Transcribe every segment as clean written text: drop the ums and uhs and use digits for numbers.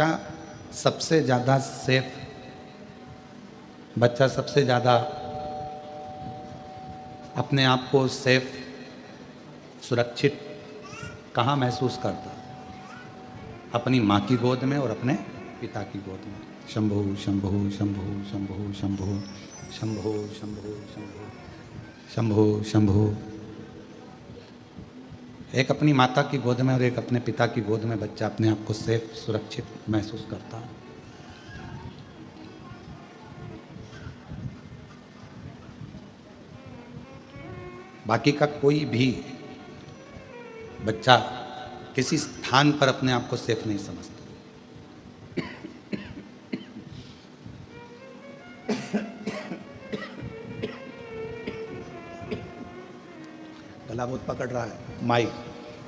बच्चा सबसे ज़्यादा सेफ, बच्चा सबसे ज़्यादा अपने आप को सेफ, सुरक्षित कहाँ महसूस करता? अपनी माँ की गोद में और अपने पिता की गोद में। शंभो शंभो शंभो शंभो शंभो शंभो शंभो शंभो शंभो शंभो। एक अपनी माता की गोद में और एक अपने पिता की गोद में बच्चा अपने आप को सेफ, सुरक्षित महसूस करता है। बाकी का कोई भी बच्चा किसी स्थान पर अपने आप को सेफ नहीं समझता। गला बहुत पकड़ रहा है, माइक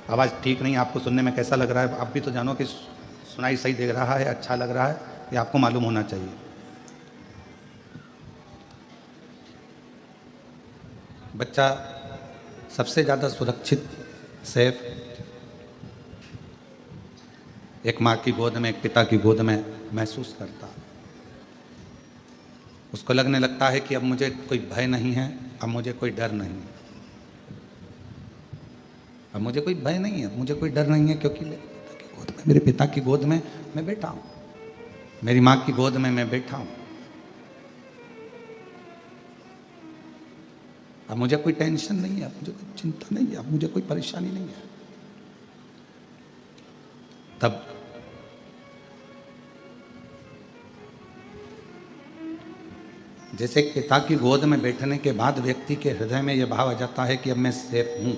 आवाज़ ठीक नहीं, आपको सुनने में कैसा लग रहा है? आप भी तो जानो कि सुनाई सही दे रहा है, अच्छा लग रहा है, ये आपको मालूम होना चाहिए। बच्चा सबसे ज़्यादा सुरक्षित, सेफ एक माँ की गोद में, एक पिता की गोद में महसूस करता। उसको लगने लगता है कि अब मुझे कोई भय नहीं है, अब मुझे कोई डर नहीं है, अब मुझे कोई भय नहीं है, मुझे कोई डर नहीं है, क्योंकि मेरे पिता की गोद में मैं बैठा हूँ, मेरी माँ की गोद में मैं बैठा हूँ। अब मुझे कोई टेंशन नहीं है, अब मुझे कोई चिंता नहीं है, अब मुझे कोई परेशानी नहीं है। तब जैसे पिता की गोद में बैठने के बाद व्यक्ति के हृदय में यह भाव आ जाता है कि अब मैं सेफ हूँ,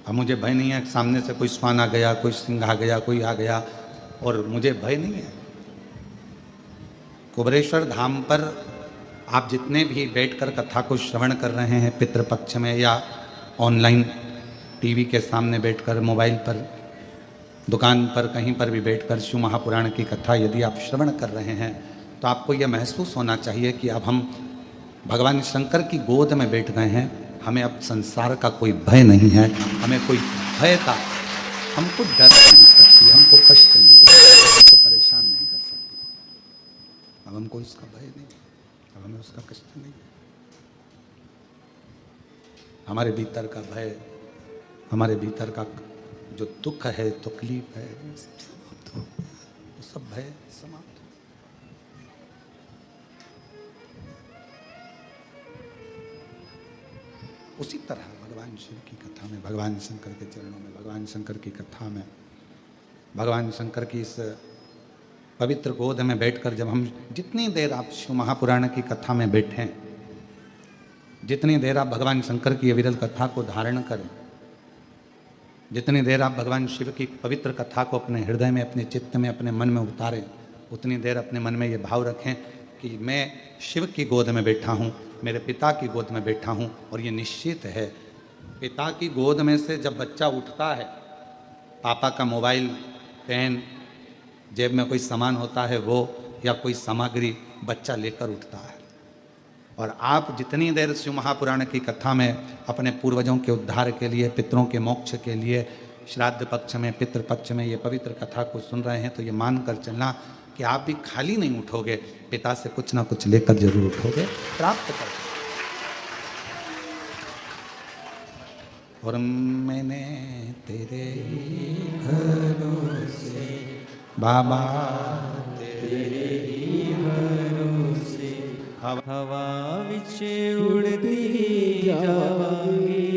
अब मुझे भय नहीं है, सामने से कोई श्वान आ गया, कोई सिंह आ गया, कोई आ गया, और मुझे भय नहीं है। कुबरेश्वर धाम पर आप जितने भी बैठकर कथा को श्रवण कर रहे हैं, पितृपक्ष में या ऑनलाइन टीवी के सामने बैठकर, मोबाइल पर, दुकान पर, कहीं पर भी बैठकर शिव महापुराण की कथा यदि आप श्रवण कर रहे हैं, तो आपको यह महसूस होना चाहिए कि अब हम भगवान शंकर की गोद में बैठ गए हैं। हमें अब संसार का कोई भय नहीं है, हमें कोई भय का, हमको डर नहीं सकती, हमको कष्ट नहीं दे सकती, हमको परेशान नहीं कर सकती। अब हमको इसका भय नहीं, अब हमें उसका कष्ट नहीं। हमारे भीतर का भय, हमारे भीतर का जो दुख है, तकलीफ है, समाप्त हो, वो सब भय समाप्त। उसी तरह भगवान शिव की कथा में, भगवान शंकर के चरणों में, भगवान शंकर की कथा में, भगवान शंकर की इस पवित्र गोद में बैठकर जब हम जितनी देर आप शिव महापुराण की कथा में बैठें, जितनी देर आप भगवान शंकर की अविरल कथा को धारण करें, जितनी देर आप भगवान शिव की पवित्र कथा को अपने हृदय में, अपने चित्त में, अपने मन में उतारें, उतनी देर अपने मन में ये भाव रखें कि मैं शिव की गोद में बैठा हूँ, मेरे पिता की गोद में बैठा हूँ। और ये निश्चित है, पिता की गोद में से जब बच्चा उठता है, पापा का मोबाइल, पेन, जेब में कोई सामान होता है वो, या कोई सामग्री बच्चा लेकर उठता है। और आप जितनी देर शिव महापुराण की कथा में अपने पूर्वजों के उद्धार के लिए, पितरों के मोक्ष के लिए, श्राद्ध पक्ष में, पितृपक्ष में ये पवित्र कथा को सुन रहे हैं, तो ये मानकर चलना कि आप भी खाली नहीं उठोगे, पिता से कुछ ना कुछ लेकर जरूर उठोगे, प्राप्त कर। और मैंने तेरे ही भरोसे बाबा, तेरे ही भरोसे हवा विच उड़ती जावांगी,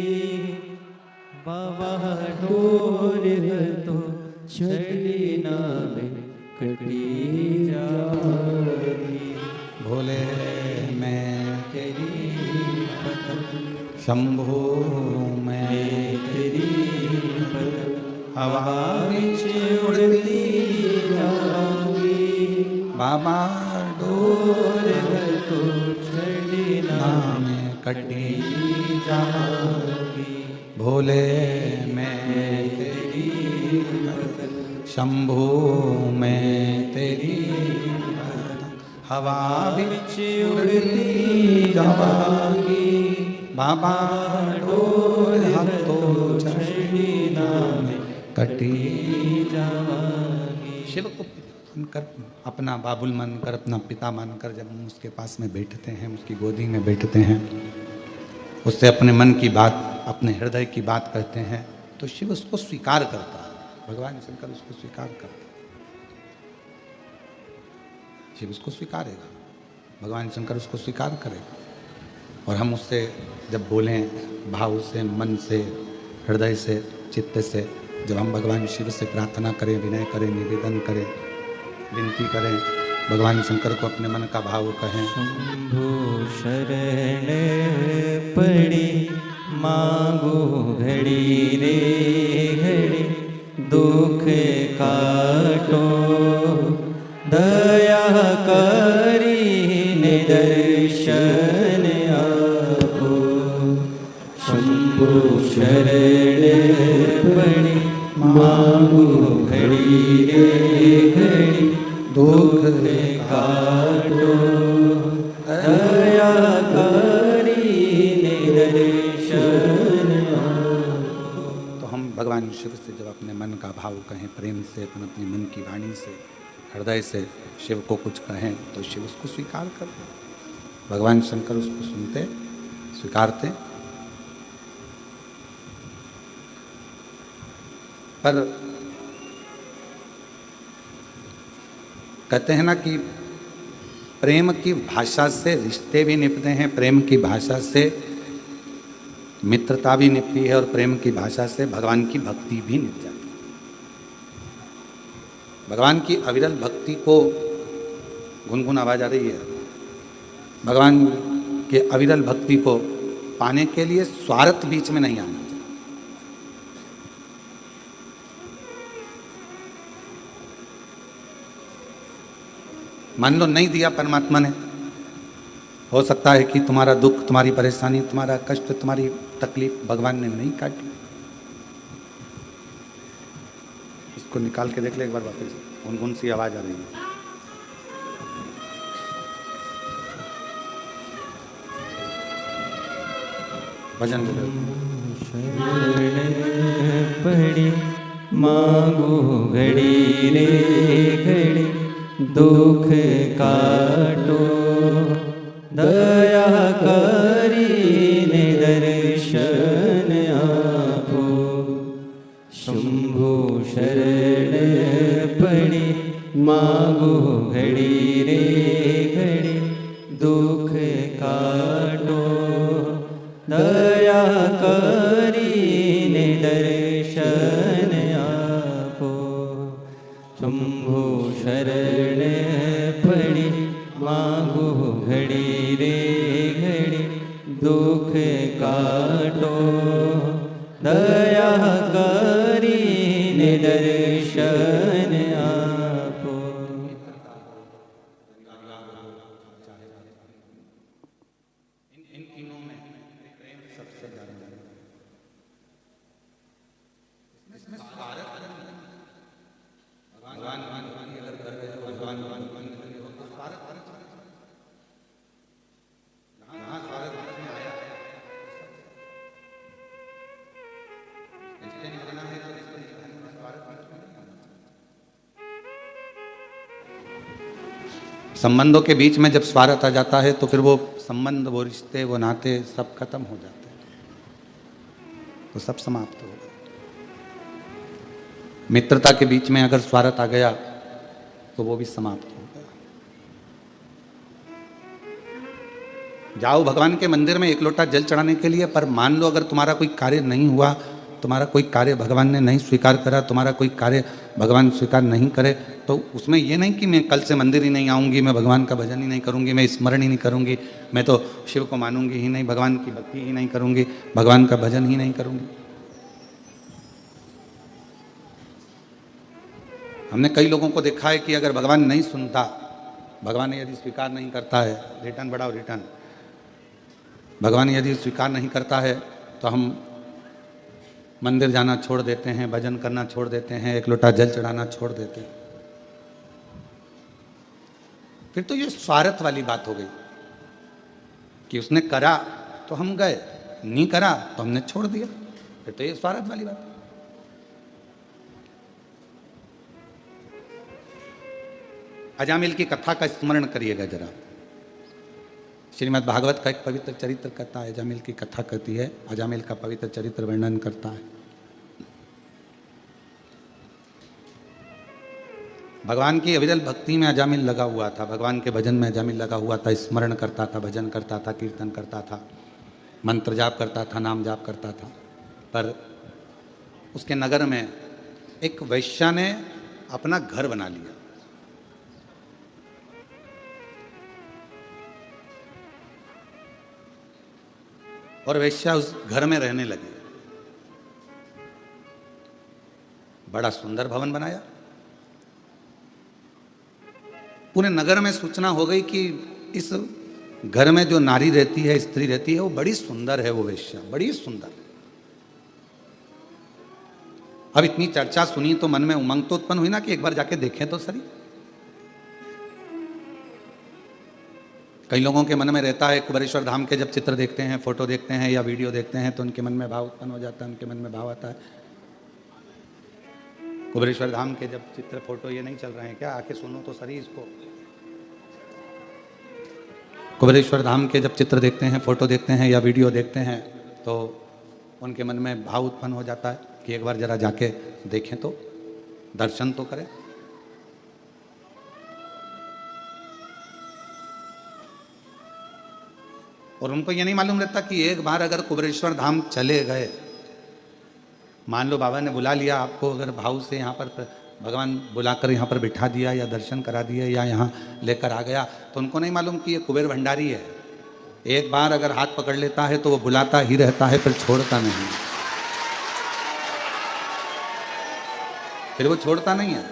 बाबा डोर तो छड़ी ना में कटी जावांगी। भोले मैं तेरी शंभो मैं तेरी हवा विच उड़ती जावांगी, बाबा डोर तो छड़ी ना में कटी जावांगी। भोले मैं तेरी शंभो मैं तेरी हवा बिच उड़ती जावांगी, बाबा डोर तो छड़ी ना में कटी जावांगी। शिव को मानकर, अपना बाबुल मानकर, अपना पिता मानकर जब हम उसके पास में बैठते हैं, उसकी गोदी में बैठते हैं, उससे अपने मन की बात, अपने हृदय की बात कहते हैं, तो शिव उसको स्वीकार करता है। भगवान शंकर उसको स्वीकार करते हैं, शिव उसको स्वीकारेगा, भगवान शंकर उसको स्वीकार करेगा। और हम उससे जब बोलें भाव से, मन से, हृदय से, चित्त से, जब हम भगवान शिव से प्रार्थना करें, विनय करें, निवेदन करें, विनती करें, भगवान शंकर को अपने मन का भाव कहें। शंभु शरण पड़ी मांगो घड़ी रे घड़ी, दुख काटो दया करी निदर्शन आपो। शंभु शरण पड़ी मांगो घड़ी रे घड़ी, दुख काटो दया करी निदर्शन आपो। तो हम भगवान शिव से जब अपने मन का भाव कहें, प्रेम से, अपने मन की वाणी से, हृदय से शिव को कुछ कहें, तो शिव उसको स्वीकार करते, भगवान शंकर उसको सुनते, स्वीकारते। पर कहते हैं ना कि प्रेम की भाषा से रिश्ते भी निपते हैं, प्रेम की भाषा से मित्रता भी निपती है, और प्रेम की भाषा से भगवान की भक्ति भी निप जाती है। भगवान की अविरल भक्ति को, गुनगुन आवाज आ रही है, भगवान के अविरल भक्ति को पाने के लिए स्वार्थ बीच में नहीं आना चाहिए। मान लो नहीं दिया परमात्मा ने, हो सकता है कि तुम्हारा दुख, तुम्हारी परेशानी, तुम्हारा कष्ट, तुम्हारी तकलीफ भगवान ने नहीं काटी। इसको निकाल के देख ले एक बार वापस, गुनगुन सी आवाज आ रही है। भजन शरण पड़ी मांगो घड़ी रे घड़ी, दुख काटो दया करी निदर्शन आपो। शंभु शरण पड़ी मांगो घड़ी रे घड़ी, दुख काटो दया करी निदर्शन आपो। शंभु शरण पड़ी मांगो घड़ी रे घड़ी, दुख काटो दया करी निदर्शन आपो। इन तीनों में प्रेम सबसे ज्यादा भगवान अगर कर रहे हो, भगवान तो स्वार्थ यहाँ स्वार्थ में आया, रिश्ते निभाना है तो रिश्ते निभाने में स्वार्थ नहीं आना चाहिए। संबंधों के बीच में जब स्वार्थ आ जाता है तो फिर वो संबंध, वो रिश्ते, वो नाते सब खत्म हो जाते हैं, तो सब समाप्त हो गए। मित्रता के बीच में अगर स्वार्थ आ गया तो वो भी समाप्त हो गया। जाओ भगवान के मंदिर में एक लोटा जल चढ़ाने के लिए, पर मान लो अगर तुम्हारा कोई कार्य नहीं हुआ, तुम्हारा कोई कार्य भगवान ने नहीं स्वीकार करा, तुम्हारा कोई कार्य भगवान स्वीकार नहीं करे, तो उसमें ये नहीं कि मैं कल से मंदिर ही नहीं आऊँगी, मैं भगवान का भजन ही नहीं करूँगी, मैं स्मरण ही नहीं करूँगी, मैं तो शिव को मानूंगी ही नहीं, भगवान की भक्ति ही नहीं करूँगी, भगवान का भजन ही नहीं करूँगी। हमने कई लोगों को देखा है कि अगर भगवान नहीं सुनता, भगवान यदि स्वीकार नहीं करता है, रिटर्न बढ़ाओ रिटर्न, भगवान यदि स्वीकार नहीं करता है तो हम मंदिर जाना छोड़ देते हैं, भजन करना छोड़ देते हैं, एक लोटा जल चढ़ाना छोड़ देते हैं। फिर तो ये स्वार्थ वाली बात हो गई कि उसने करा तो हम गए, नहीं करा तो हमने छोड़ दिया, फिर तो ये स्वार्थ वाली बात। अजामिल की कथा का स्मरण करिएगा जरा। श्रीमद् भागवत का एक पवित्र चरित्र कहता है, अजामिल की कथा कहती है, अजामिल का पवित्र चरित्र वर्णन करता है। भगवान की अविरल भक्ति में अजामिल लगा हुआ था, भगवान के भजन में अजामिल लगा हुआ था, स्मरण करता था, भजन करता था, कीर्तन करता था, मंत्र जाप करता था, नाम जाप करता था। पर उसके नगर में एक वैश्या ने अपना घर बना लिया। और वैश्या उस घर में रहने लगी। बड़ा सुंदर भवन बनाया। पूरे नगर में सूचना हो गई कि इस घर में जो नारी रहती है, स्त्री रहती है, वो बड़ी सुंदर है, वो वैश्या बड़ी सुंदर। अब इतनी चर्चा सुनी तो मन में उमंग तो उत्पन्न हुई ना कि एक बार जाके देखें तो सही। कई लोगों के मन में रहता है, कुबेरेश्वर धाम के जब चित्र देखते हैं, फोटो देखते हैं या वीडियो देखते हैं तो उनके मन में भाव उत्पन्न हो जाता है, उनके मन में भाव आता है। कुबेरेश्वर धाम के जब चित्र फोटो ये नहीं चल रहे हैं क्या? आके सुनो तो सही इसको। कुबेरेश्वर धाम के जब चित्र देखते हैं, फोटो देखते हैं या वीडियो देखते हैं तो उनके मन में भाव उत्पन्न हो जाता है कि एक बार जरा जाके देखें तो, दर्शन तो करें। और उनको ये नहीं मालूम रहता कि एक बार अगर कुबेरेश्वर धाम चले गए, मान लो बाबा ने बुला लिया आपको, अगर भाव से यहाँ पर भगवान बुलाकर यहाँ पर बिठा दिया या दर्शन करा दिया या यहाँ लेकर आ गया, तो उनको नहीं मालूम कि ये कुबेर भंडारी है। एक बार अगर हाथ पकड़ लेता है तो वो बुलाता ही रहता है, फिर छोड़ता नहीं, फिर वो छोड़ता नहीं है।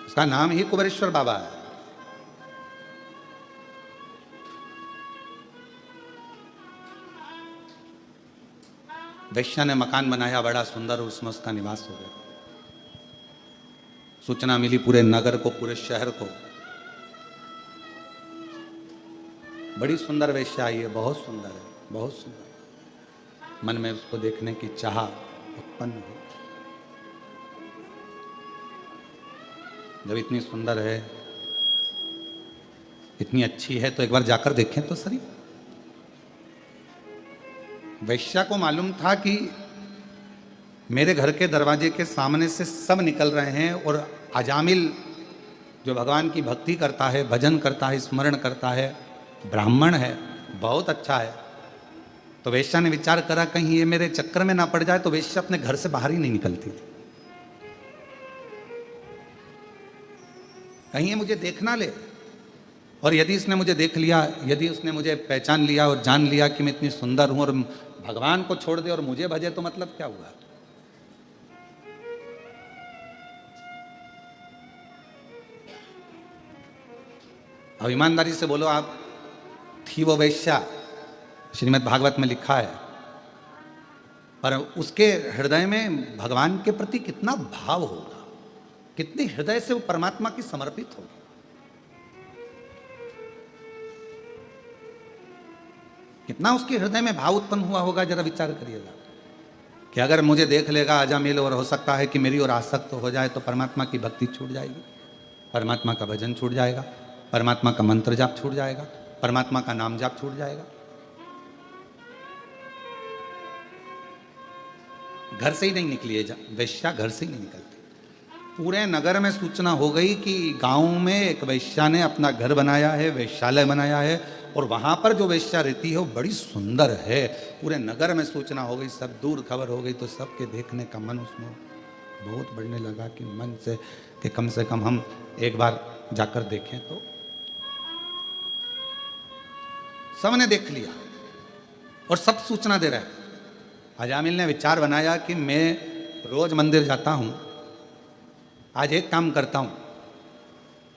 उसका नाम ही कुबेरेश्वर बाबा है। वैश्या ने मकान बनाया बड़ा सुंदर, उसमें उसका निवास हो गया। सूचना मिली पूरे नगर को, पूरे शहर को, बड़ी सुंदर वैश्या आई है, बहुत सुंदर है, बहुत सुंदर। मन में उसको देखने की चाह उत्पन्न हुई। जब इतनी सुंदर है, इतनी अच्छी है, तो एक बार जाकर देखें तो सही। वैश्या को मालूम था कि मेरे घर के दरवाजे के सामने से सब निकल रहे हैं और अजामिल जो भगवान की भक्ति करता है, भजन करता है, स्मरण करता है, ब्राह्मण है, बहुत अच्छा है। तो वैश्या ने विचार करा कहीं ये मेरे चक्कर में ना पड़ जाए, तो वैश्या अपने घर से बाहर ही नहीं निकलती थी, कहीं ये मुझे देख ना ले। और यदि इसने मुझे देख लिया, यदि उसने मुझे पहचान लिया और जान लिया कि मैं इतनी सुंदर हूं और भगवान को छोड़ दे और मुझे भजे, तो मतलब क्या हुआ? अब ईमानदारी से बोलो, आप थी वो वैश्या, श्रीमद् भागवत में लिखा है, पर उसके हृदय में भगवान के प्रति कितना भाव होगा, कितनी हृदय से वो परमात्मा की समर्पित होगी। कितना उसके हृदय में भाव उत्पन्न हुआ होगा, जरा विचार करिएगा कि अगर मुझे देख लेगा अजामिल और हो सकता है कि मेरी ओर आसक्त हो जाए, तो परमात्मा की भक्ति छूट जाएगी, परमात्मा का भजन छूट जाएगा, परमात्मा का मंत्र जाप छूट जाएगा, परमात्मा का नाम जाप छूट जाएगा। घर से ही नहीं निकली है वैश्या, घर से ही नहीं निकलती। पूरे नगर में सूचना हो गई कि गांव में एक वैश्या ने अपना घर बनाया है, वैश्यालय बनाया है, और वहां पर जो वैश्या रहती है वो बड़ी सुंदर है। पूरे नगर में सूचना हो गई, सब दूर खबर हो गई, तो सबके देखने का मन उसमें बहुत बढ़ने लगा कि मन से कि कम से कम हम एक बार जाकर देखें तो। सबने देख लिया और सब सूचना दे रहे हैं। अजामिल ने विचार बनाया कि मैं रोज मंदिर जाता हूं, आज एक काम करता हूं,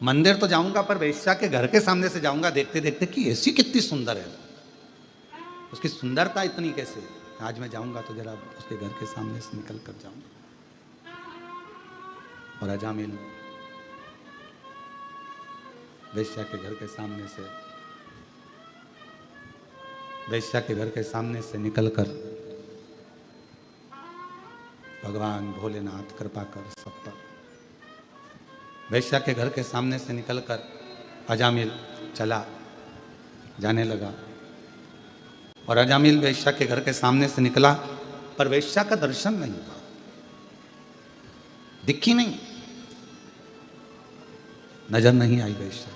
मंदिर तो जाऊंगा पर वैश्या के घर के सामने से जाऊंगा देखते देखते कि ऐसी कितनी सुंदर है, उसकी सुंदरता इतनी कैसे। आज मैं जाऊंगा तो जरा उसके घर के सामने से निकल कर जाऊंगा। और अजामिल वैश्या के घर के सामने से, वैश्या के घर के सामने से निकलकर भगवान भोलेनाथ कृपा कर सब पर वैश्या के घर के सामने से निकलकर अजामिल चला, जाने लगा। और अजामिल वैश्या के घर के सामने से निकला, पर वैश्या का दर्शन नहीं हुआ, दिखी नहीं, नजर नहीं आई वैश्या।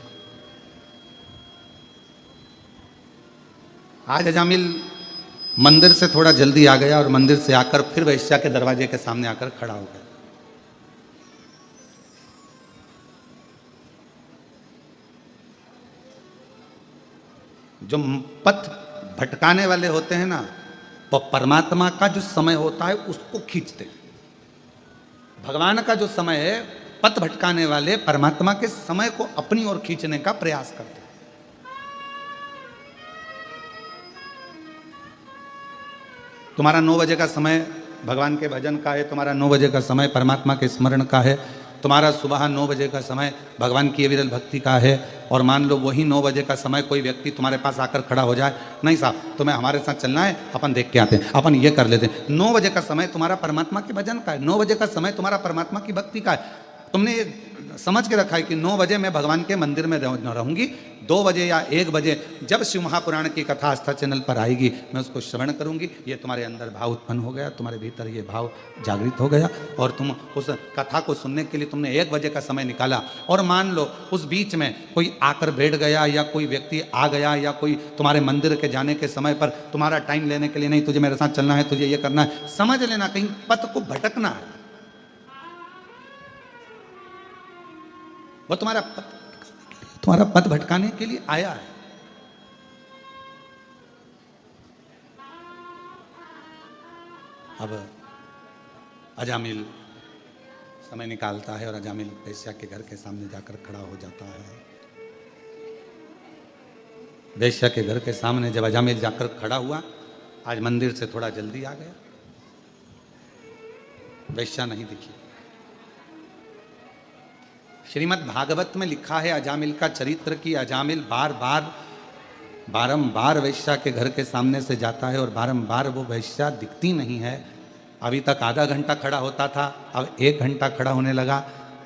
आज अजामिल मंदिर से थोड़ा जल्दी आ गया और मंदिर से आकर फिर वैश्या के दरवाजे के सामने आकर खड़ा हो गया। जो पथ भटकाने वाले होते हैं ना, वो परमात्मा का जो समय होता है उसको खींचते हैं। भगवान का जो समय है, पथ भटकाने वाले परमात्मा के समय को अपनी ओर खींचने का प्रयास करते हैं। तुम्हारा 9 बजे का समय भगवान के भजन का है, तुम्हारा 9 बजे का समय परमात्मा के स्मरण का है, तुम्हारा सुबह 9 बजे का समय भगवान की विरल भक्ति का है। और मान लो वही 9 बजे का समय कोई व्यक्ति तुम्हारे पास आकर खड़ा हो जाए, नहीं साहब तुम्हें हमारे साथ चलना है, अपन देख के आते हैं, अपन ये कर लेते हैं। 9 बजे का समय तुम्हारा परमात्मा के भजन का है, 9 बजे का समय तुम्हारा परमात्मा की भक्ति का है। तुमने ये समझ के रखा है कि 9 बजे मैं भगवान के मंदिर में रहूंगी, 2 बजे या 1 बजे जब शिव महापुराण की कथा आस्था चैनल पर आएगी मैं उसको श्रवण करूंगी। ये तुम्हारे अंदर भाव उत्पन्न हो गया, तुम्हारे भीतर ये भाव जागृत हो गया और तुम उस कथा को सुनने के लिए तुमने 1 बजे का समय निकाला। और मान लो उस बीच में कोई आकर बैठ गया या कोई व्यक्ति आ गया या कोई तुम्हारे मंदिर के जाने के समय पर तुम्हारा टाइम लेने के लिए, नहीं तुझे मेरे साथ चलना है, तुझे ये करना है, समझ लेना कहीं पथ को भटकना है। वो तुम्हारा पथ भटकाने के लिए आया है। अब अजामिल समय निकालता है और अजामिल वैश्या के घर के सामने जाकर खड़ा हो जाता है। वैश्या के घर के सामने जब अजामिल जाकर खड़ा हुआ, आज मंदिर से थोड़ा जल्दी आ गया, वैश्या नहीं दिखी। श्रीमद् भागवत में लिखा है अजामिल का चरित्र कि अजामिल बारंबार वैश्या के घर के सामने से जाता है और बारंबार वो वैश्या दिखती नहीं है। अभी तक आधा घंटा खड़ा होता था, अब 1 घंटा खड़ा होने लगा,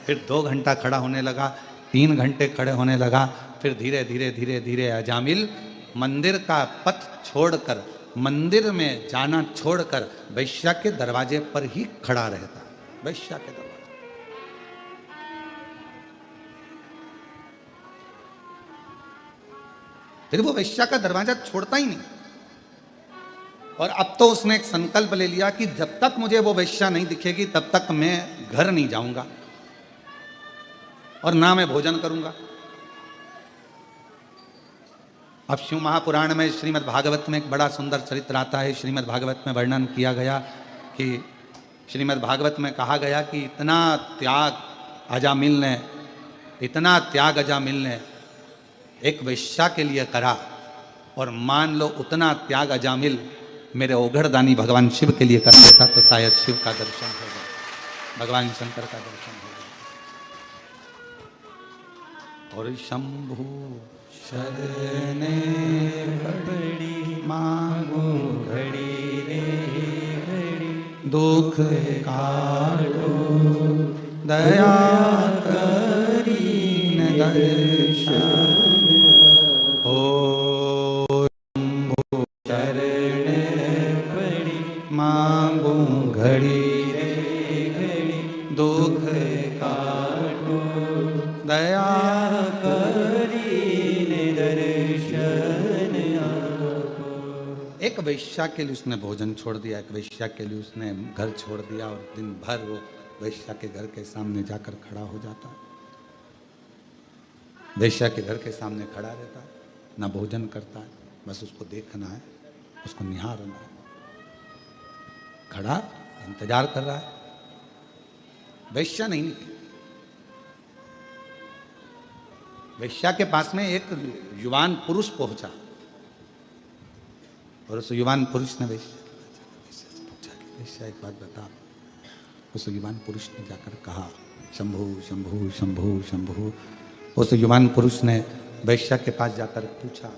फिर 2 घंटा खड़ा होने लगा, 3 घंटे खड़े होने लगा, फिर धीरे धीरे धीरे धीरे अजामिल मंदिर का पथ छोड़कर, मंदिर में जाना छोड़कर वैश्या के दरवाजे पर ही खड़ा रहता। वैश्या के दरवाजे, फिर वो वैश्या का दरवाजा छोड़ता ही नहीं। और अब तो उसने एक संकल्प ले लिया कि जब तक मुझे वो वैश्या नहीं दिखेगी तब तक मैं घर नहीं जाऊंगा और ना मैं भोजन करूंगा। अब शिव महापुराण में श्रीमद् भागवत में एक बड़ा सुंदर चरित्र आता है। श्रीमद् भागवत में वर्णन किया गया कि श्रीमद् भागवत में कहा गया कि इतना त्याग अजामिल ने एक वैश्या के लिए करा, और मान लो उतना त्याग अजामिल मेरे ओघड़दानी भगवान शिव के लिए कर देता तो शायद शिव का दर्शन हो गया, भगवान शंकर का दर्शन हो गया। और शंभु शरणे पड़ी मांगो घड़ी रे घड़ी, दुख काटो दया करी दर्शन। मांगू घड़ी रे घड़ी, दुख काटो दया करी दर्शन आपो। एक वैश्या के लिए उसने भोजन छोड़ दिया, एक वैश्या के लिए उसने घर छोड़ दिया और दिन भर वो वैश्या के घर के सामने जाकर खड़ा हो जाता है। वैश्या के घर के सामने खड़ा रहता है, ना भोजन करता है, बस उसको देखना है, उसको निहारना है, खड़ा इंतजार कर रहा है। वैश्या नहीं निकली। वैश्या के पास में एक युवान पुरुष पहुंचा और उस युवान पुरुष ने वैश्या से पूछा कि वैश्या एक बात बता। उस युवान पुरुष ने जाकर कहा शंभु शंभु शंभु शंभु। उस युवान पुरुष ने वैश्या के पास जाकर पूछा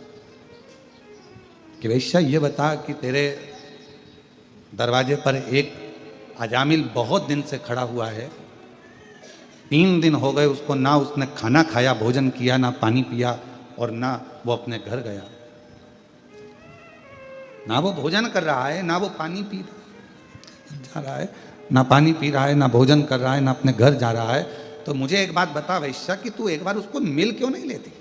कि वैश्या ये बता कि तेरे दरवाजे पर एक अजामिल बहुत दिन से खड़ा हुआ है, 3 दिन हो गए उसको, ना उसने खाना खाया, भोजन किया, ना पानी पिया, और ना वो अपने घर गया। ना वो भोजन कर रहा है, ना वो पानी पी जा रहा है, ना पानी पी रहा है, ना भोजन कर रहा है, ना अपने घर जा रहा है। तो मुझे एक बात बता वैश्या कि तू एक बार उसको मिल क्यों नहीं लेती?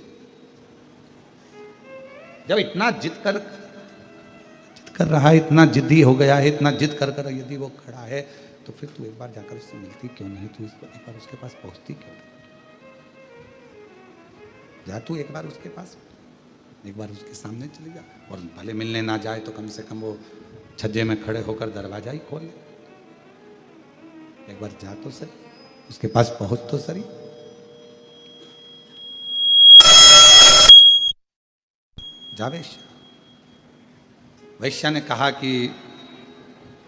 जब इतना जिद कर रहा है, इतना जिद्दी हो गया है, इतना जिद कर कर यदि वो खड़ा है, तो फिर तू एक बार जाकर उससे मिलती क्यों नहीं? तू एक बार उसके पास पहुंचती क्यों नहीं? जा तू एक बार उसके पास, एक बार उसके सामने चली जा, और भले मिलने ना जाए तो कम से कम वो छज्जे में खड़े होकर दरवाजा ही खोल ले। एक बार जा तो सही, उसके पास पहुंच तो सही। जा वैश्या। वैश्या ने कहा कि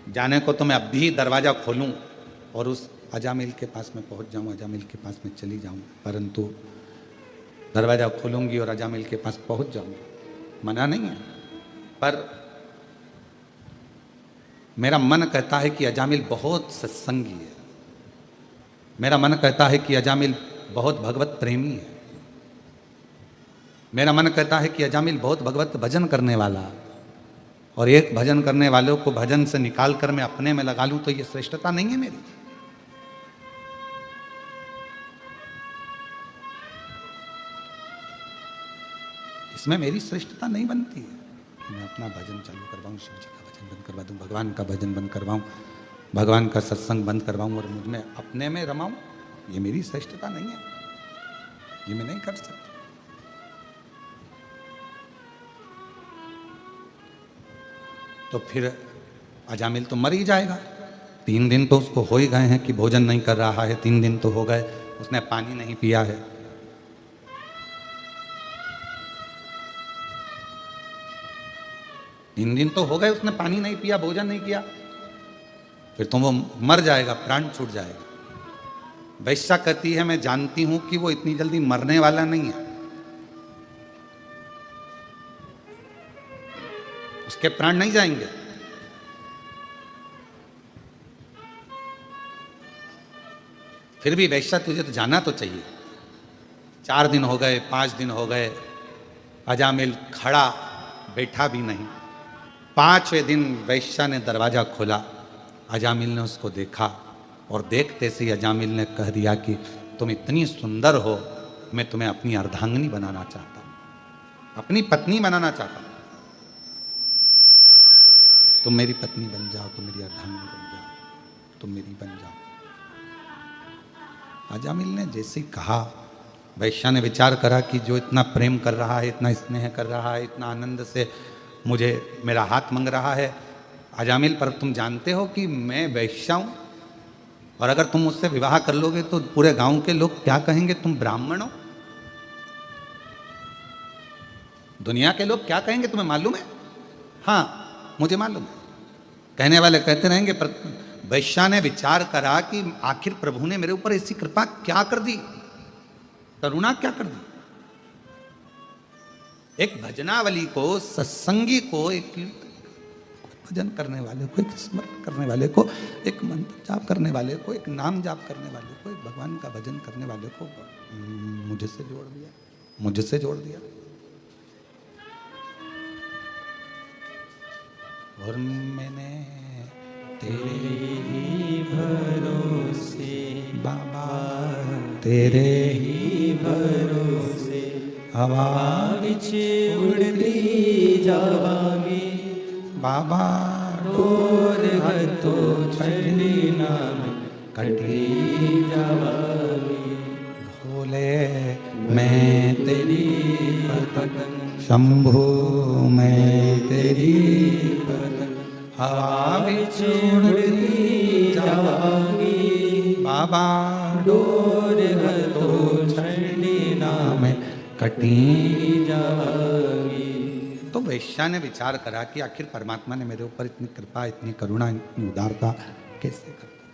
जाने को तो मैं अब भी दरवाजा खोलूं और उस अजामिल के पास में पहुंच जाऊं, अजामिल के पास में चली जाऊं, परंतु दरवाजा खोलूंगी और अजामिल के पास पहुंच जाऊंगी, मना नहीं है, पर मेरा मन कहता है कि अजामिल बहुत सत्संगी है। मेरा मन कहता है कि अजामिल बहुत भगवत प्रेमी है। मेरा मन कहता है कि अजामिल बहुत भगवत भजन करने वाला, और एक भजन करने वालों को भजन से निकाल कर मैं अपने में लगा लूं तो ये श्रेष्ठता नहीं है मेरी। इसमें मेरी श्रेष्ठता नहीं बनती है कि मैं अपना भजन चालू करवाऊं, शिव जी का भजन बंद करवा दूं, भगवान का भजन बंद करवाऊं, भगवान का सत्संग बंद करवाऊं और मुझ में अपने में रमाऊं। ये मेरी श्रेष्ठता नहीं है, ये मैं नहीं कर सकता। तो फिर अजामिल तो मर ही जाएगा। 3 दिन तो उसको हो ही गए हैं कि भोजन नहीं कर रहा है, 3 दिन तो हो गए, उसने पानी नहीं पिया है। तीन दिन तो हो गए उसने पानी नहीं पिया, भोजन नहीं किया, फिर तो वो मर जाएगा, प्राण छूट जाएगा। वैश्या कहती है मैं जानती हूं कि वो इतनी जल्दी मरने वाला नहीं है, उसके प्राण नहीं जाएंगे। फिर भी वैश्या तुझे तो जाना तो चाहिए। 4 दिन हो गए, 5 दिन हो गए, अजामिल खड़ा बैठा भी नहीं। 5वें दिन वैश्या ने दरवाजा खोला, अजामिल ने उसको देखा और देखते से ही अजामिल ने कह दिया कि तुम इतनी सुंदर हो, मैं तुम्हें अपनी अर्धांगिनी बनाना चाहता हूं, अपनी पत्नी बनाना चाहता हूं। तुम मेरी पत्नी बन जाओ, तुम मेरी अर्धांगिनी बन जाओ, तुम मेरी बन जाओ। अजामिल ने जैसे ही कहा, वैश्या ने विचार करा कि जो इतना प्रेम कर रहा है, इतना स्नेह कर रहा है, इतना आनंद से मुझे मेरा हाथ मांग रहा है, अजामिल पर तुम जानते हो कि मैं वैश्या हूं, और अगर तुम मुझसे विवाह कर लोगे तो पूरे गांव के लोग क्या कहेंगे, तुम ब्राह्मण हो। दुनिया के लोग क्या कहेंगे तुम्हें मालूम है? हाँ, मुझे मालूम है, कहने वाले कहते रहेंगे, पर वैश्या ने विचार करा कि आखिर प्रभु ने मेरे ऊपर ऐसी कृपा क्या कर दी, करुणा क्या कर दी। एक भजनावली को, सत्संगी को, एक भजन करने वाले को, एक स्मरण करने वाले को, एक मंत्र जाप करने वाले को, एक नाम जाप करने वाले को, एक भगवान का भजन करने वाले को मुझसे जोड़ दिया, मुझसे जोड़ दिया। और मैंने तेरे ही भरोसे बाबा, तेरे ही भरोसे हवा विच उड़ती जावांगी, बाबा डोर तो छड़ी नाम कटी जावांगी। भोले मैं तेरी पतंग शंभु मैं तेरी हवा विच उड़ती जावांगी, बाबा डोर तो छड़ी नाम कटी जावांगी। तो वैश्या ने विचार करा कि आखिर परमात्मा ने मेरे ऊपर इतनी कृपा, इतनी करुणा, इतनी उदारता कैसे कर दी,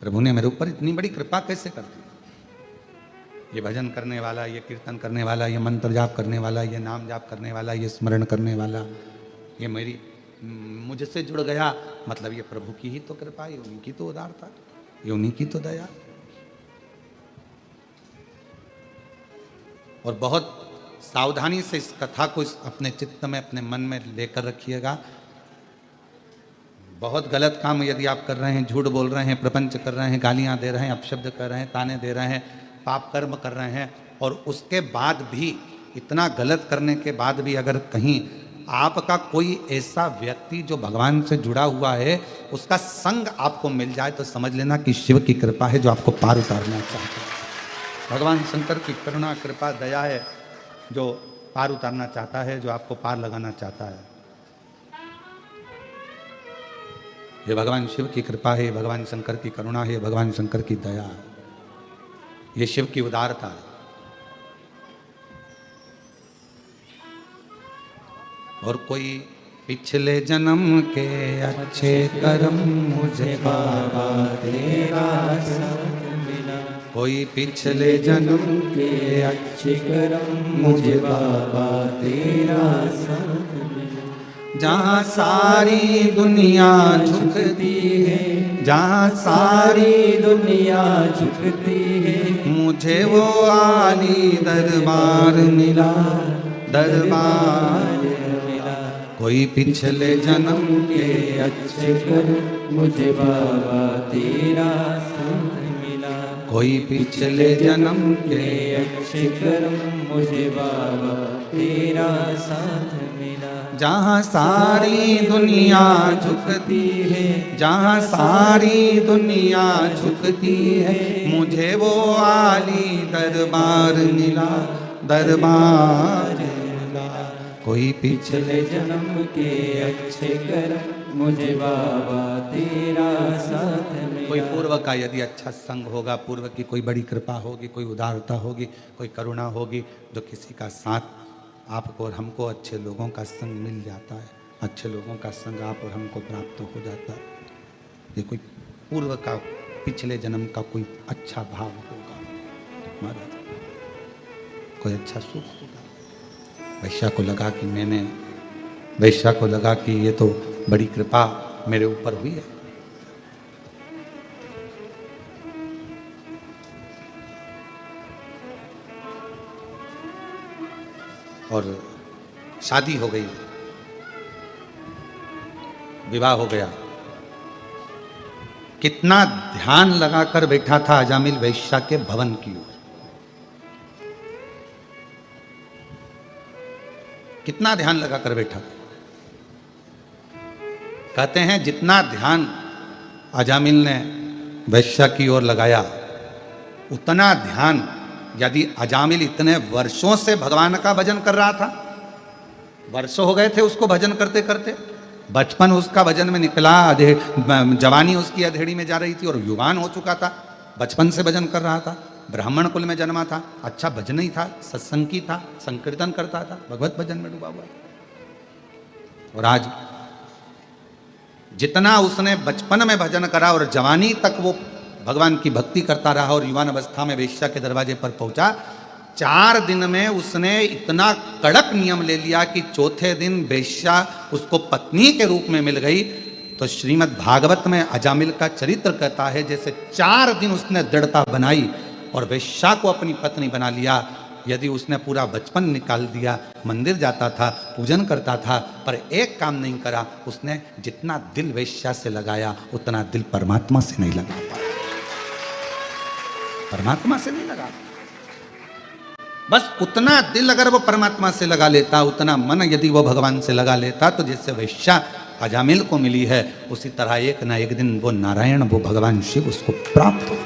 प्रभु ने मेरे ऊपर इतनी बड़ी कृपा कैसे कर दी। ये भजन करने वाला, ये कीर्तन करने वाला, ये मंत्र जाप करने वाला, ये नाम जाप करने वाला, ये स्मरण करने वाला, ये मेरी मुझसे जुड़ गया, मतलब ये प्रभु की ही तो कृपा, ये उन्हीं की तो उदारता, ये उन्हीं की तो दया। और बहुत सावधानी से इस कथा को अपने चित्त में, अपने मन में लेकर रखिएगा। बहुत गलत काम यदि आप कर रहे हैं, झूठ बोल रहे हैं, प्रपंच कर रहे हैं, गालियां दे रहे हैं, अपशब्द कर रहे हैं, ताने दे रहे हैं, पाप कर्म कर रहे हैं, और उसके बाद भी, इतना गलत करने के बाद भी अगर कहीं आपका कोई ऐसा व्यक्ति जो भगवान से जुड़ा हुआ है, उसका संग आपको मिल जाए, तो समझ लेना कि शिव की कृपा है जो आपको पार उतारना चाहता है। भगवान शंकर की करुणा, कृपा, दया है जो पार उतारना चाहता है, जो आपको पार लगाना चाहता है। ये भगवान शिव की कृपा है, भगवान शंकर की करुणा है, भगवान शंकर की दया है, ये शिव की उदारता है। और कोई पिछले जन्म के अच्छे कर्म मुझे बाबा तेरा साथ मिला, कोई पिछले जन्म के अच्छे कर्म मुझे बाबा तेरा साथ मिला। जहाँ सारी दुनिया झुकती है, जहाँ सारी दुनिया झुकती है, मुझे वो आली दरबार मिला, दरबार मिला। कोई पिछले जन्म के अच्छे कर्म मुझे बाबा तेरा साथ मिला, कोई पिछले जन्म के अच्छे कर्म मुझे बाबा तेरा साथ मिला। जहाँ सारी दुनिया झुकती है, जहाँ सारी दुनिया झुकती है, मुझे वो आली दरबार मिला, दरबार मिला। कोई पिछले जन्म के अच्छे कर्म मुझे बाबा तेरा साथ मिला। कोई पूर्व का यदि अच्छा संग होगा, पूर्व की कोई बड़ी कृपा होगी, कोई उदारता होगी, कोई करुणा होगी, जो किसी का साथ आपको और हमको, अच्छे लोगों का संग मिल जाता है, अच्छे लोगों का संग आप और हमको प्राप्त हो जाता है। ये कोई पूर्व का, पिछले जन्म का कोई अच्छा भाव होगा महाराज, कोई अच्छा सुख होगा। वैश्या को लगा कि वैश्या को लगा कि ये तो बड़ी कृपा मेरे ऊपर हुई है। और शादी हो गई, विवाह हो गया। कितना ध्यान लगाकर बैठा था अजामिल वैश्या के भवन की ओर, कितना ध्यान लगाकर बैठा। कहते हैं जितना ध्यान अजामिल ने वैश्या की ओर लगाया, उतना ध्यान यदि अजामिल इतने वर्षों से भगवान का भजन कर रहा था, वर्षों हो गए थे उसको भजन करते करते, बचपन उसका भजन में निकला, जवानी उसकी अधेड़ी में जा रही थी और युवान हो चुका था, बचपन से भजन कर रहा था, ब्राह्मण कुल में जन्मा था, अच्छा भजन ही था, सत्संगी था, संकीर्तन करता था, भगवत भजन में डूबा हुआ। और आज जितना उसने बचपन में भजन करा और जवानी तक वो भगवान की भक्ति करता रहा और युवान अवस्था में वेश्या के दरवाजे पर पहुंचा, 4 दिन में उसने इतना कड़क नियम ले लिया कि चौथे दिन वेश्या उसको पत्नी के रूप में मिल गई। तो श्रीमद् भागवत में अजामिल का चरित्र कहता है जैसे 4 दिन उसने दृढ़ता बनाई और वेश्या को अपनी पत्नी बना लिया। यदि उसने पूरा बचपन निकाल दिया, मंदिर जाता था, पूजन करता था, पर एक काम नहीं करा, उसने जितना दिल वेश्या से लगाया उतना दिल परमात्मा से नहीं लगा पाया, परमात्मा से नहीं लगा। बस उतना दिल अगर वो परमात्मा से लगा लेता, उतना मन यदि वो भगवान से लगा लेता, तो जैसे वेश्या अजामिल को मिली है, उसी तरह एक ना एक दिन वो नारायण, वो भगवान शिव उसको प्राप्त हो।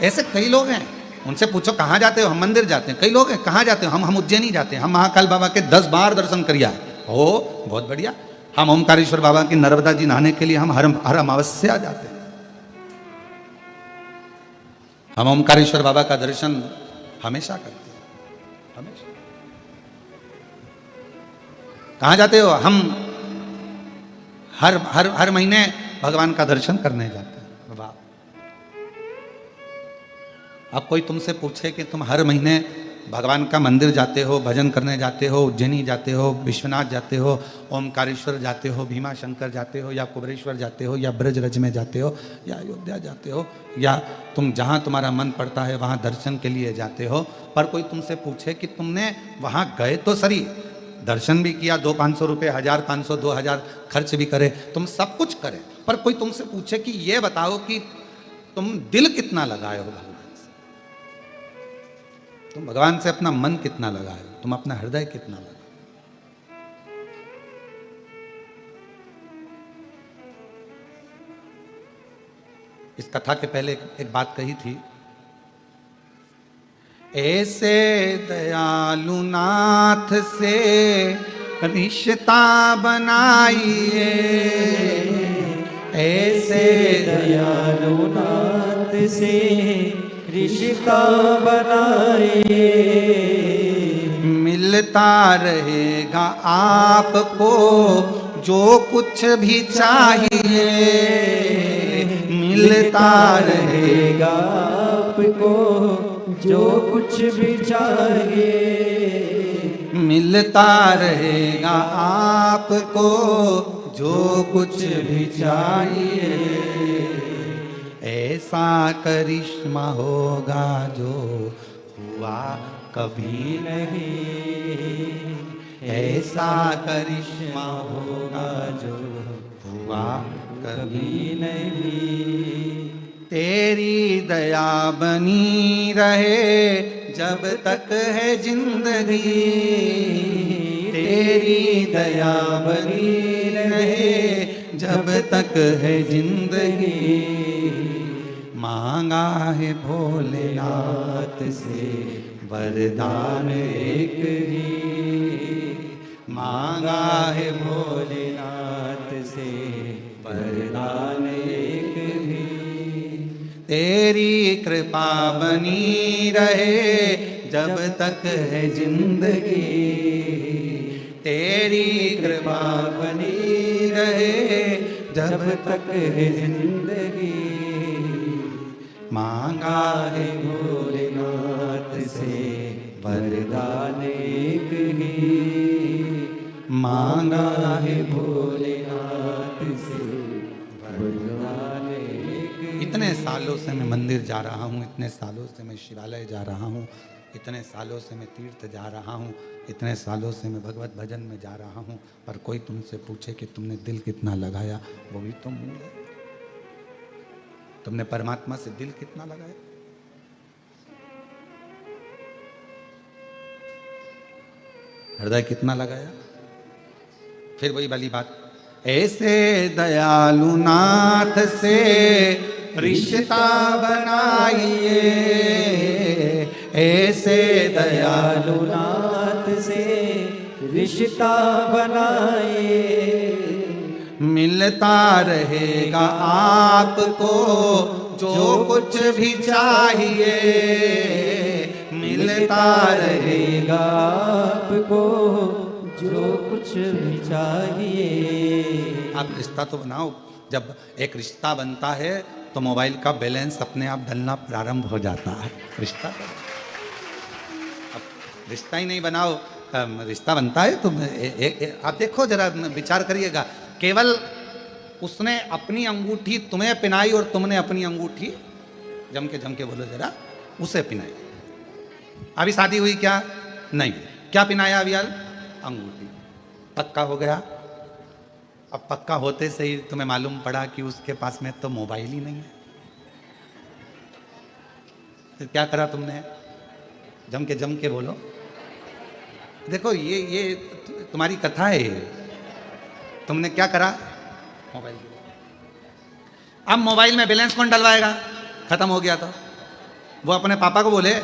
ऐसे कई लोग हैं, उनसे पूछो कहाँ जाते हो, हम मंदिर जाते हैं। कई लोग हैं कहाँ जाते हो, हम उज्जैनी जाते हैं, हम महाकाल बाबा के 10 बार दर्शन करिया। ओ बहुत बढ़िया। हम ओमकारेश्वर बाबा की नर्मदा जी नहाने के लिए हम हर अमावस्या जाते हैं। हम ओमकारेश्वर बाबा का दर्शन हमेशा करते हैं, हमेशा। कहाँ जाते हो, हम हर महीने भगवान का दर्शन करने जाते हैं। वाह। अब कोई तुमसे पूछे कि तुम हर महीने भगवान का मंदिर जाते हो, भजन करने जाते हो, उज्जैनी जाते हो, विश्वनाथ जाते हो, ओमकारेश्वर जाते हो, भीमा शंकर जाते हो, या कुबरेश्वर जाते हो, या ब्रजरज में जाते हो, या अयोध्या जाते हो, या तुम जहाँ तुम्हारा मन पड़ता है वहाँ दर्शन के लिए जाते हो, पर कोई तुमसे पूछे कि तुमने वहां गए तो सही, दर्शन भी किया, 200-500 रुपये, 1500-2000 खर्च भी करे, तुम सब कुछ करे, पर कोई तुमसे पूछे कि ये बताओ कि तुम दिल कितना लगाए हो भगवान से, तुम भगवान से अपना मन कितना लगाए हो, तुम अपना हृदय कितना लगाए। इस कथा के पहले एक बात कही थी, ऐसे दयालु नाथ से रिश्ता बनाइए, ऐसे दयालु नाथ से रिश्ता बनाइए, मिलता रहेगा आपको जो कुछ भी चाहिए, मिलता रहेगा आपको जो कुछ भी चाहिए, मिलता रहेगा आपको जो कुछ भी चाहिए, ऐसा करिश्मा होगा जो हुआ कभी नहीं, ऐसा करिश्मा होगा जो हुआ कभी नहीं। तेरी दया बनी रहे जब तक है जिंदगी, तेरी दया बनी रहे जब तक है जिंदगी, मांगा है भोलेनाथ से वरदान एक ही, मांगा है भोलेनाथ से वरदान एक ही, तेरी कृपा बनी रहे जब तक है जिंदगी, तेरी कृपा बनी रहे जब तक है जिंदगी, मांगा है भोलेनाथ से वरदान एक ही, मांगा है भोलेनाथ से वरदान एक ही। इतने सालों से मैं मंदिर जा रहा हूँ, इतने सालों से मैं शिवालय जा रहा हूँ, इतने सालों से मैं तीर्थ जा रहा हूँ, इतने सालों से मैं भगवत भजन में जा रहा हूँ, पर कोई तुमसे पूछे कि तुमने दिल कितना लगाया, वो भी तो मूल है। तुमने परमात्मा से दिल कितना लगाया? हृदय कितना लगाया? फिर वही वाली बात, ऐसे दयालु नाथ से रिश्ता बनाइए, ऐसे दयालु नाथ से रिश्ता बनाइए, मिलता रहेगा आपको जो कुछ भी चाहिए, मिलता रहेगा आपको जो कुछ भी चाहिए। आप रिश्ता तो बनाओ, जब एक रिश्ता बनता है तो मोबाइल का बैलेंस अपने आप डलना प्रारंभ हो जाता है। रिश्ता तो अब रिश्ता ही नहीं बनाओ, रिश्ता बनता है तो आप देखो जरा विचार करिएगा, केवल उसने अपनी अंगूठी तुम्हें पिनाई और तुमने अपनी अंगूठी जम के बोलो जरा उसे पिनाई। अभी शादी हुई क्या? नहीं। क्या पिनाया अभी यार? अंगूठी। पक्का हो गया। अब पक्का होते से ही तुम्हें मालूम पड़ा कि उसके पास में तो मोबाइल ही नहीं है, तो क्या करा तुमने? जम के बोलो। देखो ये तुम्हारी कथा है, ये तुमने क्या करा? मोबाइल। अब मोबाइल में बैलेंस कौन डलवाएगा? खत्म हो गया तो वो अपने पापा को बोले,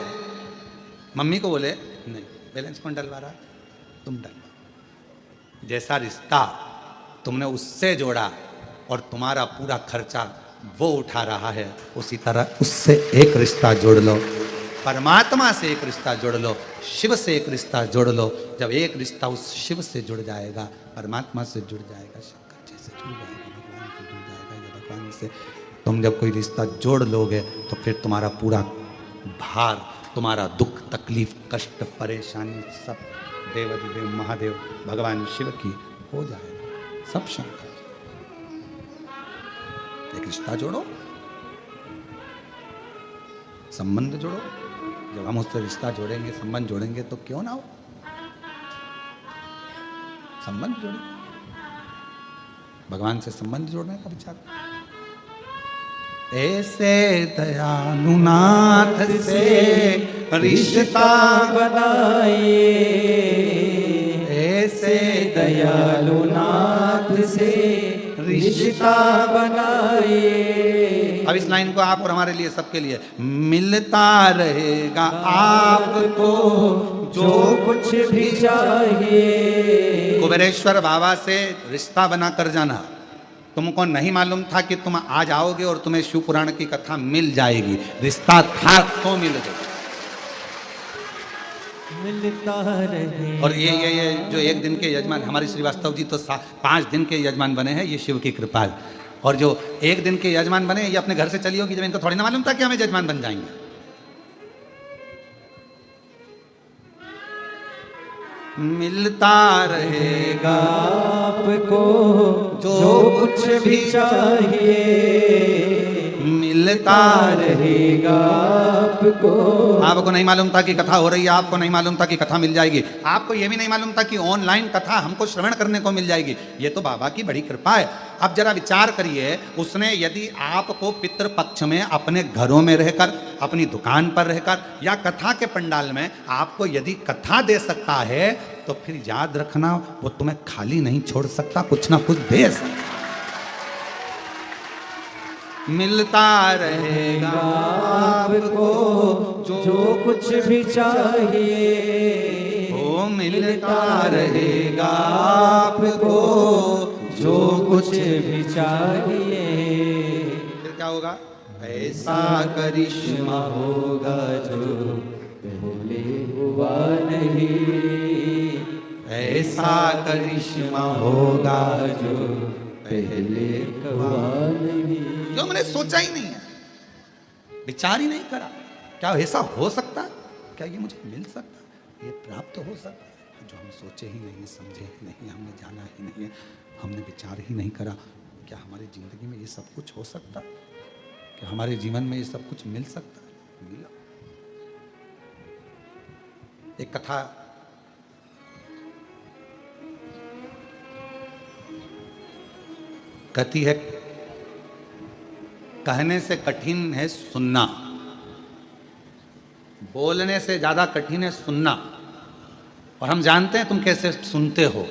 मम्मी को बोले, नहीं, बैलेंस कौन डलवा रहा? तुम डलवा। जैसा रिश्ता तुमने उससे जोड़ा और तुम्हारा पूरा खर्चा वो उठा रहा है, उसी तरह उससे एक रिश्ता जोड़ लो, परमात्मा से एक रिश्ता जोड़ लो, शिव से एक रिश्ता जोड़ लो। जब एक रिश्ता उस शिव से जुड़ जाएगा, परमात्मा से जुड़ जाएगा, शंकर जी से जुड़ जाएगा, भगवान से जुड़ जाएगा, या भगवान से तुम जब कोई रिश्ता जोड़ लोगे तो फिर तुम्हारा पूरा भार, तुम्हारा दुख, तकलीफ, कष्ट, परेशानी सब देवाधिदेव महादेव भगवान शिव की हो जाएगा, सब शंकर। एक रिश्ता जोड़ो, संबंध जोड़ो। जब हम उससे रिश्ता जोड़ेंगे, संबंध जोड़ेंगे तो क्यों ना हो, संबंध जोड़े, भगवान से संबंध जोड़ने का विचार। ऐसे दयालुनाथ से रिश्ता बनाइए, ऐसे दयालुनाथ से रिश्ता बनाइए। अब इस लाइन को आप और हमारे लिए, सबके लिए, मिलता रहेगा आपको जो कुछ भी चाहिए। कुबेरेश्वर बाबा से रिश्ता बना कर जाना। तुमको नहीं मालूम था कि तुम आज आओगे और तुम्हें शिव पुराण की कथा मिल जाएगी, रिश्ता था तो मिल जाएगी। मिलता रहे। और ये जो एक दिन के यजमान हमारे श्रीवास्तव जी तो 5 दिन के यजमान बने हैं, ये शिव की कृपा है। और जो एक दिन के यजमान बने, ये अपने घर से चली होगी, जब इनको थोड़ी ना मालूम था कि हमें यजमान बन जाएंगे। मिलता रहेगा आपको जो कुछ भी चाहिए, मिलता रहेगा आपको। आपको नहीं मालूम था कि कथा हो रही है, आपको नहीं मालूम था कि कथा मिल जाएगी, आपको यह भी नहीं मालूम था कि ऑनलाइन कथा हमको श्रवण करने को मिल जाएगी। ये तो बाबा की बड़ी कृपा है। अब जरा विचार करिए, उसने यदि आपको पितृपक्ष में अपने घरों में रहकर, अपनी दुकान पर रहकर या कथा के पंडाल में आपको यदि कथा दे सकता है, तो फिर याद रखना वो तुम्हें खाली नहीं छोड़ सकता, कुछ ना कुछ दे सकता। मिलता रहेगा आपको जो कुछ भी चाहिए, वो मिलता रहेगा आपको जो कुछ भी चाहिए। फिर क्या होगा? ऐसा करिश्मा होगा जो पहले हुआ नहीं, ऐसा करिश्मा होगा जो पहले हुआ नहीं। जो मैंने सोचा ही नहीं है, विचार ही नहीं करा, क्या ऐसा हो सकता, क्या ये मुझे मिल सकता, ये प्राप्त हो सकता, जो हम सोचे ही नहीं, समझे ही नहीं, हमने जाना ही नहीं है, हमने विचार ही नहीं करा, क्या हमारी जिंदगी में ये सब कुछ हो सकता, क्या हमारे जीवन में ये सब कुछ मिल सकता? मिला। एक कथा कहती है, कहने से कठिन है सुनना, बोलने से ज्यादा कठिन है सुनना। और हम जानते हैं तुम कैसे सुनते हो,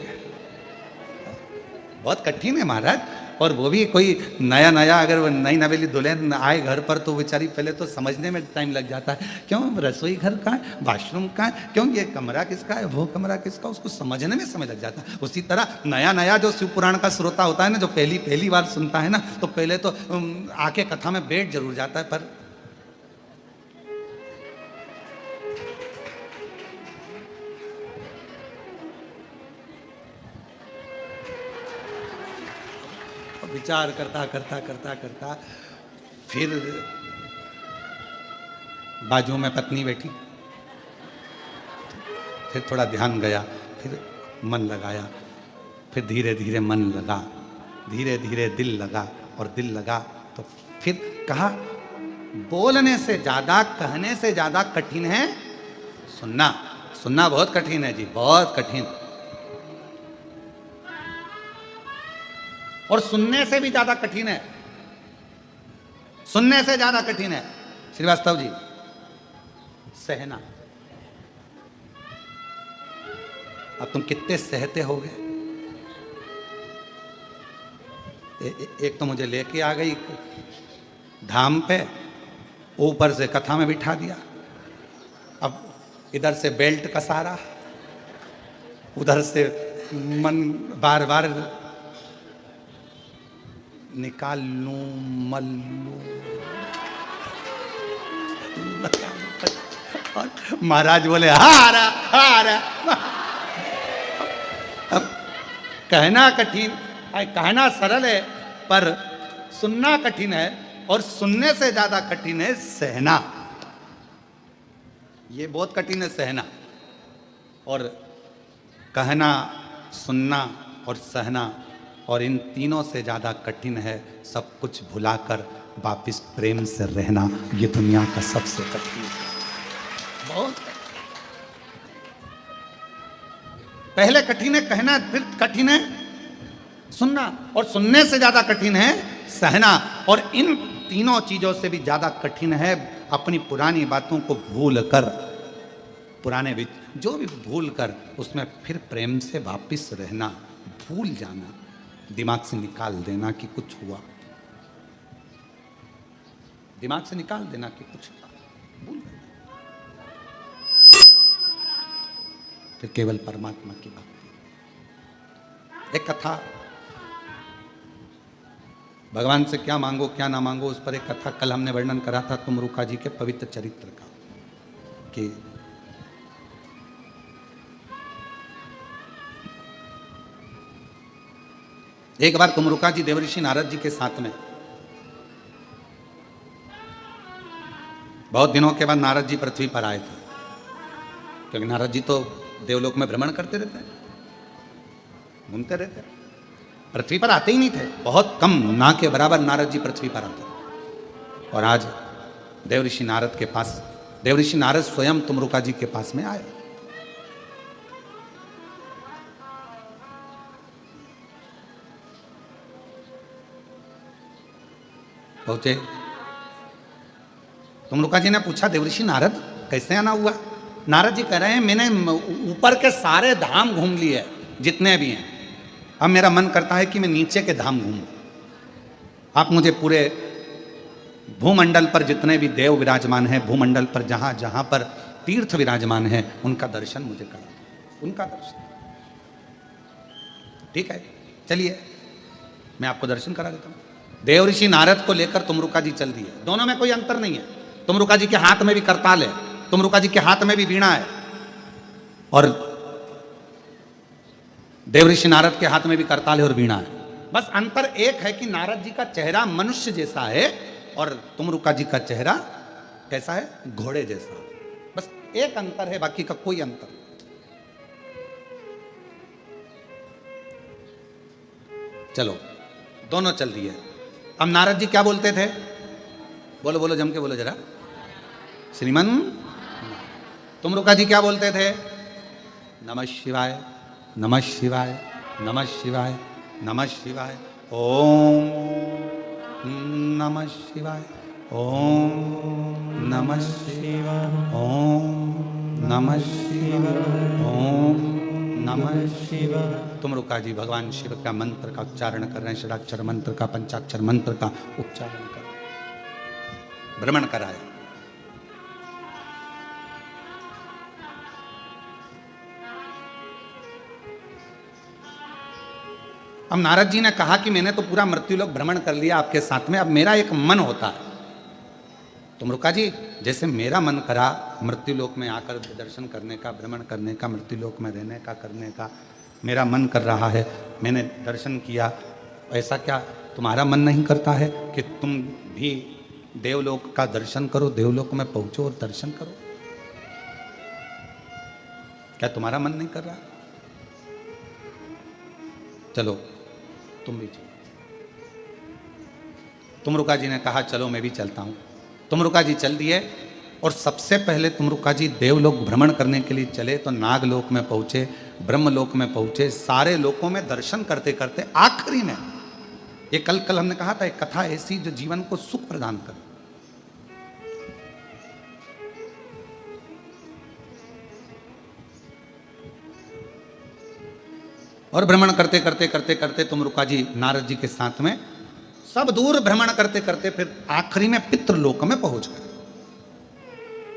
बहुत कठिन है महाराज। और वो भी कोई नया नया, अगर वो नई नवेली दुल्हन आए घर पर तो बेचारी पहले तो समझने में टाइम लग जाता है, क्यों रसोई घर कहाँ है, वाशरूम कहाँ है, क्यों ये कमरा किसका है, वो कमरा किसका, उसको समझने में समय लग जाता है। उसी तरह नया नया जो शिव पुराण का श्रोता होता है ना, जो पहली बार सुनता है ना, तो पहले तो आके कथा में बैठ जरूर जाता है, पर विचार करता करता करता करता फिर बाजू में पत्नी बैठी, फिर थोड़ा ध्यान गया, फिर मन लगाया, फिर धीरे धीरे मन लगा, धीरे धीरे दिल लगा, और दिल लगा तो फिर कहा, बोलने से ज्यादा, कहने से ज्यादा कठिन है सुनना। सुनना बहुत कठिन है जी, बहुत कठिन। और सुनने से भी ज्यादा कठिन है, सुनने से ज्यादा कठिन है श्रीवास्तव जी सहना। अब तुम कितने सहते होगे। एक तो मुझे लेके आ गई धाम पे, ऊपर से कथा में बिठा दिया, अब इधर से बेल्ट कसा रहा, उधर से मन बार बार निकाल लूं मल लूं। महाराज बोले हारा हारा। अब कहना कठिन, कहना सरल है, पर सुनना कठिन है, और सुनने से ज्यादा कठिन है सहना। ये बहुत कठिन है सहना। और कहना, सुनना और सहना, और इन तीनों से ज़्यादा कठिन है सब कुछ भुलाकर वापिस प्रेम से रहना ये दुनिया का सबसे कठिन है, बहुत पहले कठिन है कहना, फिर कठिन है सुनना, और सुनने से ज्यादा कठिन है सहना, और इन तीनों चीजों से भी ज्यादा कठिन है अपनी पुरानी बातों को भूल कर, पुराने जो भी भूल कर उसमें फिर प्रेम से वापिस रहना, भूल जाना, दिमाग से निकाल देना कि कुछ हुआ, दिमाग से निकाल देना कि कुछ हुआ, भूल देना, फिर केवल परमात्मा की भक्ति। एक कथा, भगवान से क्या मांगो क्या ना मांगो, उस पर एक कथा कल हमने वर्णन करा था तुमरुका जी के पवित्र चरित्र का, कि एक बार तुमरुका जी देवऋषि नारद जी के साथ में, बहुत दिनों के बाद नारद जी पृथ्वी पर आए थे, क्योंकि नारद जी तो देवलोक में भ्रमण करते रहते हैं, घूमते रहते हैं, पृथ्वी पर आते ही नहीं थे, बहुत कम, ना के बराबर नारद जी पृथ्वी पर आते। और आज देवऋषि नारद के पास, देवऋषि नारद स्वयं तुमरुका जी के पास में आए। पहुंचे, तुमरुका जी ने पूछा देवऋषि नारद कैसे आना हुआ? नारद जी कह रहे हैं मैंने ऊपर के सारे धाम घूम लिए जितने भी हैं, अब मेरा मन करता है कि मैं नीचे के धाम घूमूं। आप मुझे पूरे भूमंडल पर जितने भी देव विराजमान हैं, भूमंडल पर जहां जहां पर तीर्थ विराजमान हैं, उनका दर्शन मुझे करा, उनका दर्शन। ठीक है, चलिए मैं आपको दर्शन करा देता हूं। देवऋषि नारद को लेकर तुमरुका जी चल दिए, दोनों में कोई अंतर नहीं है। तुमरुका जी के हाथ में भी करताल है, तुमरुका जी के हाथ में भी वीणा है, और देवऋषि नारद के हाथ में भी करताल है और वीणा है। बस अंतर एक है कि नारद जी का चेहरा मनुष्य जैसा है और तुमरुका जी का चेहरा कैसा है? घोड़े जैसा। बस एक अंतर है, बाकी का कोई अंतर नहीं। चलो दोनों चल दिए। अब नारद जी क्या बोलते थे? बोलो बोलो, जम के बोलो जरा। श्रीमन। तुमरुका जी क्या बोलते थे? नमः शिवाय, नमः शिवाय, नमः शिवाय, नमः शिवाय, ओम नमः शिवाय, ओम नमः शिवाय, ओम नमः शिवाय, ओम नमः शिवाय। तुमरुका जी भगवान शिव का मंत्र का उच्चारण कर रहे हैं, षडाक्षर मंत्र का, पंचाक्षर मंत्र का उच्चारण कर रहे हैं, भ्रमण कराया। अब नारद जी ने कहा कि मैंने तो पूरा मृत्युलोक भ्रमण कर लिया आपके साथ में, अब मेरा एक मन होता है। तुमरुका जी, जैसे मेरा मन करा मृत्युलोक में आकर दर्शन करने का, भ्रमण करने का, मृत्युलोक में रहने का, करने का मेरा मन कर रहा है, मैंने दर्शन किया, ऐसा क्या तुम्हारा मन नहीं करता है कि तुम भी देवलोक का दर्शन करो, देवलोक में पहुंचो और दर्शन करो? क्या तुम्हारा मन नहीं कर रहा? चलो तुम भी चलो। तुमरुका जी ने कहा चलो मैं भी चलता हूं। तुमरुका जी चल दिए, और सबसे पहले तुमरुका जी देवलोक भ्रमण करने के लिए चले तो नागलोक में पहुंचे, ब्रह्मलोक में पहुंचे, सारे लोकों में दर्शन करते करते आखिरी में, ये कल हमने कहा था, एक कथा ऐसी जो जीवन को सुख प्रदान करे। और भ्रमण करते करते करते करते तुमरुका जी नारद जी के साथ में सब दूर भ्रमण करते करते फिर आखिरी में पितृलोक में पहुंच गए।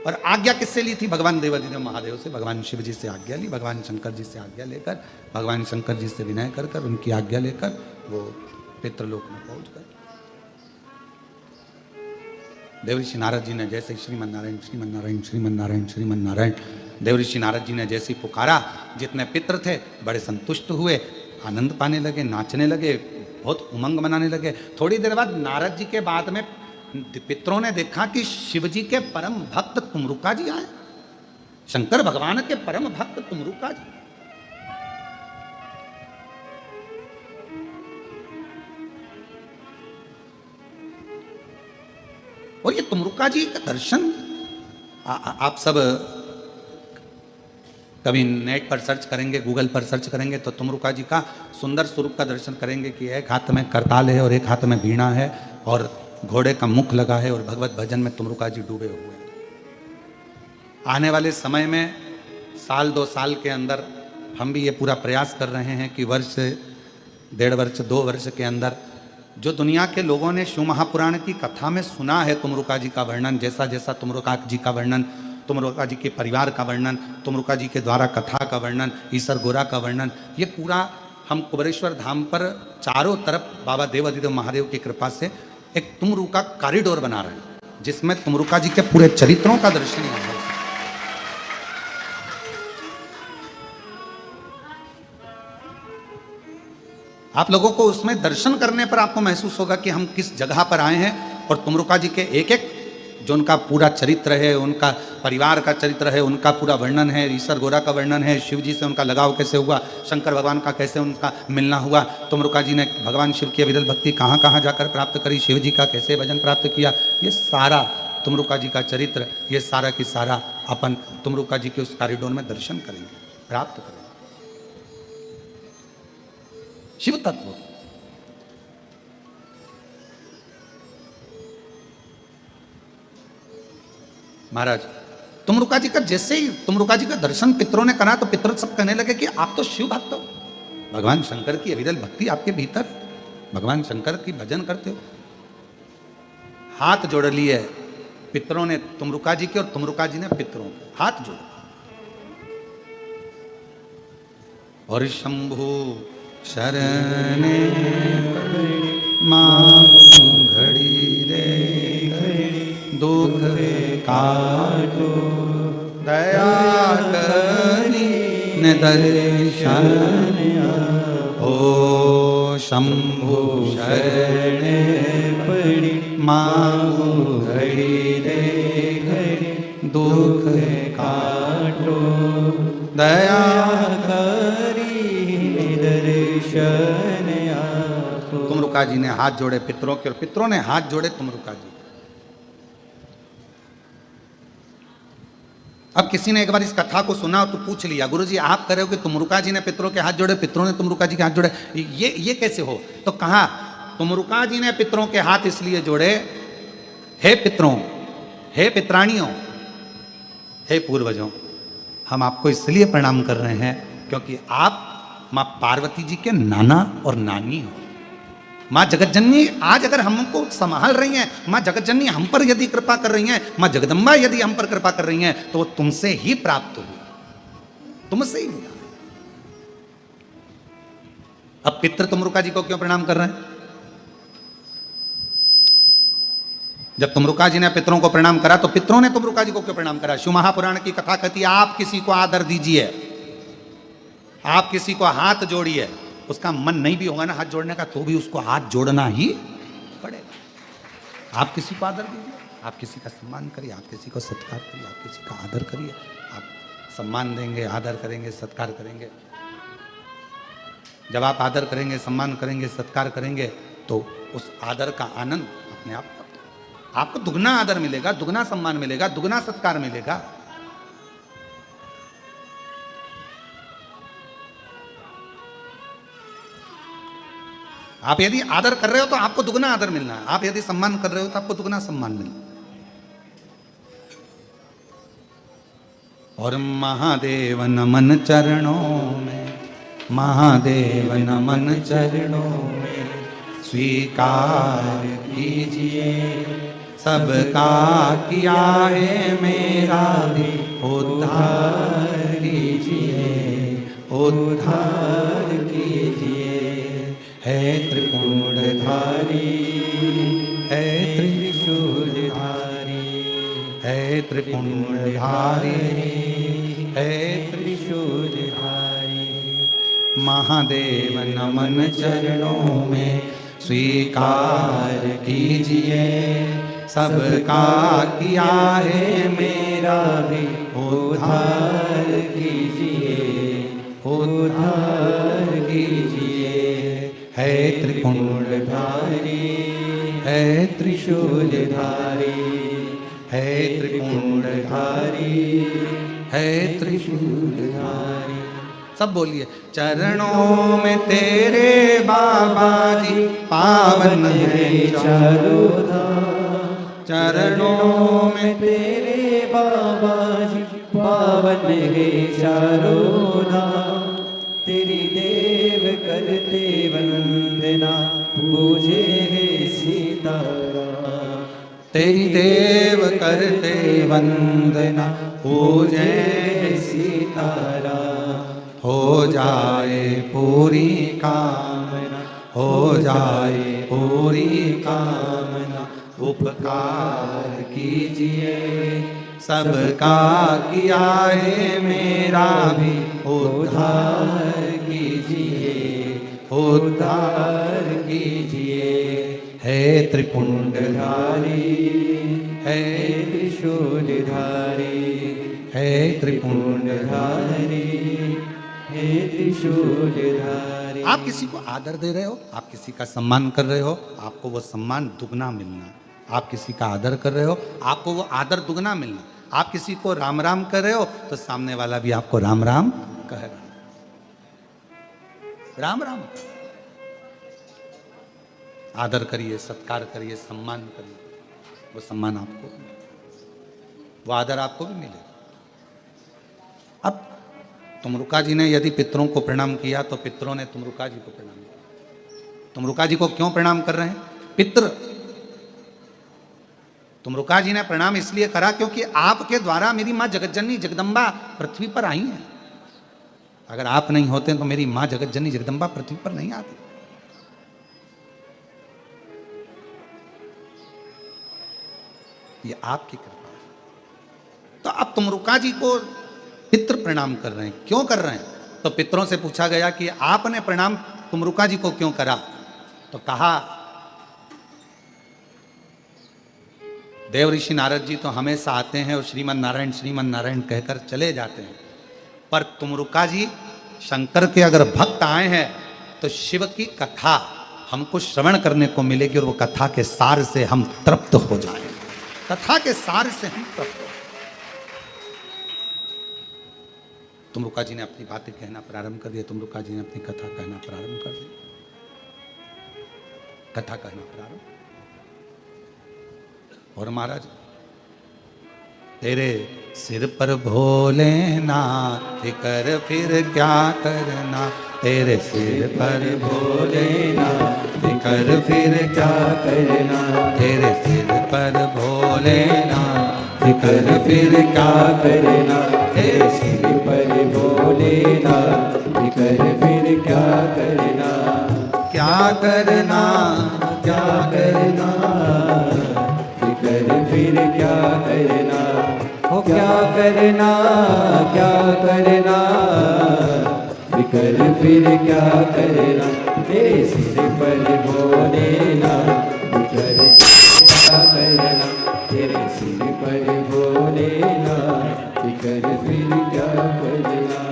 और आज्ञा किससे ली थी? भगवान देवाधिदेव महादेव से, भगवान शिव जी से आज्ञा ली, भगवान शंकर जी से आज्ञा लेकर, भगवान शंकर जी से विनय कर कर, उनकी आज्ञा लेकर वो पितृलोक में पहुंच गए। देवऋषि नारद जी ने जैसे श्रीमन नारायण श्रीमन नारायण श्रीमन नारायण श्रीमन नारायण, देवऋषि नारद जी ने जैसे पुकारा, जितने पितृ थे बड़े संतुष्ट हुए, आनंद पाने लगे, नाचने लगे, बहुत उमंग मनाने लगे। थोड़ी देर बाद नारद जी के बाद में पितरों ने देखा कि शिव जी के परम भक्त तुमरुका जी आए, शंकर भगवान के परम भक्त तुमरुका जी। और ये तुमरुका जी का दर्शन आप सब कभी नेट पर सर्च करेंगे, गूगल पर सर्च करेंगे तो तुमरुका जी का सुंदर स्वरूप का दर्शन करेंगे कि एक हाथ में करताल है और एक हाथ में वीणा है और घोड़े का मुख लगा है और भगवत भजन में तुमरुका जी डूबे हुए हैं। आने वाले समय में साल 2 साल के अंदर हम भी ये पूरा प्रयास कर रहे हैं कि वर्ष 1.5 वर्ष 2 वर्ष के अंदर जो दुनिया के लोगों ने शिव महापुराण की कथा में सुना है तुमरुका जी का वर्णन, जैसा जैसा तुमरुका जी का वर्णन, तुमरुका जी के परिवार का वर्णन, तुमरुका जी के द्वारा कथा का वर्णन, ईसर गोरा का वर्णन, ये पूरा हम कुबेरेश्वर धाम पर चारों तरफ बाबा देवाधिदेव महादेव की कृपा से एक तुमरुका कॉरिडोर बना रहे हैं जिसमें तुमरुका जी के पूरे चरित्रों का दर्शन यहाँ हो सकता है। आप लोगों को उसमें दर्शन करने पर आपको महसूस होगा कि हम किस जगह पर आए हैं और तुमरुका जी के एक एक जो उनका पूरा चरित्र है, उनका परिवार का चरित्र है, उनका पूरा वर्णन है, ईसर गोरा का वर्णन है, शिव जी से उनका लगाव कैसे हुआ, शंकर भगवान का कैसे उनका मिलना हुआ, तुमरुका जी ने भगवान शिव की अविरल भक्ति कहाँ कहाँ जाकर प्राप्त करी, शिव जी का कैसे भजन प्राप्त किया, ये सारा तुमरुका जी का चरित्र, ये सारा की सारा अपन तुमरुका जी के उस कॉरिडोर में दर्शन करेंगे, प्राप्त करेंगे। शिव तत्व महाराज तुमरुका जी का जैसे ही तुमरुका जी का दर्शन पितरों ने करा तो पितर सब कहने लगे कि आप तो शिव भक्त हो, भगवान शंकर की अविरल भक्ति आपके भीतर, भगवान शंकर की भजन करते हो। हाथ जोड़ लिए पितरों ने तुमरुका जी के और तुमरुका जी ने पितरों के हाथ जोड़े और शंभु शरणे मांगू घड़ी रे दुख काटो दया करी ने दर्शन ओ शंभु शरणे पड़ी मांगू घड़ी रे घड़ी दुख काटो दया तुमरुका जी ने हाथ जोड़े पितरों के और पितरों ने हाथ जोड़े तुमरुका जी। अब किसी ने एक बार इस कथा को सुना तो पूछ लिया, गुरुजी आप कह रहे हो कि तुमरुका जी ने पितरों के हाथ जोड़े, पितरों ने तुमरुका जी के हाथ जोड़े, ये कैसे हो? तो कहा तुमरुका जी ने पितरों के हाथ इसलिए जोड़े, हे पितरों, हे पितरानियों, हे पूर्वजों, हम आपको इसलिए प्रणाम कर रहे हैं क्योंकि आप माँ पार्वती जी के नाना और नानी हो। माँ जगतजननी आज अगर हमको संभाल रही हैं, माँ जगतजननी हम पर यदि कृपा कर रही हैं, माँ जगदम्बा यदि हम पर कृपा कर रही हैं तो वो तुमसे ही प्राप्त हुई, तुमसे ही मिला। अब पितृ तुमरुका जी को क्यों प्रणाम कर रहे हैं? जब तुमरुका जी ने पितरों को प्रणाम करा तो पितरों ने तुमरुका जी को क्यों प्रणाम करा? शिव महापुराण की कथा कहती है आप किसी को आदर दीजिए, आप किसी को हाथ जोड़िए, उसका मन नहीं भी होगा ना हाथ जोड़ने का तो भी उसको हाथ जोड़ना ही पड़ेगा। आप किसी को आदर दीजिए, आप किसी का सम्मान करिए, आप किसी को सत्कार करिए, आप किसी का आदर करिए। आप सम्मान देंगे, आदर करेंगे, सत्कार करेंगे। जब आप आदर करेंगे, सम्मान करेंगे, सत्कार करेंगे तो उस आदर का आनंद अपने आप आपको दुगना आदर मिलेगा, दुगना सम्मान मिलेगा, दुगना सत्कार मिलेगा। आप यदि आदर कर रहे हो तो आपको दुगना आदर मिलना है, आप यदि सम्मान कर रहे हो तो आपको दुगना सम्मान मिलना। और महादेव नमन चरणों में, महादेव नमन चरणों में स्वीकार कीजिए, सबका किया है मेरा भी उद्धार कीजिए, उद्धार कीजिए। है त्रिपुंडधारी, है त्रिशूलधारी, है त्रिपुंडधारी, है त्रिशूलधारी। महादेव नमन चरणों में स्वीकार कीजिए, सबका किया है मेरा भी उद्धार कीजिए, उद्धार कीजिए। है त्रिपुंडधारी, है त्रिशूलधारी, है त्रिपुंडधारी, है त्रिशूलधारी। सब बोलिए। चरणों में तेरे बाबा जी पावन है चारों धाम, चरणों में तेरे बाबा जी पावन है चारों धाम। तेरी देव करते वंदना, पूजे है सीताराम। तेरी देव करते वंदना, पूजे सीताराम। हो जाए पूरी कामना, हो जाए पूरी कामना। उपकार कीजिए सबका किया है, मेरा भी उद्धार कीजिए, उद्धार कीजिए। है त्रिपुंडधारी, है त्रिशूलधारी, है त्रिपुंडधारी, हे त्रिशूलधारी। आप किसी को आदर दे रहे हो, आप किसी का सम्मान कर रहे हो, आपको वो सम्मान दुगना मिलना। आप किसी का आदर कर रहे हो, आपको वो आदर दुगना मिलना। आप किसी को राम राम कर रहे हो तो सामने वाला भी आपको राम राम कह रहा है। राम राम आदर करिए, सत्कार करिए, सम्मान करिए, वो सम्मान आपको, वो आदर आपको भी मिलेगा। अब तुमरुका जी ने यदि पितरों को प्रणाम किया तो पितरों ने तुमरुका जी को प्रणाम किया। तुमरुका जी को क्यों प्रणाम कर रहे हैं? पितृ। तुमरुका जी ने प्रणाम इसलिए करा क्योंकि आपके द्वारा मेरी मां जगतजननी जगदम्बा पृथ्वी पर आई हैं। अगर आप नहीं होते तो मेरी मां जगतजननी जगदम्बा पृथ्वी पर नहीं आती। ये आपकी कृपा है। तो अब तुमरुका जी को पितृ प्रणाम कर रहे हैं। क्यों कर रहे हैं? तो पितरों से पूछा गया कि आपने प्रणाम तुमरुका जी को क्यों करा? तो कहा देव ऋषि नारद जी तो हमेशा आते हैं और श्रीमन नारायण कहकर चले जाते हैं, पर तुमरुका जी शंकर के अगर भक्त आए हैं तो शिव की कथा हमको श्रवण करने को मिलेगी और वो कथा के सार से हम तृप्त हो जाएं। कथा के सार से हम तृप्त हो। तुमरुका जी ने अपनी बातें कहना प्रारंभ कर दिया। तुमरुका जी ने अपनी कथा कहना प्रारंभ कर दी। कथा कहना प्रारंभ। और महाराज, तेरे सिर पर भोलेनाथ कर फिर क्या करना, तेरे सिर पर भोलेनाथ कर फिर क्या करना, तेरे सिर पर भोलेनाथ कर फिर क्या करना, तेरे सिर पर भोलेनाथ कर फिर क्या करना। क्या करना, क्या करना, फिर क्या करना, हो क्या करना, क्या करना, फिकर फिर क्या करना। तेरे सिर पर भोलेनाथ फिकर क्या करना, तेरे सिर पर भोलेनाथ फिकर फिर क्या करना।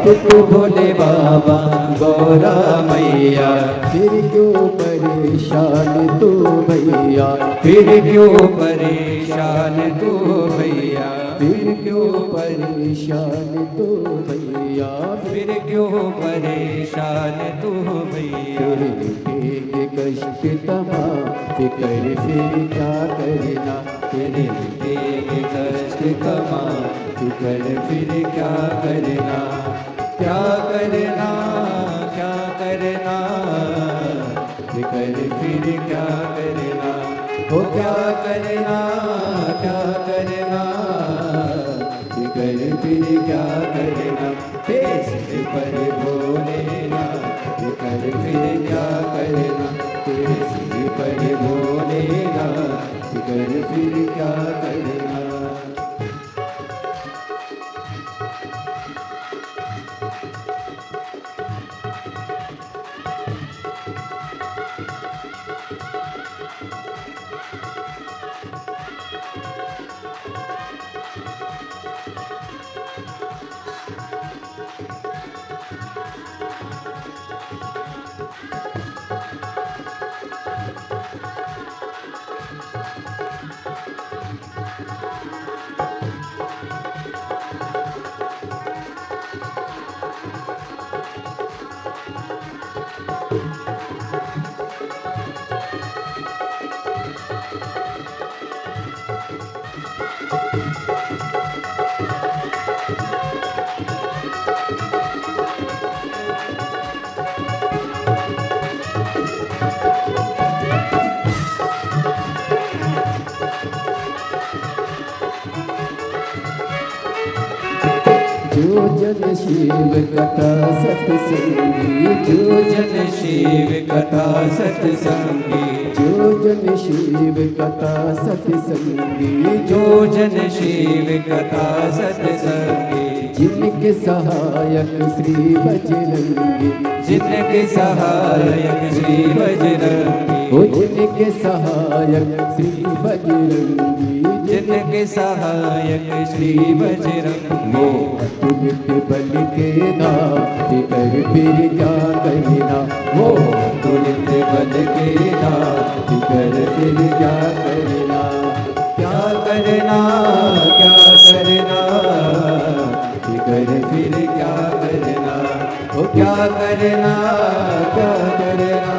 तू भोले बाबा गौरा मैया, फिर क्यों परेशान तू भैया, फिर क्यों परेशान तू भैया, फिर क्यों परेशान तू भैया, फिर क्यों परेशान तू भैया। तेरे कष्ट तमाम फिकर फिर क्या करना, तेरे तेरे कष्ट कमा फिकर फिर क्या करना, क्या करना क्या करना, फिकर फिर क्या करना, हो क्या करना क्या करना, फिकर फिर क्या करना, तेरे सिर पर भोलेनाथ, फिकर फिर क्या करना, तेरे सिर पर भोलेनाथ, फिकर फिर क्या करना। जो जन शिव कथा सत्संगी, जो जन शिव कथा सत्संगी, जो जन शिव कथा सत्संगी, जो जन शिव कथा सत्संगी, जिनके सहायक श्री बजरंगी, जिनके सहायक श्री बजरंगी, ओ जिनके सहायक श्री बजरंगी, जिनके सहायक श्री बजरंगी, अतुलित बल के नाम फिकर फिर क्या करना, वो तुलित बल के नाम, फिकर फिर क्या करना, क्या करना क्या करना, फिकर फिर क्या करना, वो क्या करना क्या करना,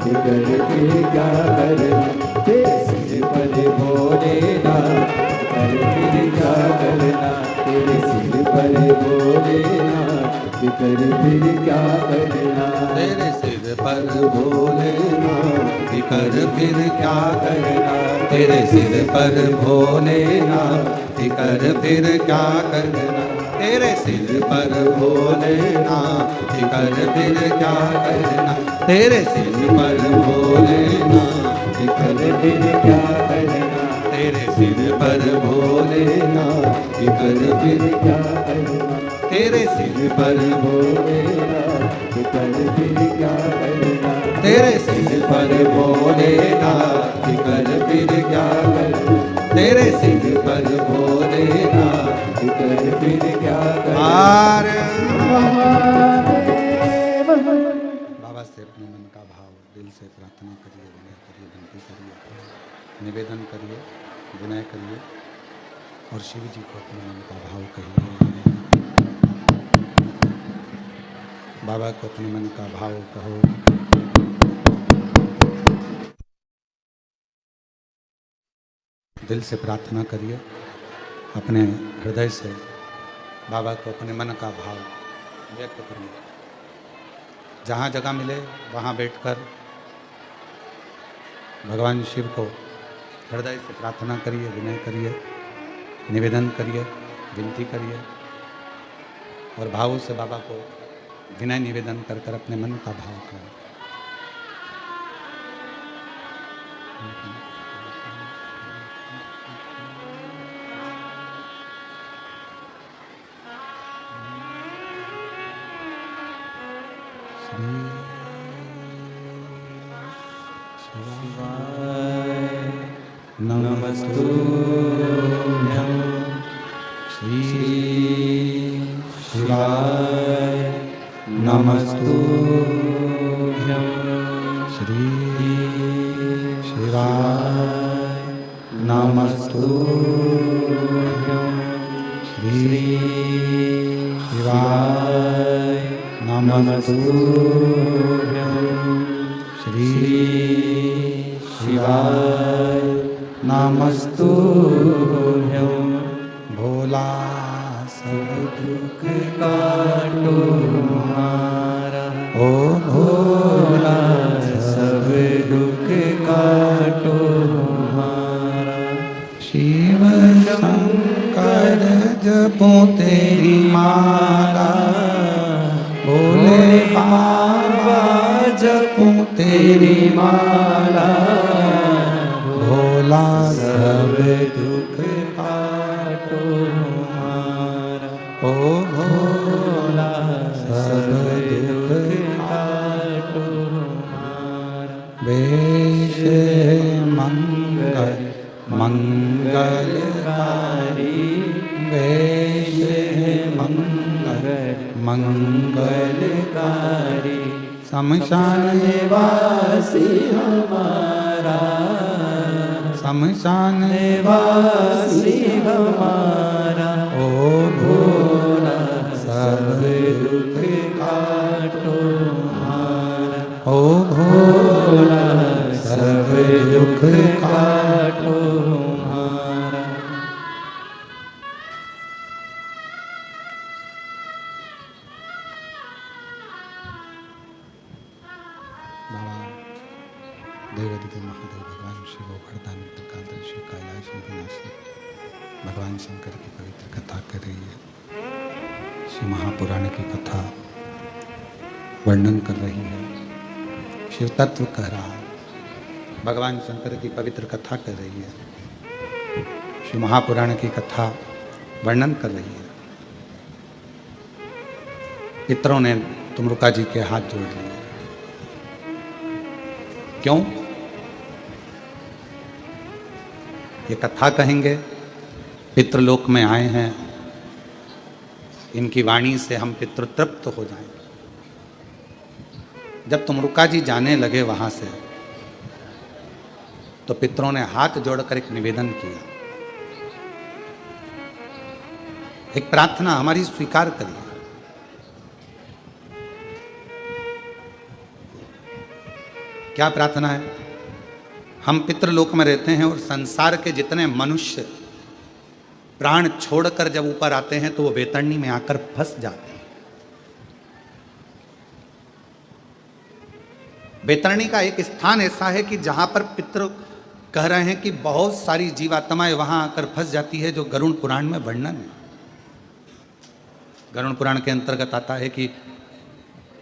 फिकर फिर क्या करना, तेरे सिर पर भोलेनाथ, फिकर फिर क्या करना, तेरे सिर पर भोलेनाथ, फिकर फिर क्या करना, तेरे सिर पर भोलेनाथ फिकर फिर क्या करना, तेरे सिर पर भोलेनाथ फिकर फिर क्या करना, तेरे सिर पर भोलेनाथ फिकर फिर क्या करना, तेरे सिर पर भोलेनाथ फिकर फिर क्या करना, तेरे सिर पर भोलेनाथ फिकर फिर क्या करना, तेरे सिर पर भोलेनाथ फिकर फिर क्या करना, तेरे सिर पर भोलेनाथ फिकर फिर क्या करना, तेरे सिर पर भोलेनाथ फिकर फिर क्या करना। बाबा से अपने मन का भाव दिल से प्रार्थना करिए, विनय करिए, विनती करिए, निवेदन करिए, विनय करिए और शिव जी को अपने मन का भाव कहिए। बाबा को अपने मन का भाव कहो। दिल से प्रार्थना करिए, अपने हृदय से बाबा को अपने मन का भाव व्यक्त करिए। जहाँ जगह मिले वहाँ बैठकर भगवान शिव को हृदय से प्रार्थना करिए, विनय करिए, निवेदन करिए, विनती करिए और भाव से बाबा को विनय निवेदन कर कर अपने मन का भाव करें। नमस्तुभ्यं श्री शिवाय नमस्तुभ्यं श्री शिवाय नमस्तुभ्यं श्री शिवाय नमस्तुभ्यं श्री शिवाय नमस्तुभ्यं भोला सब दुख काटो हमारा ओ भोला सब दुख काटो हमारा शिव शंकर जपो तेरी माला भोले बाबा जपो तेरी माला भोला सब दुख काटो हमारा ओ भोला सब दुख काटो हमारा वेश मंगल मंगलकारी वेश मंगल मंगलकारी शमशान वासी हमारा शमशान वासी हमारा ओ भोला सब दुख काटो हमारा ओ भोला सब दुख काटो हमारा बाबा देवादिदेव महादेव भगवान शिव वरदानी त्रिकालदर्शी कैलाश विनाशी भगवान शंकर की पवित्र कथा कर रही है। श्री महापुराण की कथा वर्णन कर रही है, शिव तत्व कह रहा है, भगवान शंकर की पवित्र कथा कर रही है। श्री महापुराण की कथा वर्णन कर रही है। पितरों ने तुमरुका जी के हाथ जोड़ लिए। क्यों? ये कथा कहेंगे, पितृलोक में आए हैं, इनकी वाणी से हम पितृतृप्त हो जाएंगे। जब तुमरुका जी जाने लगे वहां से, तो पितरों ने हाथ जोड़कर एक निवेदन किया, एक प्रार्थना हमारी स्वीकार करिए। क्या प्रार्थना है? हम पितृलोक में रहते हैं और संसार के जितने मनुष्य प्राण छोड़कर जब ऊपर आते हैं तो वो वेतरणी में आकर फंस जाते हैं। वेतरणी का एक स्थान ऐसा है कि जहां पर पितृ कह रहे हैं कि बहुत सारी जीवात्माएं वहां आकर फंस जाती है, जो गरुड़ पुराण में वर्णन है। गरुड़ पुराण के अंतर्गत आता है कि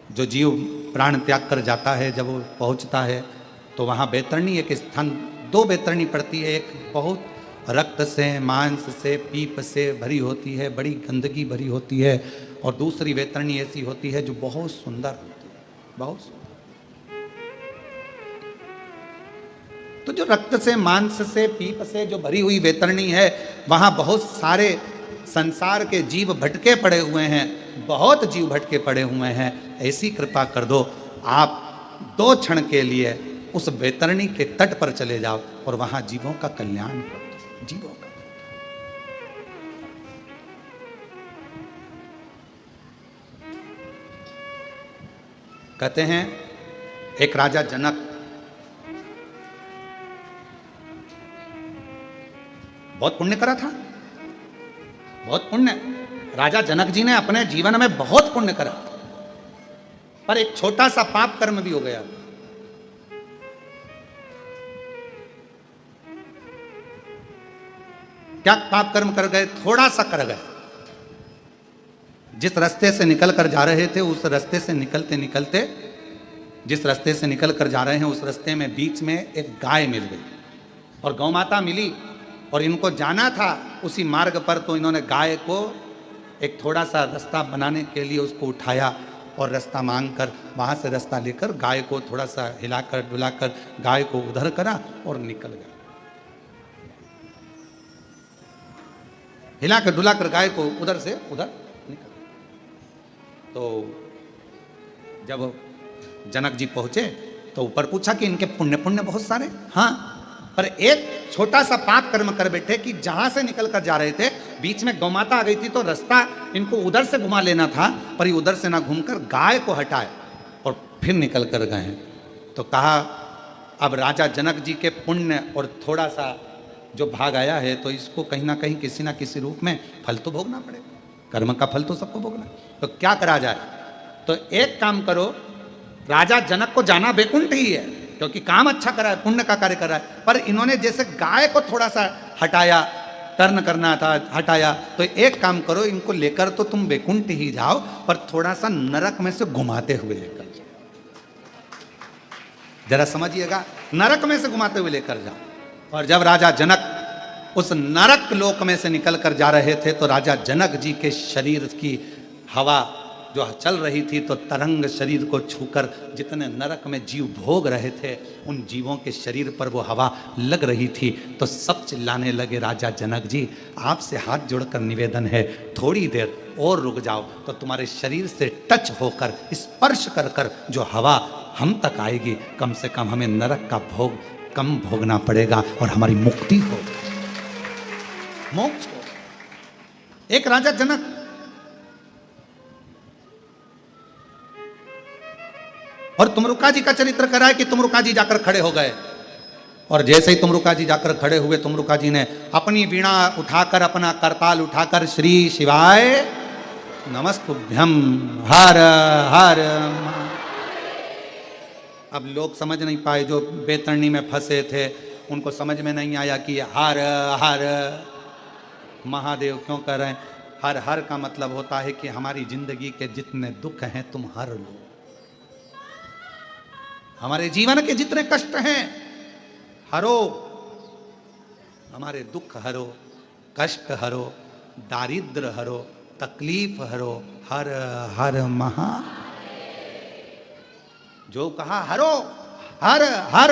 जो जीव प्राण त्याग कर जाता है, जब वो पहुंचता है तो वहाँ बैतरणी एक स्थान, दो बैतरणी पड़ती है। एक बहुत रक्त से, मांस से, पीप से भरी होती है, बड़ी गंदगी भरी होती है, और दूसरी बैतरणी ऐसी होती है जो बहुत सुंदर होती है, बहुत सुंदर। तो जो रक्त से, मांस से, पीप से जो भरी हुई बैतरणी है, वहाँ बहुत सारे संसार के जीव भटके पड़े हुए हैं, बहुत जीव भटके पड़े हुए हैं। ऐसी कृपा कर दो, आप 2 क्षण के लिए उस बैतरणी के तट पर चले जाओ और वहां जीवों का कल्याण कर दो, जीवों का। कहते हैं एक राजा जनक बहुत पुण्य करा था, बहुत पुण्य। राजा जनक जी ने अपने जीवन में बहुत पुण्य करा, पर एक छोटा सा पाप कर्म भी हो गया। क्या पाप कर्म कर गए? थोड़ा सा कर गए। जिस रास्ते से निकल कर जा रहे थे, उस रास्ते से निकलते निकलते, जिस रास्ते से निकल कर जा रहे हैं उस रास्ते में बीच में एक गाय मिल गई और गौ माता मिली, और इनको जाना था उसी मार्ग पर। तो इन्होंने गाय को एक थोड़ा सा रास्ता बनाने के लिए उसको उठाया और रास्ता मांगकर वहाँ से रास्ता लेकर गाय को थोड़ा सा हिलाकर डुलाकर गाय को उधर करा और निकल गया। हिलाकर डुलाकर गाय को उधर से उधर निकल। तो जब जनक जी पहुंचे तो ऊपर पूछा कि इनके पुण्य पुण्य बहुत सारे, हाँ, पर एक छोटा सा पाप कर्म कर बैठे कि जहां से निकल कर जा रहे थे बीच में गौमाता आ गई थी, तो रास्ता इनको उधर से घुमा लेना था, पर ये उधर से ना घूमकर गाय को हटाए और फिर निकल कर गए। तो कहा अब राजा जनक जी के पुण्य और थोड़ा सा जो भाग आया है, तो इसको कहीं ना किसी रूप में फल तो भोगना पड़ेगा, कर्म का फल तो सबको भोगना। तो क्या करा जाए? तो एक काम करो, राजा जनक को जाना वैकुंठ ही है, क्योंकि काम अच्छा करा है, पुण्य का कार्य करा है, पर इन्होंने जैसे गाय को थोड़ा सा हटाया, टर्न करना था, हटाया, तो एक काम करो, इनको लेकर तो तुम वैकुंठ ही जाओ, पर थोड़ा सा नरक में से घुमाते हुए लेकर जाओ। जरा समझिएगा, नरक में से घुमाते हुए लेकर जाओ। और जब राजा जनक उस नरक लोक में से निकल कर जा रहे थे, तो राजा जनक जी के शरीर की हवा जो चल रही थी, तो तरंग शरीर को छूकर जितने नरक में जीव भोग रहे थे, उन जीवों के शरीर पर वो हवा लग रही थी। तो सब चिल्लाने लगे, राजा जनक जी आपसे हाथ जोड़कर निवेदन है, थोड़ी देर और रुक जाओ, तो तुम्हारे शरीर से टच होकर, स्पर्श कर कर जो हवा हम तक आएगी, कम से कम हमें नरक का भोग कम भोगना पड़ेगा और हमारी मुक्ति हो, मोक्ष हो। एक राजा जनक और तुमरुका जी का चरित्र करा है कि तुमरुका जी जाकर खड़े हो गए, और जैसे ही तुमरुका जी जाकर खड़े हुए, तुमरुका जी ने अपनी वीणा उठाकर, अपना करताल उठाकर, श्री शिवाय नमस्तुभ्यम हर हर। अब लोग समझ नहीं पाए, जो बेतरनी में फंसे थे उनको समझ में नहीं आया कि हर हर महादेव क्यों कर रहे हैं। हर हर का मतलब होता है कि हमारी जिंदगी के जितने दुख हैं तुम हर लो, हमारे जीवन के जितने कष्ट हैं हरो, हमारे दुख हरो, कष्ट हरो, दारिद्र हरो, तकलीफ हरो, हर हर महा। जो कहा हरो, हर हर,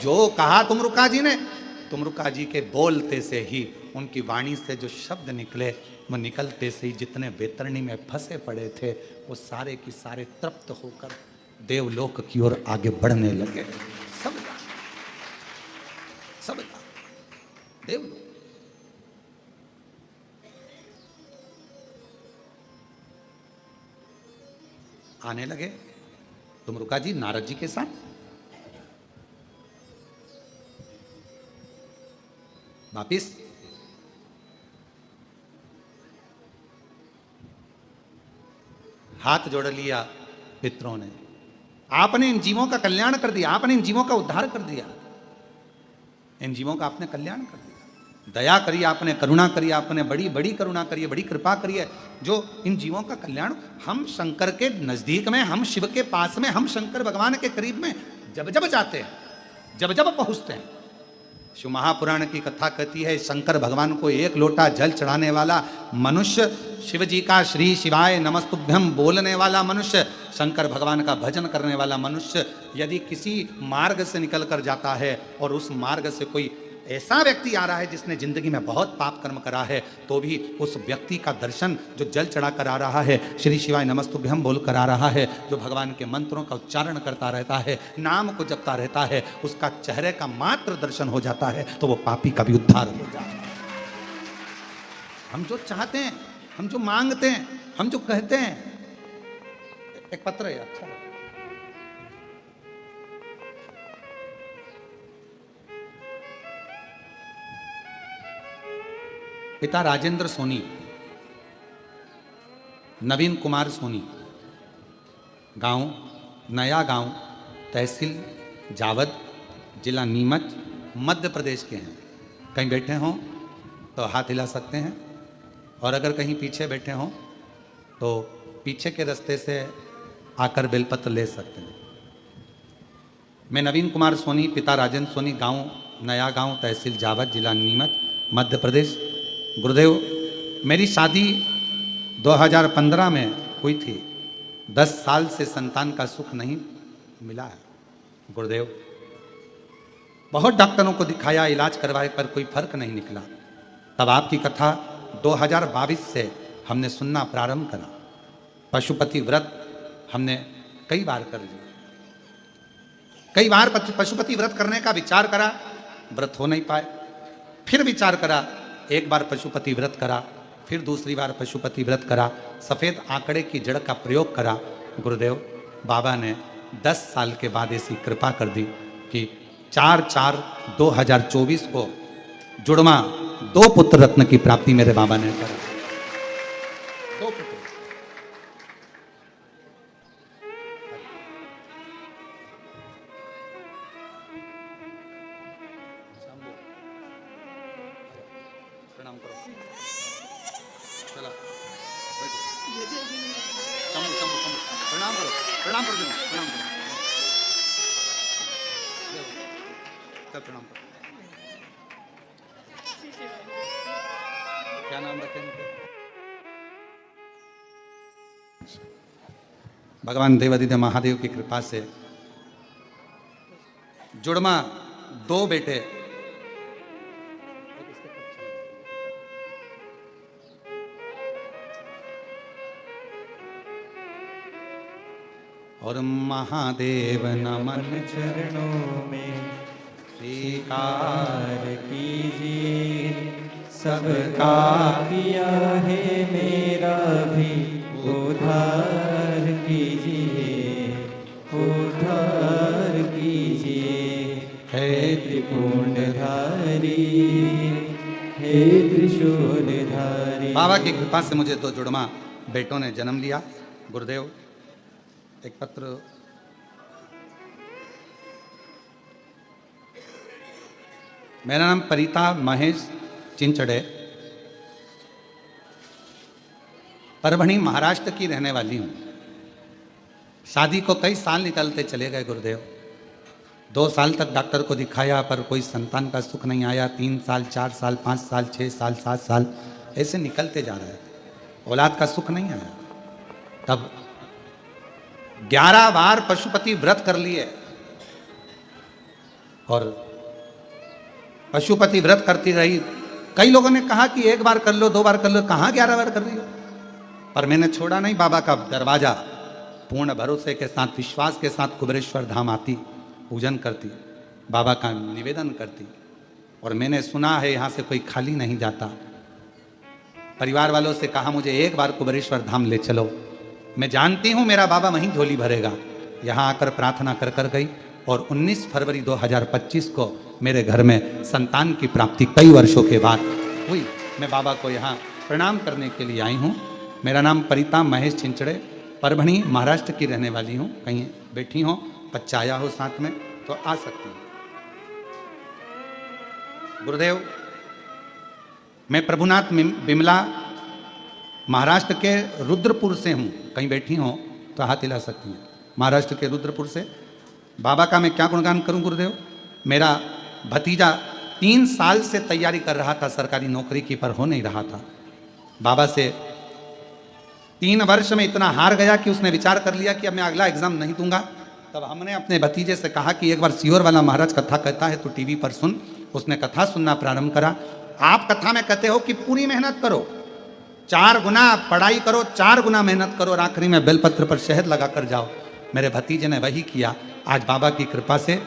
जो कहा तुमरुका जी ने, तुमरुका जी के बोलते से ही, उनकी वाणी से जो शब्द निकले, वो निकलते से ही जितने बेतरनी में फंसे पड़े थे, वो सारे की सारे तृप्त होकर देवलोक की ओर आगे बढ़ने लगे। सब देवलोक आने लगे। तुमरुका जी नारद जी के साथ वापिस हाथ जोड़ लिया पितरों ने, आपने इन जीवों का कल्याण कर दिया, आपने इन जीवों का उद्धार कर दिया, इन जीवों का आपने कल्याण कर दिया, दया करिए आपने, करुणा करिए आपने, बड़ी बड़ी करुणा करिए, बड़ी कृपा करिए, जो इन जीवों का कल्याण। हम शंकर के नजदीक में, हम शिव के पास में, हम शंकर भगवान के करीब में जब जब जाते हैं, जब जब पहुंचते हैं, शिव महापुराण की कथा कहती है, शंकर भगवान को एक लोटा जल चढ़ाने वाला मनुष्य, शिव जी का श्री शिवाय नमस्तुभ्यम बोलने वाला मनुष्य, शंकर भगवान का भजन करने वाला मनुष्य, यदि किसी मार्ग से निकल कर जाता है और उस मार्ग से कोई ऐसा व्यक्ति आ रहा है जिसने जिंदगी में बहुत पाप कर्म करा है, तो भी उस व्यक्ति का दर्शन, जो जल चढ़ा कर आ रहा है, श्री शिवाय नमस्तुभ्यम बोल कर आ रहा है, जो भगवान के मंत्रों का उच्चारण करता रहता है, नाम को जपता रहता है, उसका चेहरे का मात्र दर्शन हो जाता है, तो वो पापी का भी उद्धार हो जाता है। हम जो चाहते हैं, हम जो मांगते हैं, हम जो कहते हैं, एक पत्र है अच्छा, पिता राजेंद्र सोनी, नवीन कुमार सोनी, गांव नया गांव, तहसील जावद, जिला नीमच, मध्य प्रदेश के हैं। कहीं बैठे हों तो हाथ हिला सकते हैं, और अगर कहीं पीछे बैठे हों तो पीछे के रास्ते से आकर बेलपत्र ले सकते हैं। मैं नवीन कुमार सोनी, पिता राजेंद्र सोनी, गांव नया गांव, तहसील जावद, जिला नीमच, मध्य प्रदेश। गुरुदेव, मेरी शादी 2015 में हुई थी, 10 साल से संतान का सुख नहीं मिला है। गुरुदेव, बहुत डॉक्टरों को दिखाया, इलाज करवाए, पर कोई फर्क नहीं निकला। तब आपकी कथा 2022 से हमने सुनना प्रारंभ करा। पशुपति व्रत हमने कई बार कर लिया। कई बार पशुपति व्रत करने का विचार करा, व्रत हो नहीं पाए। फिर विचार करा, एक बार पशुपति व्रत करा, फिर दूसरी बार पशुपति व्रत करा, सफ़ेद आंकड़े की जड़ का प्रयोग करा। गुरुदेव बाबा ने 10 साल के बाद ऐसी कृपा कर दी कि 4/4/2024 को जुड़वा 2 पुत्र रत्न की प्राप्ति मेरे बाबा ने करा। 2 पुत्र। प्रणाम करो। चला प्रणाम करो, प्रणाम करो, प्रणाम करो, प्रणाम करो। क्या नाम रखें इनके? भगवान देवादिदेव महादेव की कृपा से जुड़मा 2 बेटे और महादेव नमन चरणों में स्वीकार स्वीकार कीजिए, सबका किया है मेरा भी उद्धार कीजिए, उद्धार कीजिए। है त्रिपुंडधारी, हे त्रिशूलधारी। बाबा की कृपा से मुझे 2 जुड़वा बेटों ने जन्म लिया। गुरुदेव एक पत्र मेरा नाम परिता महेश चिंचड़े, परभणी महाराष्ट्र की रहने वाली हूँ। शादी को कई साल निकलते चले गए गुरुदेव। 2 साल तक डॉक्टर को दिखाया पर कोई संतान का सुख नहीं आया। 3 साल, 4 साल, 5 साल, 6 साल, 7 साल ऐसे निकलते जा रहे हैं, औलाद का सुख नहीं आया। तब 11 बार पशुपति व्रत कर लिए और पशुपति व्रत करती रही। कई लोगों ने कहा कि 1 बार कर लो, 2 बार कर लो, कहाँ 11 बार कर रही हो? पर मैंने छोड़ा नहीं। बाबा का दरवाजा पूर्ण भरोसे के साथ, विश्वास के साथ कुबेरेश्वर धाम आती, पूजन करती, बाबा का निवेदन करती। और मैंने सुना है यहाँ से कोई खाली नहीं जाता। परिवार वालों से कहा मुझे 1 बार कुबेरेश्वर धाम ले चलो, मैं जानती हूँ मेरा बाबा वहीं झोली भरेगा। यहाँ आकर प्रार्थना कर कर गई और 19 फरवरी 2025 को मेरे घर में संतान की प्राप्ति कई वर्षों के बाद हुई। मैं बाबा को यहाँ प्रणाम करने के लिए आई हूँ। मेरा नाम परिता महेश चिंचड़े, परभणी महाराष्ट्र की रहने वाली हूँ। कहीं बैठी हो, बच्चा आया हो साथ में तो आ सकती हूँ। गुरुदेव मैं प्रभुनाथ बिमला महाराष्ट्र के रुद्रपुर से हूँ। कहीं बैठी हो तो हाथ हिला सकती हैं। महाराष्ट्र के रुद्रपुर से। बाबा का मैं क्या गुणगान करूं गुरुदेव। मेरा भतीजा 3 साल से तैयारी कर रहा था सरकारी नौकरी की, पर हो नहीं रहा था। बाबा से 3 वर्ष में इतना हार गया कि उसने विचार कर लिया कि अब मैं अगला एग्जाम नहीं दूंगा। तब हमने अपने भतीजे से कहा कि 1 बार सीहोर वाला महाराज कथा कहता है तो टीवी पर सुन। उसने कथा सुनना प्रारंभ करा। आप कथा में कहते हो कि पूरी मेहनत करो, 4 गुना पढ़ाई करो, 4 गुना मेहनत करो और आखिरी में बेलपत्र पर शहद लगा कर जाओ। मेरे भतीजे ने वही किया। आज बाबा की कृपा से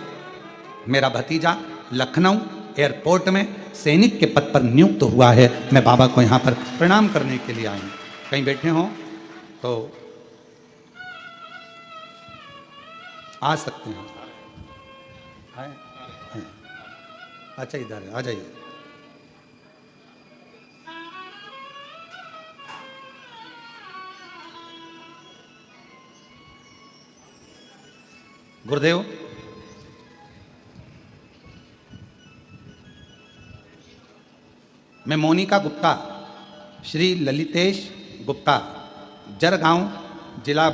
मेरा भतीजा लखनऊ एयरपोर्ट में सैनिक के पद पर नियुक्त हुआ है। मैं बाबा को यहाँ पर प्रणाम करने के लिए आया हूँ। कहीं बैठे हो तो आ सकते हैं। अच्छा इधर आ जाइए। गुरुदेव मैं मोनिका गुप्ता, श्री ललितेश गुप्ता, जरगांव जिला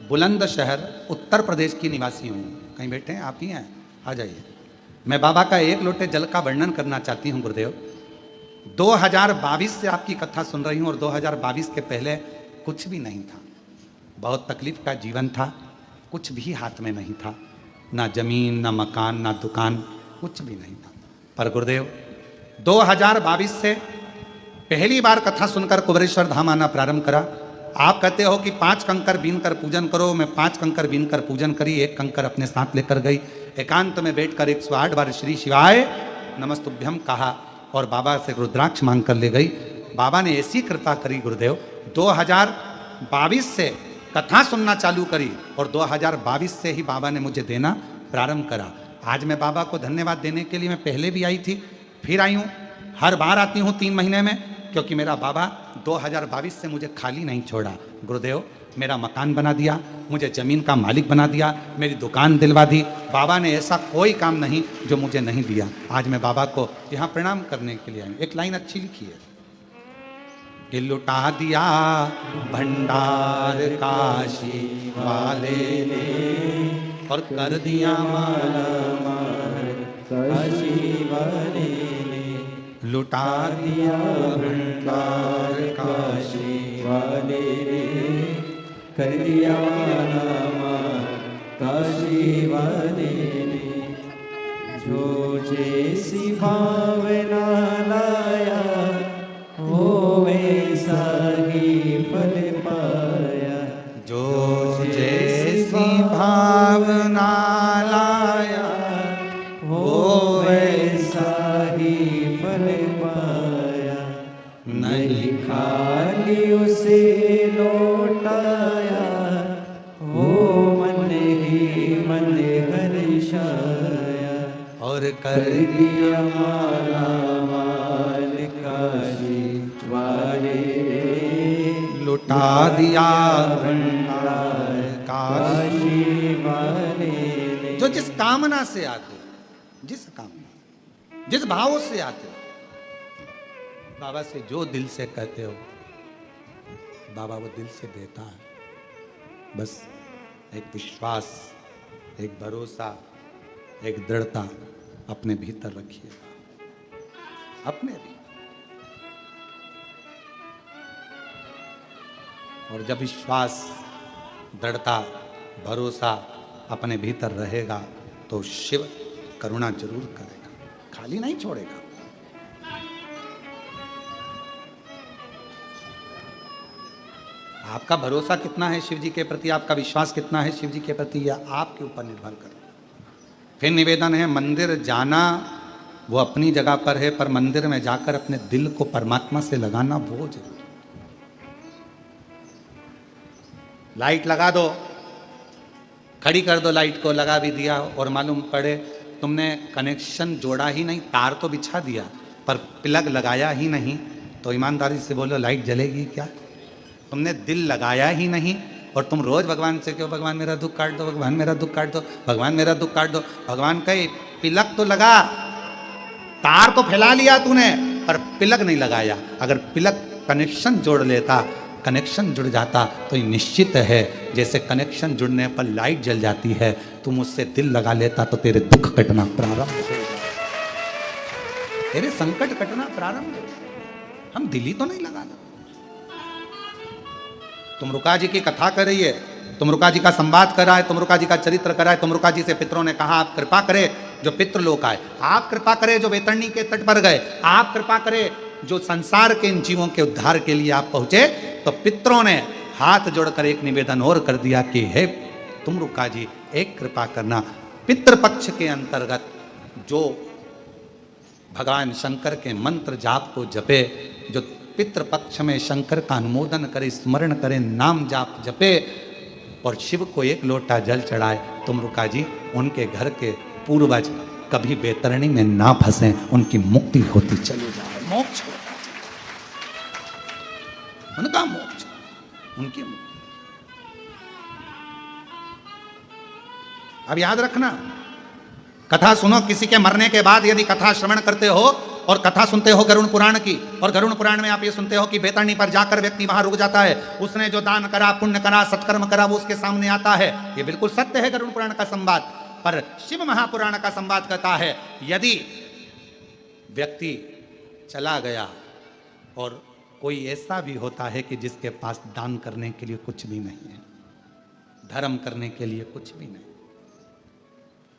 बुलंदशहर उत्तर प्रदेश की निवासी हूँ। कहीं बैठे हैं? आप ही हैं, आ जाइए। मैं बाबा का 1 लोटे जल का वर्णन करना चाहती हूँ गुरुदेव। 2022 से आपकी कथा सुन रही हूँ और 2022 के पहले कुछ भी नहीं था। बहुत तकलीफ का जीवन था, कुछ भी हाथ में नहीं था, ना जमीन, ना मकान, ना दुकान, कुछ भी नहीं था। पर गुरुदेव 2022 से पहली बार कथा सुनकर कुबेरेश्वर धाम आना प्रारंभ करा। आप कहते हो कि 5 कंकर बीन कर पूजन करो, मैं 5 कंकर बीन कर पूजन करी, एक कंकर अपने साथ लेकर गई, एकांत में बैठकर 108 बार श्री शिवाय नमस्तुभ्यम कहा और बाबा से रुद्राक्ष मांग कर ले गई। बाबा ने ऐसी कृपा करी गुरुदेव, 2022 से कथा सुनना चालू करी और 2022 से ही बाबा ने मुझे देना प्रारंभ करा। आज मैं बाबा को धन्यवाद देने के लिए, मैं पहले भी आई थी, फिर आई हूँ, हर बार आती हूँ 3 महीने में, क्योंकि मेरा बाबा 2022 से मुझे खाली नहीं छोड़ा। गुरुदेव मेरा मकान बना दिया, मुझे ज़मीन का मालिक बना दिया, मेरी दुकान दिलवा दी। बाबा ने ऐसा कोई काम नहीं जो मुझे नहीं दिया। आज मैं बाबा को यहाँ प्रणाम करने के लिए आई। एक लाइन अच्छी लिखी है कि लुटा दिया भंडार काशी वाले ने और कर दिया माला माल काशी वाले ने, लुटा दिया भंडार काशी वाले ने, कर दिया माला माल काशी वाले ने। जो जैसी भावना लाया वो वैसा ही फल पाया, जो जैसी भावना लाया वो वैसा ही फल पाया। नहीं खाली उसे लौटाया, वो मन ही मन हर्षाया। और कर दिया माला माल काशी वाले ने, लुटा दिया भंडार काशी काशी वाले ने। जो जिस कामना से आते, जिस कामना, जिस भाव से आते, बाबा से जो दिल से कहते हो, बाबा वो दिल से देता है। बस एक विश्वास, एक भरोसा, एक दृढ़ता अपने भीतर रखिएगा, अपने भी। और जब विश्वास, दृढ़ता, भरोसा अपने भीतर रहेगा तो शिव करुणा जरूर करेगा, खाली नहीं छोड़ेगा। आपका भरोसा कितना है शिव जी के प्रति, आपका विश्वास कितना है शिव जी के प्रति, यह आपके ऊपर निर्भर करता है। फिर निवेदन है, मंदिर जाना वो अपनी जगह पर है, पर मंदिर में जाकर अपने दिल को परमात्मा से लगाना वो जरूरी। लाइट लगा दो, खड़ी कर दो लाइट को, लगा भी दिया और मालूम पड़े तुमने कनेक्शन जोड़ा ही नहीं, तार तो बिछा दिया पर प्लग लगाया ही नहीं, तो ईमानदारी से बोलो लाइट जलेगी क्या? तुमने दिल लगाया ही नहीं और तुम रोज भगवान से क्यों, भगवान मेरा दुख काट दो, भगवान मेरा दुख काट दो, भगवान मेरा दुख काट दो। भगवान कहे पिलक तो लगा, तार तो फैला लिया तूने पर पिलक नहीं लगाया। अगर पिलक कनेक्शन जोड़ लेता, कनेक्शन जुड़ जाता तो ये निश्चित है जैसे कनेक्शन जुड़ने पर लाइट जल जाती है, तुम उससे दिल लगा लेता तो तेरे दुख कटना प्रारंभ हो जाता, तेरे संकट कटना प्रारंभ। हम दिल ही तो नहीं लगाना। तुम रुका जी की कथा कर रही है, तुम रुका जी का संवाद कर रहा है, तुम रुका जी का चरित्र कर रहा है, तुम रुका जी से पितरों ने कहा आप कृपा करे जो पितृ लोक आए, आप कृपा करे जो वैतरणी के तट पर गए, आप कृपा करे जो संसार के इन जीवों के उद्धार के लिए आप पहुंचे। तो पितरों ने हाथ जोड़कर एक निवेदन और कर दिया कि हे तुम रुका जी एक कृपा करना, पितृपक्ष के अंतर्गत जो भगवान शंकर के मंत्र जाप को जपे, जो पितृपक्ष में शंकर का अनुमोदन करे, स्मरण करे, नाम जाप जपे और शिव को एक लोटा जल चढ़ाए, तुम रुका जी उनके घर के पूर्वज कभी वैतरणी में ना फंसे, उनकी मुक्ति होती चली जाए, मोक्ष होता है, उनका मोक्ष, उनकी मुक्ति। अब याद रखना, कथा सुनो, किसी के मरने के बाद यदि कथा श्रवण करते हो और कथा सुनते हो गरुड़ पुराण की, और गरुड़ पुराण में आप ये सुनते हो कि वैतरणी पर जाकर व्यक्ति वहां रुक जाता है, उसने जो दान करा, पुण्य करा, सत्कर्म करा वो उसके सामने आता है। ये बिल्कुल सत्य है गरुड़ पुराण का संवाद। पर शिव महापुराण का संवाद कहता है यदि व्यक्ति चला गया और कोई ऐसा भी होता है कि जिसके पास दान करने के लिए कुछ भी नहीं है, धर्म करने के लिए कुछ भी नहीं,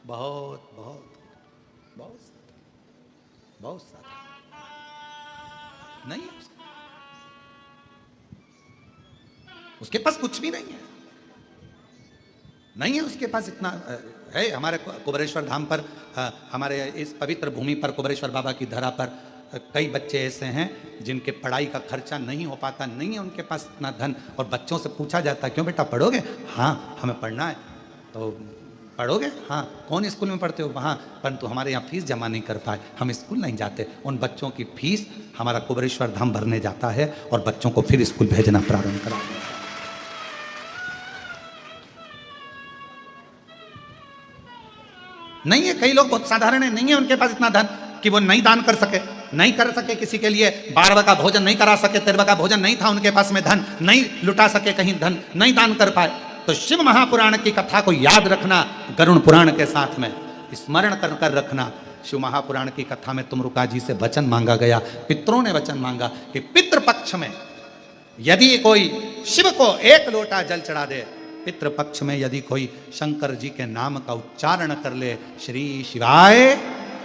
बहुत बहुत बहुत बहुत सारा नहीं है। उसके पास कुछ भी नहीं है, नहीं है उसके पास इतना है। हमारे कुबेरेश्वर धाम पर, हमारे इस पवित्र भूमि पर, कुबेरेश्वर बाबा की धरा पर कई बच्चे ऐसे हैं जिनके पढ़ाई का खर्चा नहीं हो पाता, नहीं है उनके पास इतना धन, और बच्चों से पूछा जाता है क्यों बेटा पढ़ोगे? हाँ हमें पढ़ना है। तो पढ़ोगे? हाँ। कौन स्कूल में पढ़ते हो? वहाँ। परंतु हमारे यहाँ फीस जमा नहीं कर पाए, हम स्कूल नहीं जाते। उन बच्चों की फीस हमारा कुबेरेश्वर धाम भरने जाता है और बच्चों को फिर स्कूल भेजना प्रारंभ करा देता है। नहीं है, कई लोग बहुत साधारण है, नहीं है उनके पास इतना धन कि वो नहीं दान कर सके, नहीं कर सके किसी के लिए 12 का भोजन नहीं करा सके, 13 का भोजन नहीं था उनके पास में धन, नहीं लुटा सके, कहीं धन नहीं दान कर पाए। तो शिव महापुराण की कथा को याद रखना, गरुड़ पुराण के साथ में स्मरण कर कर रखना। शिव महापुराण की कथा में तुमरुका जी से वचन मांगा गया, पितरों ने वचन मांगा कि पितृपक्ष में यदि कोई शिव को 1 लोटा जल चढ़ा दे, पितृपक्ष में यदि कोई शंकर जी के नाम का उच्चारण कर ले, श्री शिवाय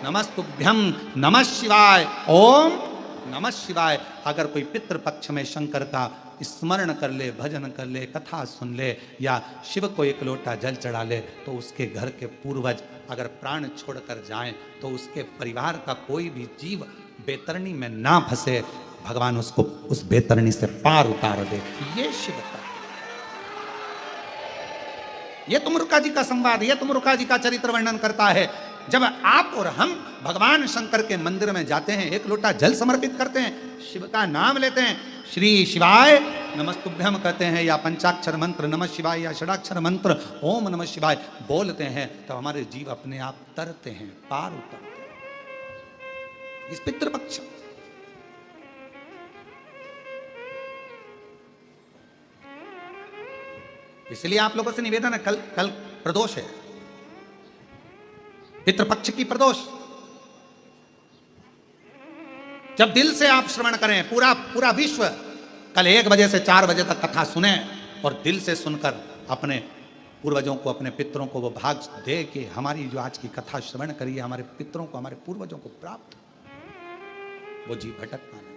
नमस्तुभ्यम, नमः शिवाय, ओम नमः शिवाय, अगर कोई पितृपक्ष में शंकर का स्मरण कर ले, भजन कर ले, कथा सुन ले, या शिव को 1 लोटा जल चढ़ा ले, तो उसके घर के पूर्वज अगर प्राण छोड़कर जाएं तो उसके परिवार का कोई भी जीव बेतरणी में ना फंसे, भगवान उसको उस बेतरणी से पार उतार दे। ये शिव का, ये तुमरुका जी का संवाद, ये तुमरुका जी का चरित्र वर्णन करता है। जब आप और हम भगवान शंकर के मंदिर में जाते हैं, 1 लोटा जल समर्पित करते हैं, शिव का नाम लेते हैं, श्री शिवाय नमस्तुभ्यम कहते हैं, या पंचाक्षर मंत्र नमः शिवाय, या षडाक्षर मंत्र ओम नमः शिवाय बोलते हैं, तो हमारे जीव अपने आप तरते हैं, पार उतरते हैं। इस पितृपक्ष इसलिए आप लोगों से निवेदन है, कल प्रदोष है, पितृपक्ष की प्रदोष। जब दिल से आप श्रवण करें, पूरा विश्व कल 1 बजे से 4 बजे तक कथा सुने और दिल से सुनकर अपने पूर्वजों को, अपने पितरों को वो भाग दे कि हमारी जो आज की कथा श्रवण करी है, हमारे पितरों को, हमारे पूर्वजों को प्राप्त, वो जीव भटक पाना।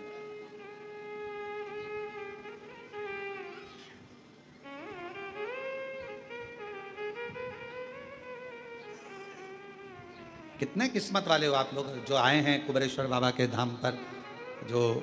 कितने किस्मत वाले हो आप लोग जो आए हैं कुबेरेश्वर बाबा के धाम पर, जो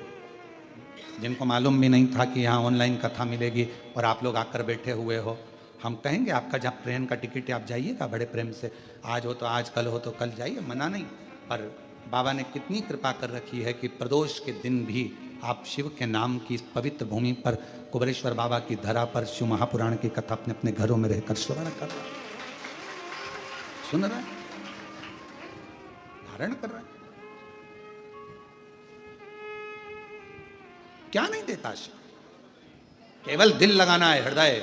जिनको मालूम भी नहीं था कि यहाँ ऑनलाइन कथा मिलेगी और आप लोग आकर बैठे हुए हो। हम कहेंगे आपका जब ट्रेन का टिकट है आप जाइएगा बड़े प्रेम से, आज हो तो आज, कल हो तो कल जाइए, मना नहीं। पर बाबा ने कितनी कृपा कर रखी है कि प्रदोष के दिन भी आप शिव के नाम की इस पवित्र भूमि पर, कुबेरेश्वर बाबा की धरा पर शिव महापुराण की कथा अपने अपने घरों में रहकर श्रवण कर रहे हैं, सुन रहे हैं, धारण कर रहे हैं। क्या नहीं देता शिव, केवल दिल लगाना है, हृदय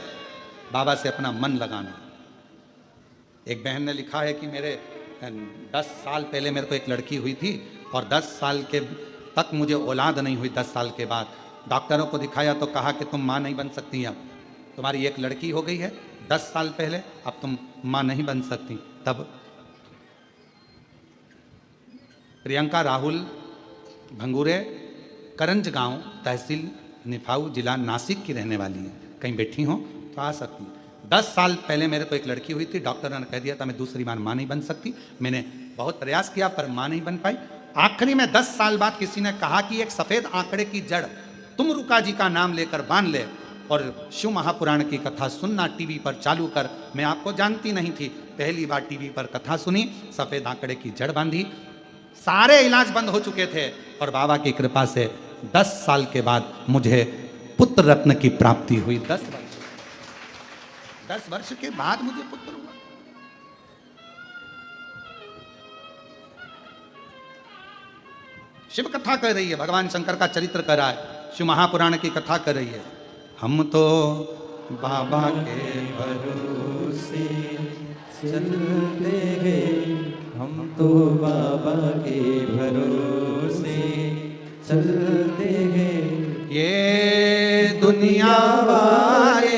बाबा से अपना मन लगाना। एक बहन ने लिखा है कि मेरे 10 साल पहले मेरे को एक लड़की हुई थी और 10 साल के तक मुझे औलाद नहीं हुई। 10 साल के बाद डॉक्टरों को दिखाया तो कहा कि तुम माँ नहीं बन सकती, अब तुम्हारी एक लड़की हो गई है 10 साल पहले, अब तुम माँ नहीं बन सकती। तब प्रियंका राहुल भंगूरे, करंज गांव, तहसील निफाऊ, जिला नासिक की रहने वाली है। कहीं बैठी हो तो आ सकती है। 10 साल पहले मेरे को एक लड़की हुई थी, डॉक्टर ने कह दिया था मैं दूसरी बार माँ नहीं बन सकती। मैंने बहुत प्रयास किया पर माँ नहीं बन पाई। आखिरी में 10 साल बाद किसी ने कहा कि एक सफेद आंकड़े की जड़ तुमरुका जी का नाम लेकर बांध ले और शिव महापुराण की कथा सुनना टीवी पर चालू कर। मैं आपको जानती नहीं थी, पहली बार टीवी पर कथा सुनी, सफेद आंकड़े की जड़ बांधी, सारे इलाज बंद हो चुके थे और बाबा की कृपा से 10 साल के बाद मुझे पुत्र रत्न की प्राप्ति हुई। 10 वर्ष के बाद मुझे पुत्र हुआ। शिव कथा कर रही है, भगवान शंकर का चरित्र कर रहा है, शिव महापुराण की कथा कर रही है। हम तो बाबा के भरोसे चलते हैं, हम तो बाबा के भरोसे चलते हैं। ये दुनिया वाले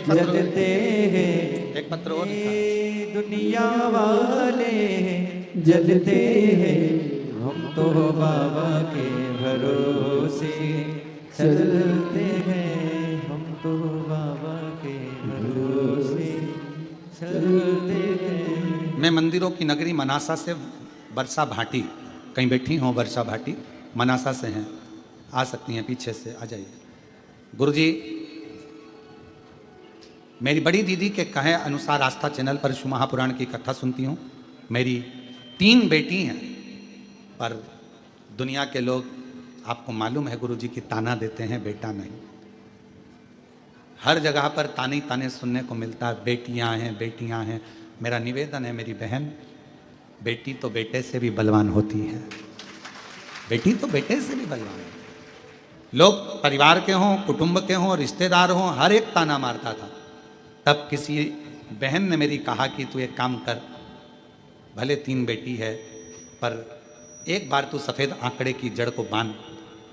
जलते हैं, एक पत्र और ये दुनिया वाले जलते हैं, हम तो बाबा के भरोसे चलते हैं, हम तो बाबा के भरोसे चलते हैं। मैं मंदिरों की नगरी मनासा से वर्षा भाटी, कहीं बैठी हो वर्षा भाटी, मनासा से हैं, आ सकती हैं, पीछे से आ जाइए। गुरुजी, मेरी बड़ी दीदी के कहे अनुसार आस्था चैनल पर शिव महापुराण की कथा सुनती हूँ। मेरी 3 बेटी हैं, पर दुनिया के लोग, आपको मालूम है गुरुजी, की ताना देते हैं, बेटा नहीं। हर जगह पर ताने ही ताने सुनने को मिलता है, बेटियां हैं बेटियां हैं। मेरा निवेदन है, मेरी बहन, बेटी तो बेटे से भी बलवान होती है, बेटी तो बेटे से भी बलवान है। लोग परिवार के हों, कुटुंब के हों, रिश्तेदार हों, हर एक ताना मारता था। तब किसी बहन ने मेरी कहा कि तू एक काम कर, भले 3 बेटी है, पर एक बार तू सफ़ेद आंकड़े की जड़ को बांध।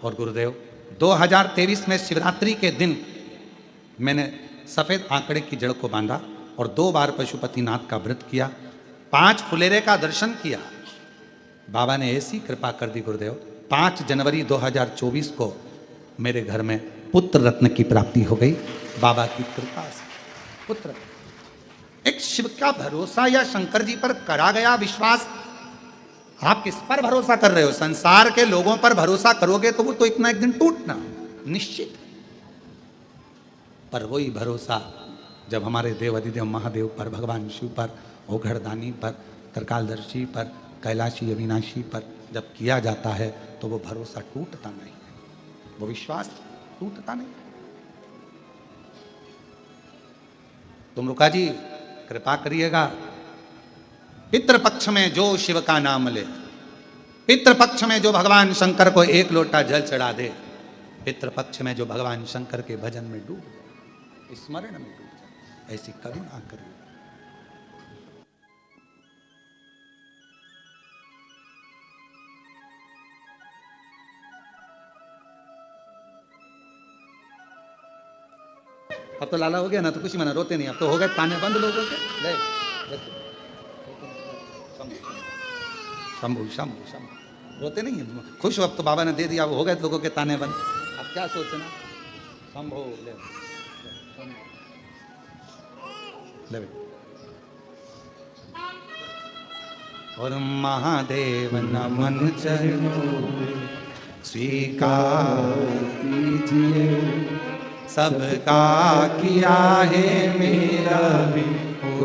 और गुरुदेव, 2023 में शिवरात्रि के दिन मैंने सफ़ेद आंकड़े की जड़ को बांधा और 2 बार पशुपतिनाथ का व्रत किया, 5 फुलेरे का दर्शन किया। बाबा ने ऐसी कृपा कर दी गुरुदेव, 5 जनवरी 2024 को मेरे घर में पुत्र रत्न की प्राप्ति हो गई, बाबा की कृपा से। पुत्र, एक शिव का भरोसा या शंकर जी पर करा गया विश्वास, आप किस पर भरोसा कर रहे हो? संसार के लोगों पर भरोसा करोगे तो वो तो एक ना एक दिन टूटना निश्चित। पर वही भरोसा जब हमारे देव अधिदेव महादेव पर, भगवान शिव पर, ओघड़दानी पर, त्रिकालदर्शी पर, कैलाशी अविनाशी पर जब किया जाता है तो वो भरोसा टूटता नहीं है, वो विश्वास टूटता नहीं। तुम रुका जी, कृपा करिएगा, पितृपक्ष में जो शिव का नाम ले, पितृपक्ष में जो भगवान शंकर को 1 लोटा जल चढ़ा दे, पितृपक्ष में जो भगवान शंकर के भजन में डूब जाए, स्मरण में डूब जाए, ऐसी करुणा करिए। अब तो लाला हो गया ना, तो कुछ ही मना, रोते नहीं, अब तो हो गए ताने बंद लोगों के। ले शंभू शंभू शंभू, रोते नहीं है, खुश हो, अब तो बाबा ने दे दिया, वो हो गए लोगों के ताने बंद, अब क्या सोचना। शंभू ले, ले। और महादेव नमन चरणों स्वीकार कीजिए, सबका किया है मेरा भी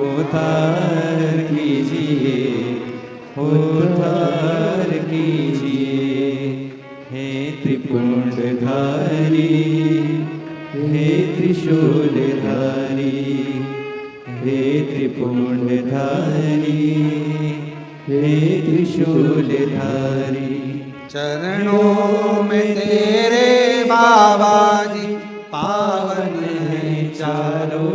उद्धार कीजिए, उद्धार कीजिए। हे त्रिपुंडधारी, हे त्रिशूलधारी, हे त्रिपुंडधारी, हे त्रिशूलधारी। चरणों में तेरे बाबा जी पावन है चारों,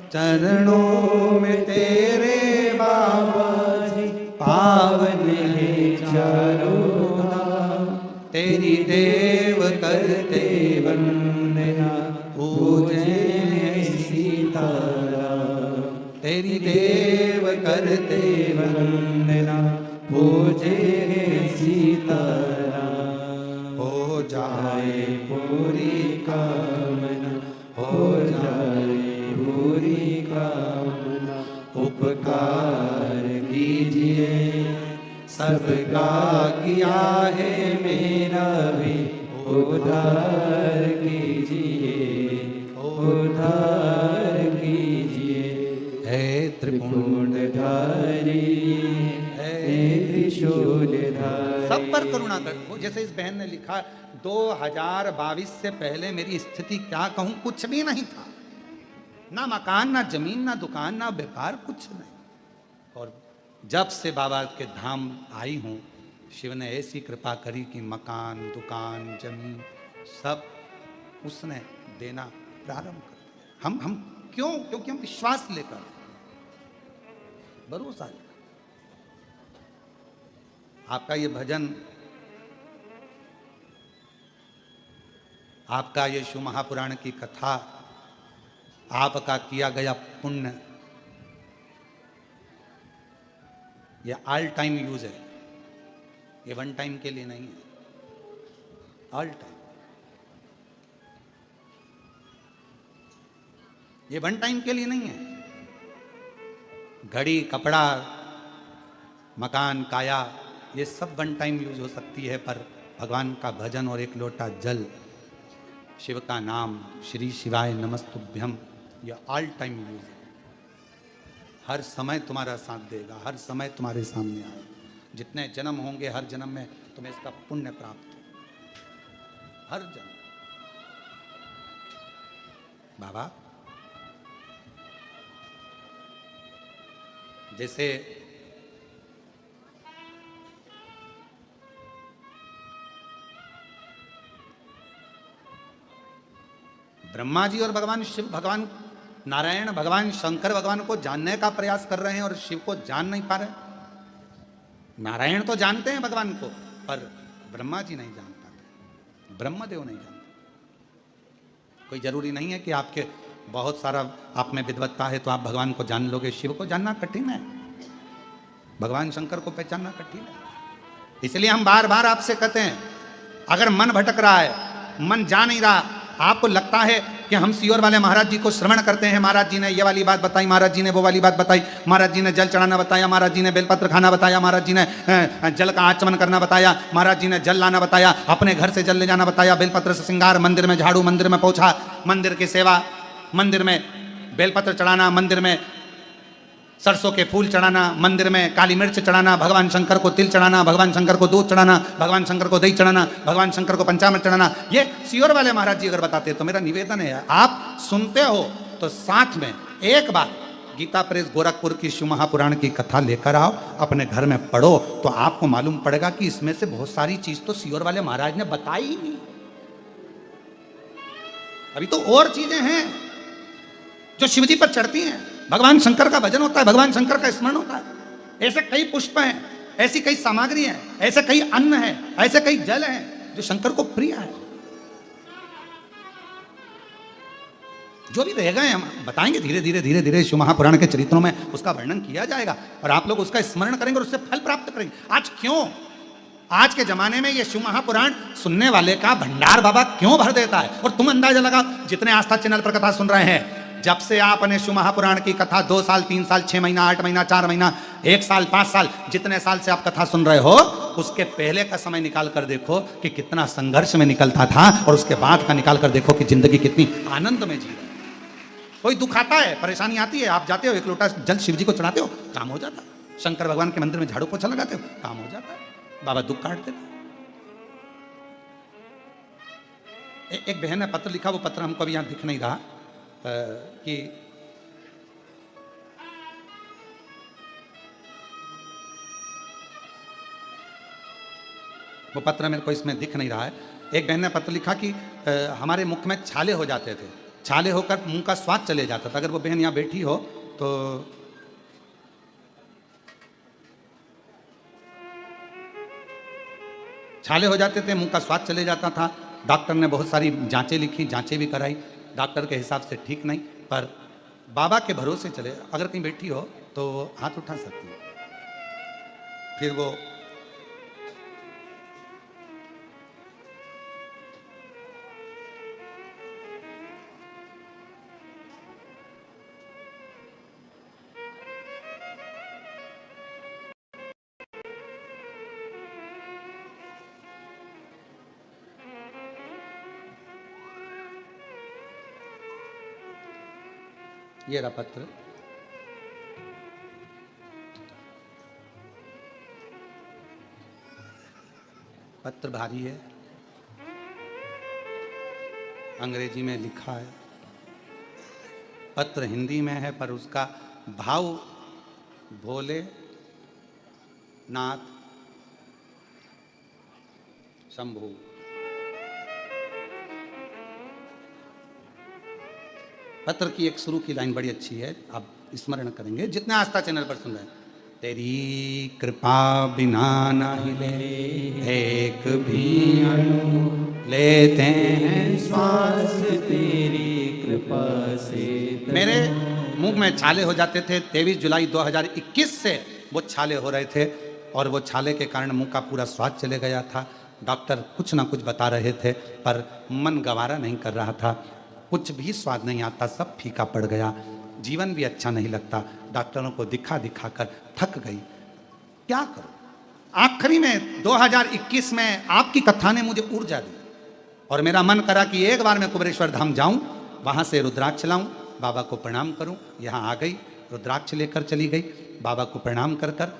चरणों में तेरे बाबा जी पावन है चारों, तेरी देव करते वंदना पूजे सीताराम। तेरी देव करते वंदना पूजे सीताराम। हो जाए पूरी कामना, हो जाए पूरी कामना। उपकार कीजिए, सबका किया है मेरा भी उद्धार कीजिए, उद्धार कीजिए। है त्रिपुंडधारी, है त्रिशूलधारी। सब पर करुणा कर। वो जैसे इस बहन ने लिखा, 2022 से पहले मेरी स्थिति क्या कहूं, कुछ भी नहीं था, ना मकान, ना जमीन, ना दुकान, ना व्यापार, कुछ नहीं। और जब से बाबा के धाम आई हूं, शिव ने ऐसी कृपा करी कि मकान, दुकान, जमीन सब उसने देना प्रारंभ कर दिया। हम क्यों? क्योंकि हम विश्वास लेकर, भरोसा लेकर। आपका ये भजन, आपका ये शिव महापुराण की कथा, आपका किया गया पुण्य, ये ऑल टाइम यूज है, ये वन टाइम के लिए नहीं है, ऑल टाइम। ये वन टाइम के लिए नहीं है। घड़ी, कपड़ा, मकान, काया, ये सब वन टाइम यूज हो सकती है, पर भगवान का भजन और एक लोटा जल, शिव का नाम, श्री शिवाय नमस्तुभ्यम, ये ऑल टाइम यूज है। हर समय तुम्हारा साथ देगा, हर समय तुम्हारे सामने आएगा। जितने जन्म होंगे हर जन्म में तुम्हें इसका पुण्य प्राप्त हो, हर जन्म। बाबा जैसे ब्रह्मा जी और भगवान शिव, भगवान नारायण, भगवान शंकर भगवान को जानने का प्रयास कर रहे हैं और शिव को जान नहीं पा रहे। नारायण तो जानते हैं भगवान को, पर ब्रह्मा जी नहीं जान पाते, ब्रह्मदेव नहीं जानते। कोई जरूरी नहीं है कि आपके बहुत सारा आप में विद्वत्ता है तो आप भगवान को जान लोगे। शिव को जानना कठिन है, भगवान शंकर को पहचानना कठिन है। इसलिए हम बार बार आपसे कहते हैं, अगर मन भटक रहा है, मन जा नहीं रहा, आपको लगता है कि हम सियोर वाले महाराज जी को श्रवण करते हैं, महाराज जी ने ये वाली बात बताई, महाराज जी ने वो वाली बात बताई, महाराज जी ने जल चढ़ाना बताया, महाराज जी ने बेलपत्र खाना बताया, महाराज जी ने जल का आचमन करना बताया, महाराज जी ने जल लाना बताया, अपने घर से जल ले जाना बताया, बेलपत्र से श्रृंगार, मंदिर में झाड़ू, मंदिर में पोछा, मंदिर की सेवा, मंदिर में बेलपत्र चढ़ाना, मंदिर में सरसों के फूल चढ़ाना, मंदिर में काली मिर्च चढ़ाना, भगवान शंकर को तिल चढ़ाना, भगवान शंकर को दूध चढ़ाना, भगवान शंकर को दही चढ़ाना, भगवान शंकर को पंचामृत चढ़ाना। ये सियोर वाले महाराज जी अगर बताते तो मेरा निवेदन है, आप सुनते हो तो साथ में एक बार गीता प्रेस गोरखपुर की शिव महापुराण की कथा लेकर आओ, अपने घर में पढ़ो, तो आपको मालूम पड़ेगा कि इसमें से बहुत सारी चीज तो सियोर वाले महाराज ने बताई ही नहीं। अभी तो और चीजें हैं जो शिवजी पर चढ़ती हैं। भगवान शंकर का भजन होता है, भगवान शंकर का स्मरण होता है। ऐसे कई पुष्प हैं, ऐसी कई सामग्री हैं, ऐसे कई अन्न हैं, ऐसे कई जल हैं जो शंकर को प्रिय है। जो भी रहेगा हम बताएंगे, धीरे धीरे धीरे धीरे शिव महापुराण के चरित्रों में उसका वर्णन किया जाएगा और आप लोग उसका स्मरण करेंगे और उससे फल प्राप्त करेंगे। आज क्यों, आज के जमाने में ये शिव महापुराण सुनने वाले का भंडार बाबा क्यों भर देता है? और तुम अंदाजा लगाओ, जितने आस्था चैनल पर कथा सुन रहे हैं, जब से आपने शिव महापुराण की कथा 2 साल, 3 साल, 6 महीना, 8 महीना, 4 महीना, 1 साल, 5 साल, जितने साल से आप कथा सुन रहे हो, उसके पहले का समय निकाल कर देखो कि कितना संघर्ष में निकलता था और उसके बाद का निकाल कर देखो कि जिंदगी कितनी आनंद में जी रहे। कोई दुख आता है, परेशानी आती है, आप जाते हो, 1 लोटा जल शिव जी को चढ़ाते हो, काम हो जाता है। शंकर भगवान के मंदिर में झाड़ू पोछा लगाते हो, काम हो जाता है। बाबा दुख काट देता। एक बहन ने पत्र लिखा, वो पत्र हमको अभी यहां दिख नहीं रहा, कि वो पत्र मेरे को इसमें दिख नहीं रहा है। एक बहन ने पत्र लिखा कि हमारे मुख में छाले हो जाते थे, छाले होकर मुंह का स्वाद चले जाता था। अगर वो बहन यहाँ बैठी हो तो छाले हो जाते थे, मुंह का स्वाद चले जाता था। डॉक्टर ने बहुत सारी जांचें लिखी, जांचें भी कराई, डॉक्टर के हिसाब से ठीक नहीं, पर बाबा के भरोसे चले। अगर कहीं बैठी हो तो हाथ उठा सकती है। फिर वो ये रहा पत्र। पत्र भारी है, अंग्रेजी में लिखा है, पत्र हिंदी में है, पर उसका भाव भोले नाथ शंभू। पत्र की एक शुरू की लाइन बड़ी अच्छी है, आप स्मरण करेंगे जितने आस्था चैनल पर सुन रहे हैं। तेरी कृपा बिना नहीं ले एक भी अणु लेते हैं श्वास, तेरी कृपा से। मेरे मुंह में छाले हो जाते थे। 23 जुलाई 2021 से वो छाले हो रहे थे और वो छाले के कारण मुंह का पूरा स्वाद चले गया था। डॉक्टर कुछ ना कुछ बता रहे थे पर मन गवारा नहीं कर रहा था। कुछ भी स्वाद नहीं आता, सब फीका पड़ गया, जीवन भी अच्छा नहीं लगता, डॉक्टरों को दिखा दिखा कर थक गई, क्या करूं। आखिरी में 2021 में आपकी कथा ने मुझे ऊर्जा दी और मेरा मन करा कि एक बार मैं कुबेरेश्वर धाम जाऊं, वहां से रुद्राक्ष लाऊं, बाबा को प्रणाम करूं। यहां आ गई, रुद्राक्ष लेकर चली गई, बाबा को प्रणाम कर कर।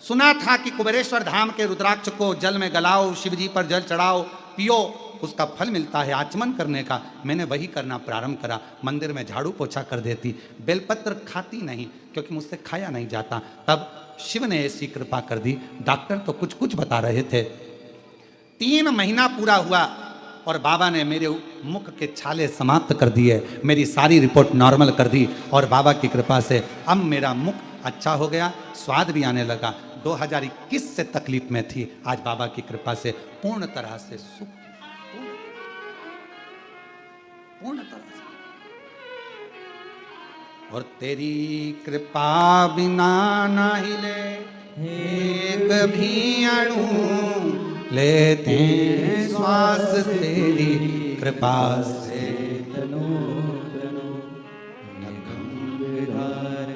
सुना था कि कुबेरेश्वर धाम के रुद्राक्ष को जल में गलाओ, शिवजी पर जल चढ़ाओ, पियो, उसका फल मिलता है आचमन करने का। मैंने वही करना प्रारंभ करा। मंदिर में झाड़ू पोछा कर देती, बेलपत्र खाती नहीं क्योंकि मुझसे खाया नहीं जाता। तब शिव ने ऐसी कृपा कर दी। डॉक्टर तो कुछ कुछ बता रहे थे। 3 महीना पूरा हुआ और बाबा ने मेरे मुख के छाले समाप्त कर दिए, मेरी सारी रिपोर्ट नॉर्मल कर दी और बाबा की कृपा से अब मेरा मुख अच्छा हो गया, स्वाद भी आने लगा। 2021 से तकलीफ में थी, आज बाबा की कृपा से पूर्ण तरह से सुख, पूर्ण तरह से। और तेरी कृपा बिना ना हिले एक भी अणु, लेते हैं श्वास तेरी कृपा से। तनु तनु गंगाधार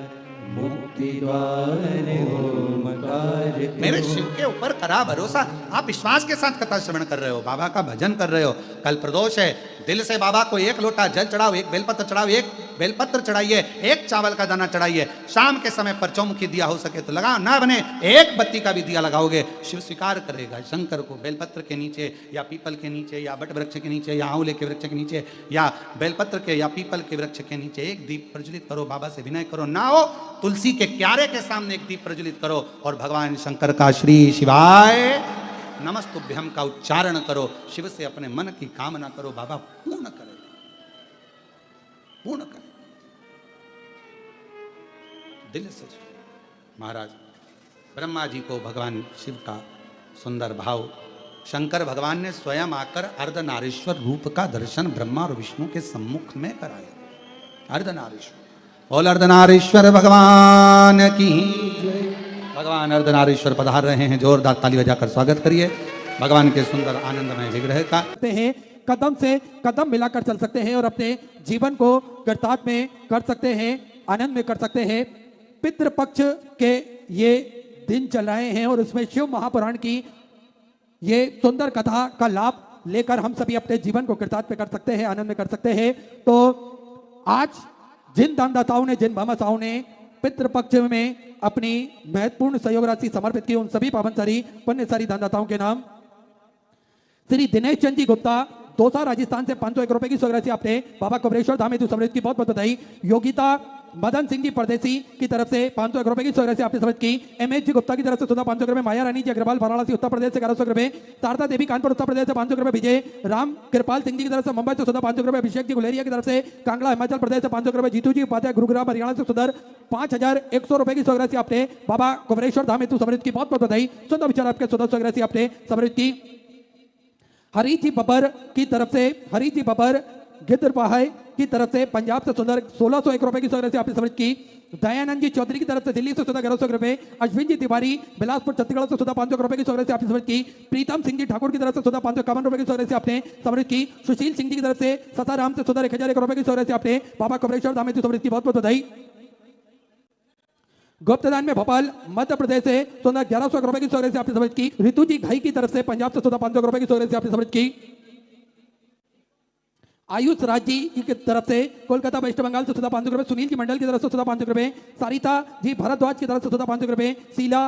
मुक्ति द्वार ओमकार। मेरे शिव के ऊपर करा भरोसा। आप विश्वास के साथ कथा श्रवण कर रहे हो, बाबा का भजन कर रहे हो। कल प्रदोष है, दिल से बाबा को 1 लोटा जल चढ़ाओ, 1 बेलपत्र चढ़ाओ, 1 बेलपत्र चढ़ाइए, 1 चावल का दाना चढ़ाइए। शाम के समय पर चौमुखी दिया हो सके तो लगाओ, ना बने 1 बत्ती का भी दिया लगाओगे, शिव स्वीकार करेगा। शंकर को बेलपत्र के नीचे या पीपल के नीचे या बट वृक्ष के नीचे या आंवले के वृक्ष के नीचे या बेलपत्र के या पीपल के वृक्ष के नीचे 1 दीप प्रज्वलित करो, बाबा से विनय करो। ना हो तुलसी के क्यारे के सामने 1 दीप प्रज्वलित करो और भगवान शंकर का श्री शिवाय नमस्तुभ्यम का उच्चारण करो। शिव से अपने मन की कामना करो, बाबा पूर्ण करे, पूर्ण करे। दिल से महाराज ब्रह्मा जी को भगवान शिव का सुंदर भाव, शंकर भगवान ने स्वयं आकर अर्धनारीश्वर रूप का दर्शन ब्रह्मा और विष्णु के सम्मुख में कराया। अर्धनारीश्वर, बोल अर्धनारीश्वर भगवान की। भगवान अर्धनारीश्वर पधार रहे हैं, जोरदार ताली बजाकर स्वागत करिए भगवान के सुंदर आनंदमय विग्रह का। हैं कदम से कदम मिलाकर चल सकते हैं और अपने जीवन को कृतार्थ में कर सकते हैं, आनंद में कर सकते हैं। पितृपक्ष के ये दिन चल रहे हैं और उसमें शिव महापुराण की ये सुंदर कथा का लाभ लेकर हम सभी अपने जीवन को कृतार्थ में कर सकते हैं, आनंद में कर सकते हैं। तो आज जिन दानदाताओं ने, जिन भामाशाहों ने पितृपक्ष में अपनी महत्वपूर्ण सहयोग राशि समर्पित की, उन सभी पावनसारी पुण्यसारी दानदाताओं के नाम श्री दिनेश चंद जी गुप्ता, दौसा राजस्थान से 501 रुपए की सहयोग राशि आपने बाबा कुबेरेश्वर धाम हेतु समर्पित की, बहुत बहुत बधाई। योगिता मदन सिंह जी परदेसी की तरफ से 501 रुपए की सहयोग राशि आपने समर्पित की। एमएच जी गुप्ता की तरफ से 500 रुपए, माया रानी जी अग्रवाल वाराणसी उत्तर प्रदेश से 1100 रुपए, शारदा देवी कानपुर उत्तर प्रदेश से 500 रुपए, विजय राम कृपाल सिंह जी की तरफ से मुंबई से 500 रुपए, अभिषेक जी गुलेरिया की तरफ से कांगड़ा हिमाचल प्रदेश से 500 रुपए, जीतू जी उपाध्याय गुरुग्राम हरियाणा से सुधर 5100 रुपए की सहयोग राशि आपने बाबा कुबेरेश्वर धाम हेतु समर्पित की, बहुत बहुत बधाई। सुंदर विचार आपके सहयोग राशि आपने समर्पित की। हरी जी बबर की तरफ से, हरी जी बबर गिद्रपाहाय की तरफ से पंजाब से सुंदर 1601 रुपए की सहयोग राशि आपने समर्पित की। दयानंद जी चौधरी की तरफ से दिल्ली से 1100 रुपए, अश्विन जी तिवारी बिलासपुर छत्तीसगढ़ से 500 रुपए की सहयोग राशि आपने समर्पित की। प्रीतम सिंह जी ठाकुर की तरफ से 551 रुपए की सहयोग राशि आपने समर्पित की। सुशील सिंह जी की तरफ से ससाराम से 1001 रुपए की सहयोग राशि आपने बाबा कुबेरेश्वर धाम हेतु समर्पित की, बहुत बहुत बधाई। गुप्तदान में भोपाल मध्य प्रदेश से 1100 रुपए की सहयोग राशि आपने समर्पित की। ऋतु जी घाई की तरफ से पंजाब से 500 रुपए की सहयोग राशि आपने समर्पित की। आयुष राज जी की तरफ से कोलकाता वेस्ट बंगाल से 500 रुपए, सुनील जी मंडल की तरफ से 500 रुपए, सारिता जी भारद्वाज की तरफ से 500 रुपए, शीला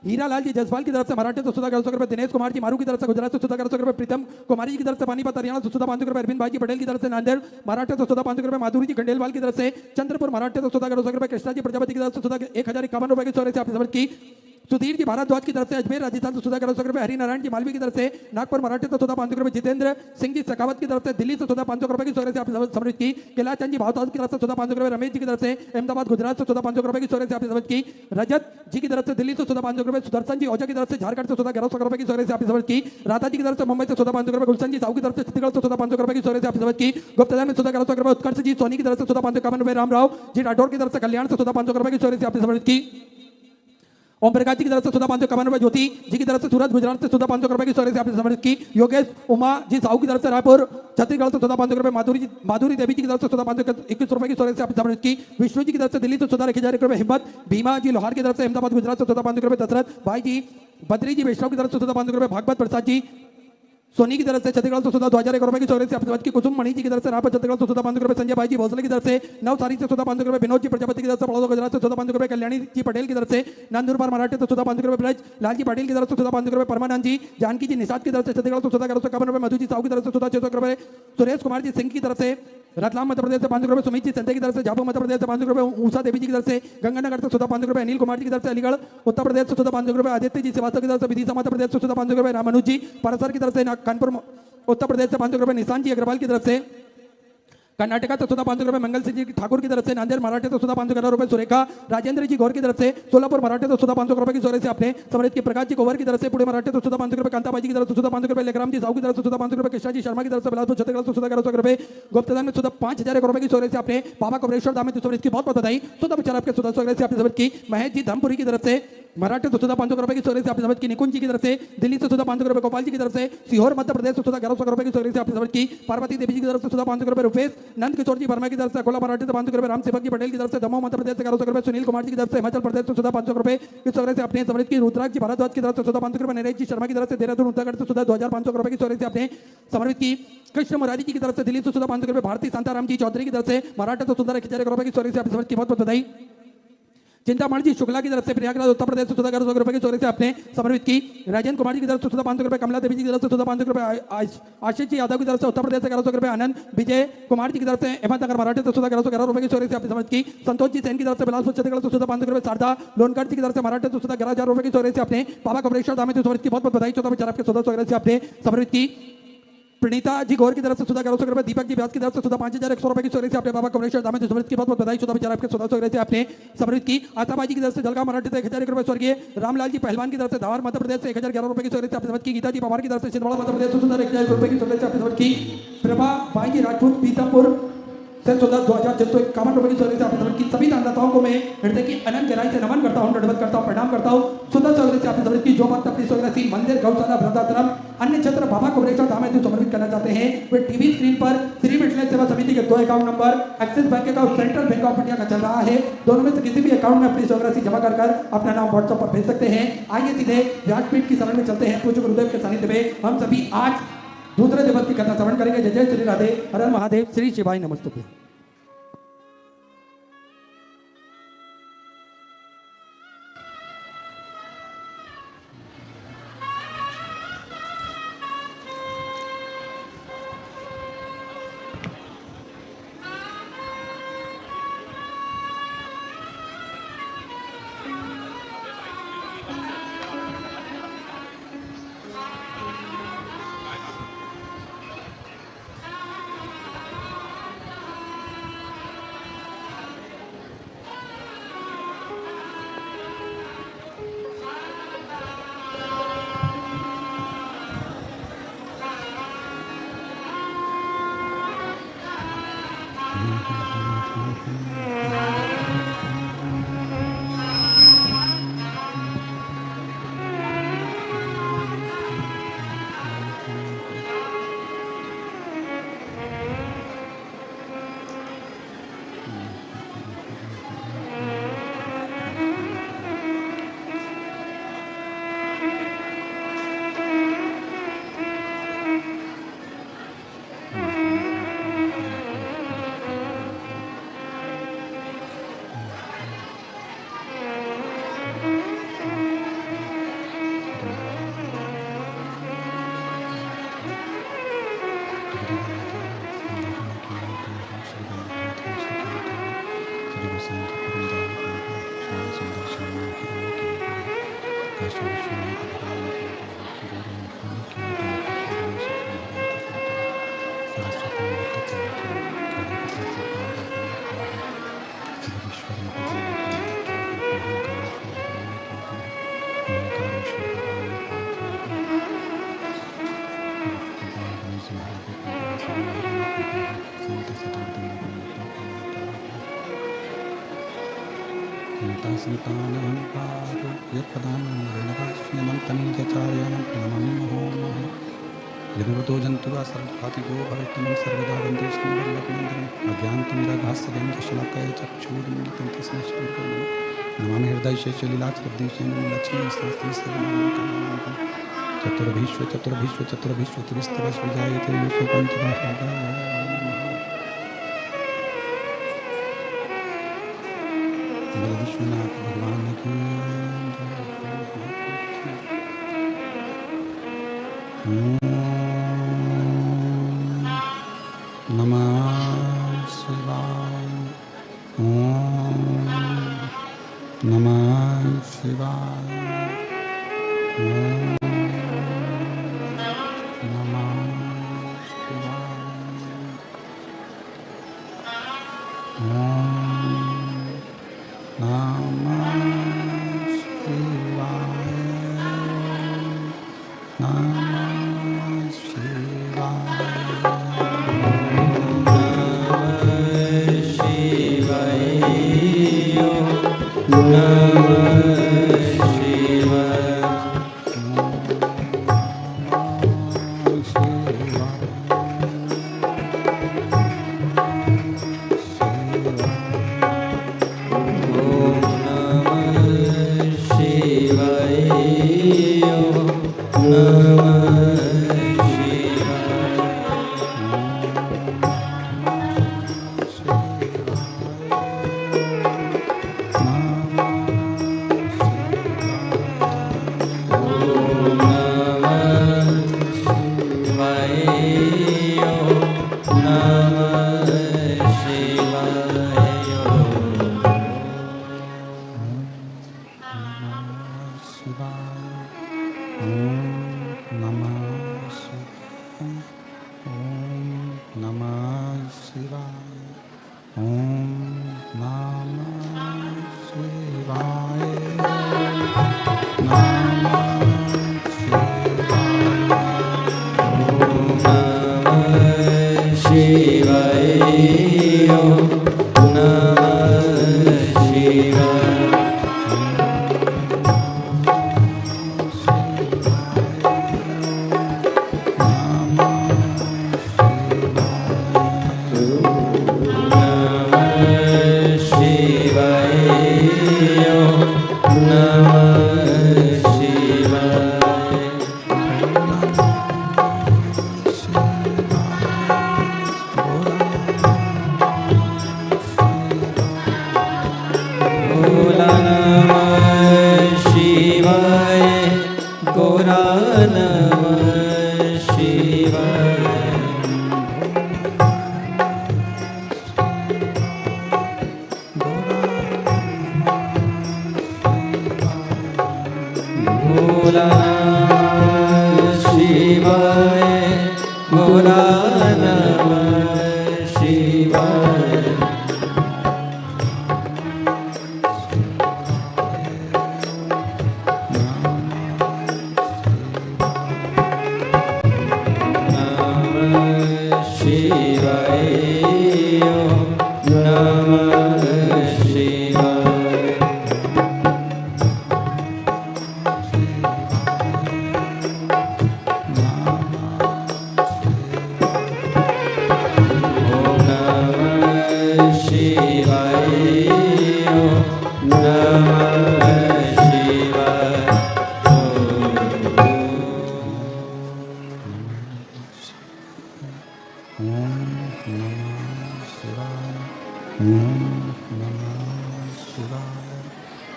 हीरालाल जी जसवाल की तरफ से मराठे से 1100 रुपए, दिनेश कुमार जी मारू की तरफ से गुजरात से 1100 रुपए, प्रीतम कुमारी जी की तरफ से पानीपत हरियाणा से 500 रुपए, अरविंद भाई जी पटेल की तरफ से नांदेड़ मराठे से 500 रुपए, माधुरी जी खंडेलवाल की तरफ से चंद्रपुर मराठे से 1100 रुपए, कृष्णा जी प्रजापति की तरफ से 1051 रुपए की सहयोग से आपने समर्पित की। सुधीर जी भारद्वाज की तरफ से अजमेर राजस्थान से 1100 रुपए, हरिनारायण जी मालवी की तरफ से नागपुर मराठे से 500 रुपए, जितेंद्र सिंह जी शेखावत की तरफ से दिल्ली से 500 रुपए की सहयोग से आपने समर्पित की। कैलाचंद जी भारद्वाज की तरफ से 500 रुपए, रमेश जी की तरफ से अहमदाबाद गुजरात से 500 रुपए की सहयोग से आपने समर्पित की। रजत जी की तरफ से दिल्ली से 500 रुपए, सुदर्शन जी ओझा की तरफ से झारखंड से 1100 रुपए की सहयोग से आपने समर्पित की। राधा जी की तरफ से मुंबई से 500 रुपए, गुलशन जी साहू की तरफ से छत्तीसगढ़ से 500 रुपए की सहयोग से आपने समर्पित की। गुप्तदान में 1100 रुपए, उत्कर्ष जी सोनी की तरफ से 551 रुपए, रामराव जी राठौर की तरफ से कल्याण से 500 रुपए की सहयोग से आपने समर्पित की। ओम प्रकाश जी की तरफ से 14,551 रुपए, ज्योति जी की तरफ से सूरत गुजरात से 14,500 रुपए की सौरे से आपने समर्पित की। योगेश उमा जी साहू की तरफ से रायपुर छत्तीसगढ़ से 14,500 रुपए, माधुरी देवी जी की तरफ से 14,521 रुपए की सौरे से आपने समर्पित की। विष्णु जी की तरफ से दिल्ली से 14,000 रुपए, हिम्मत भीमा जी लोहार की तरफ से अहमदाबाद गुजरात से 14,500 रुपए, दशरथ भाई जी बद्री जी वैष्णव की तरफ से 14,500 रुपए, भागवत प्रसाद जी सोनी की तरफ से छत्तीसगढ़ से 2,001 रुपए की सौरे से आपने की। कुसुम मणि जी की तरफ से रायपुर छत्तीसगढ़ से 14,500 रुपए, संजय भाई जी भोसले की तरफ से नवसारी से 14,500 रुपए, विनोद जी प्रजापति की तरफ से बड़ौदा गुजरात से 14,500 रुपए, कल्याणी जी पटेल की तरफ से नंदुरबार मराठे से 14,500 रुपए, ब्रज लाल जी पाटिल की तरफ से 14,500 रुपए, परमानंद जी जानकी जी निषाद की तरफ से छत्तीसगढ़ से 14,151 रुपए, मधु जी साहू की तरफ से 14,600 रुपए, सुरेश कुमार जी सिंह की तरफ से रतलाम मध्य प्रदेश से 500 रुपए, सुमित जी संजय की तरफ से झाबुआ मध्य प्रदेश से 500 रुपए, उषा देवी जी की तरफ से गंगानगर से 14,500 रुपए, अनिल कुमार जी की तरफ से अलीगढ़ उत्तर प्रदेश से 14,500 रुपए, आदित्य जी श्रीवास्तव की तरफ से विदिशा मध्य प्रदेश से 14,500 रुपए, रामानुज जी परसर की तरफ से कानपुर उत्तर प्रदेश से 500 रुपए, निशान जी अग्रवाल की तरफ से कर्नाटका से 14,500 रुपए, मंगल सिंह जी ठाकुर की तरफ से नांदेड़ मराठे से 14,500 रुपए, सुरेखा राजेंद्र जी गौर की तरफ से सोलापुर मराठे से 14,500 रुपए की सौरे से आपने समृद्ध की। प्रकाश जी कोवर की तरफ से पुणे मराठे से 14,500 रुपए, कांताबाई जी की तरफ से 14,500 रुपए, लेखराम जी साहू की तरफ से 14,500 रुपए, कृष्णा जी शर्मा की तरफ से बिलासपुर छत्तीसगढ़ से 14,100 रुपए, गुप्तदान में 5,000 रुपए की सौरे से आपने बाबा कमरेश्वर धाम में समृद्ध की बहुत बहुत बधाई। 14 विचार आपके 1400 से आपने समृद्ध की। महेश जी धमपुरी की तरफ से मराठे से 14,500 रुपए की सौरे से आपने समझ की। निकुंज जी की तरफ से दिल्ली से 14,500 रुपए, गोपाल जी की तरफ से सीहोर मध्य प्रदेश से 14,1100 रुपए की सौरे से आपने समझ की। पार्वती देवी जी की तरफ से 14,500 रुपए, रुपेश नंद किशोर जी वर्मा की तरफ से अकोला मराठे से 500 रुपए, राम सेवक जी पटेल की तरफ से दमोह मध्य प्रदेश से 1100 रुपए, सुनील कुमार जी की तरफ से हिमाचल प्रदेश से 14,500 रुपए की सौरे से आपने समझ की। रुद्राक्ष जी भारद्वाज की तरफ से 14,500 रुपए, नरेश जी शर्मा की तरफ से देहरादून उत्तराखंड से 2,500 रुपए की सौरे से आपने समर्पित की। कृष्ण मुरारी जी की तरफ से दिल्ली से 14,500 रुपए, भारती शांताराम जी चौधरी की तरफ से मराठा से 14,000 रुपए की सौरे से आपने समझ की बहुत बहुत बधाई। चिंतामणि जी शुक्ला की तरफ से प्रयागराज उत्तर प्रदेश से 14,100 रुपए की सौरे से आपने समर्पित की। राजेंद्र कुमार जी की तरफ से 14,500 रुपए, कमला देवी जी की तरफ से 14,500 रुपए, आशीष जी यादव की तरफ से उत्तर प्रदेश से 1100 रुपए, आनंद विजय कुमार जी की तरफ से अहमदनगर मराठे से 14,111 रुपए की सौरे से आपने समर्पित की। संतोष जी सेन की तरफ से बिलासपुर छत्तीसगढ़ से 14,500 रुपए, शारदा लोनकर जी की तरफ से मराठे से 14,11,000 रुपए की सौरे से आपने बाबा कमरेश्वर धाम में समर्पित की बहुत बहुत बधाई। 14 विचार आपके 1400 से आपने समर्पित की। प्रणीता जी गौर की तरफ से 14,100 रुपए, दीपक जी व्यास की तरफ से 5,100 रुपए की सौरे से आपने बाबा कमरेश्वर धाम में समर्पित की बहुत बहुत बधाई। 14 विचार आपके 1400 से आपने समर्पित की। आशाबाई जी की तरफ से जलगांव मराठे से 1,000 रुपए, स्वर्गीय रामलाल जी पहलवान की तरफ से धार मध्य प्रदेश से 1,011 रुपए की सौरे से आपने समर्पित की। गीता जी पवार की तरफ से छिंदवाड़ा मध्य प्रदेश से 1,000 रुपए की सौरे से आपने समर्पित की। प्रभा भाई जी राजपूत पीतमपुर से 2,651 रुपए की सौरे से आपने समर्पित की। सभी दानदाताओं को मैं हृदय की अनंत गहराई से नमन करता हूँ, दंडवत करता हूँ, प्रणाम करता हूँ। 1400 से आपने समर्पित की। जो भक्त अपनी सोगरासी मंदिर गौशाला वृद्धाश्रम अन्य क्षेत्र बाबा कमरेश्वर धाम में समर्पित करना चाहते हैं वे टीवी स्क्रीन पर श्री विठलेश्वर सेवा समिति के 2 account number axis bank account central bank of India का चल रहा है, दोनों में से किसी भी अकाउंट में अपनी सोगरासी जमा कर अपना नाम व्हाट्सएप पर भेज सकते हैं। आइए सीधे व्यासपीठ की शरण में चलते हैं। पूज्य गुरुदेव के सानिध्य में हम सभी आज दूसरे दिवस की कथा श्रवण करेंगे। जय जय श्री राधे, हर हर महादेव, श्री शिवाय नमस्तुभ्यं। स्मितानहंकारो यत्पदान्यनवास्यमन्तनीचार्यानं प्रणमामि नमः यदुतो जन्तुवा सर्वघातिको भवेत्तमं सर्वदा वन्दे श्रीवल्लभनन्दनम् अज्ञानतिमिराभास्यगन्धशलाकया चक्षुरुन्मिलितं तस्मै श्रीगुरुवे नमामि हृदयेश लीलाचरब्देशेन लक्ष्मीशास्त्री सर्वमानकानां चतुर्भिश्व विश्वनाथ भगवान की नमः शिवाय नमः शिवाय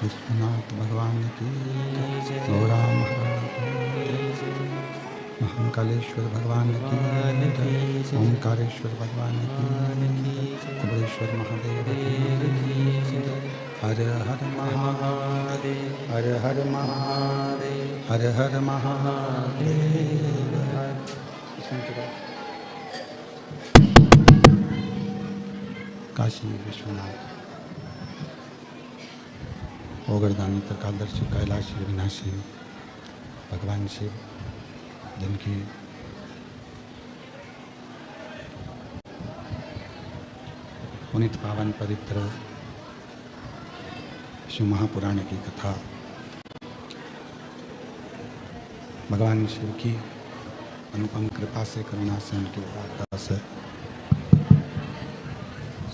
विश्वनाथ भगवान की गौरा महाकालेश्वर भगवान की ओंकारेश्वर भगवान की कुबेरेश्वर महादेव की हर हर महादेव हर हर महादेव हर हर महादेव। काशी विश्वनाथ ओगरदानी त्रिकालदर्शी कैलाशी विनाशी भगवान शिव जिनकी पुनित पावन पवित्र शिव महापुराण की कथा भगवान शिव की अनुपम कृपा से, करुणा से, उनकी उदारता से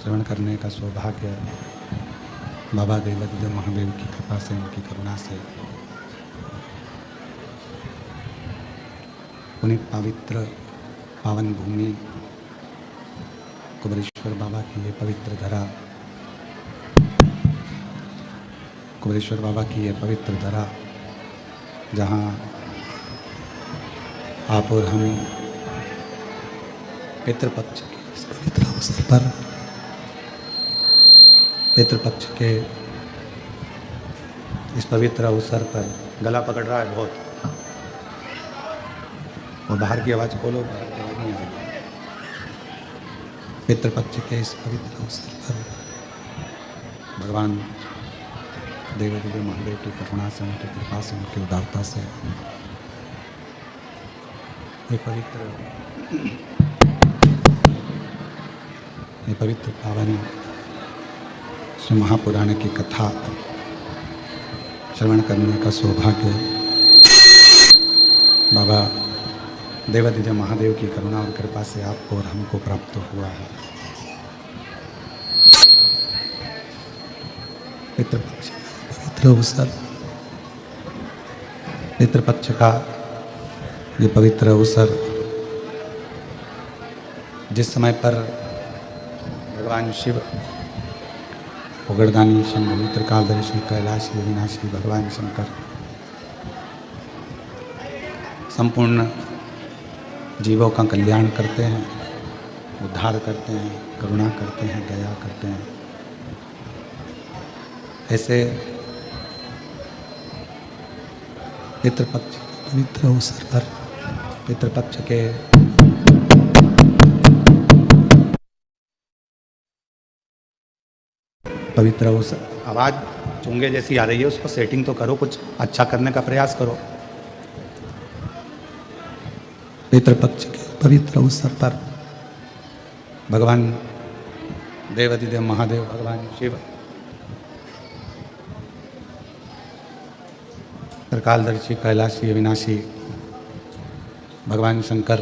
श्रवण करने का सौभाग्य बाबा देवादिदेव महादेव की कृपा से, उनकी करुणा से पुनीत पवित्र पावन भूमि कुबरेश्वर बाबा की ये पवित्र धरा, कुबरेश्वर बाबा की ये पवित्र धरा, जहाँ आप और हम पितृपक्ष के इस पवित्र अवसर पर, पितृपक्ष के इस पवित्र अवसर पर, गला पकड़ रहा है बहुत, और बाहर की आवाज़ खोलो, बाहर की आवाज़ नहीं आ रही। पितृपक्ष के इस पवित्र अवसर पर भगवान देवादिदेव महादेव की करुणा से, उनकी कृपा से, उनकी उदारता से ये पवित्र पावन श्री महापुराण की कथा श्रवण करने का सौभाग्य बाबा देवादिदेव महादेव की करुणा और कृपा से आपको और हमको प्राप्त हुआ है। पितृपक्ष पवित्र अवसर, पितृपक्ष का ये पवित्र अवसर, जिस समय पर भगवान शिव उगड़दानी शंभु त्रिकालदर्शी कैलाशी अविनाशी भगवान शंकर संपूर्ण जीवों का कल्याण करते हैं, उद्धार करते हैं, करुणा करते हैं, दया करते हैं, ऐसे पितृपक्ष पवित्र अवसर पर, पितृपक्ष के पवित्र अवसर, आवाज़ चुंगे जैसी आ रही है, उसको सेटिंग तो करो, कुछ अच्छा करने का प्रयास करो। पितृपक्ष के पवित्र अवसर पर भगवान देवादिदेव महादेव, भगवान शिव त्रिकालदर्शी कैलाशी अविनाशी भगवान शंकर,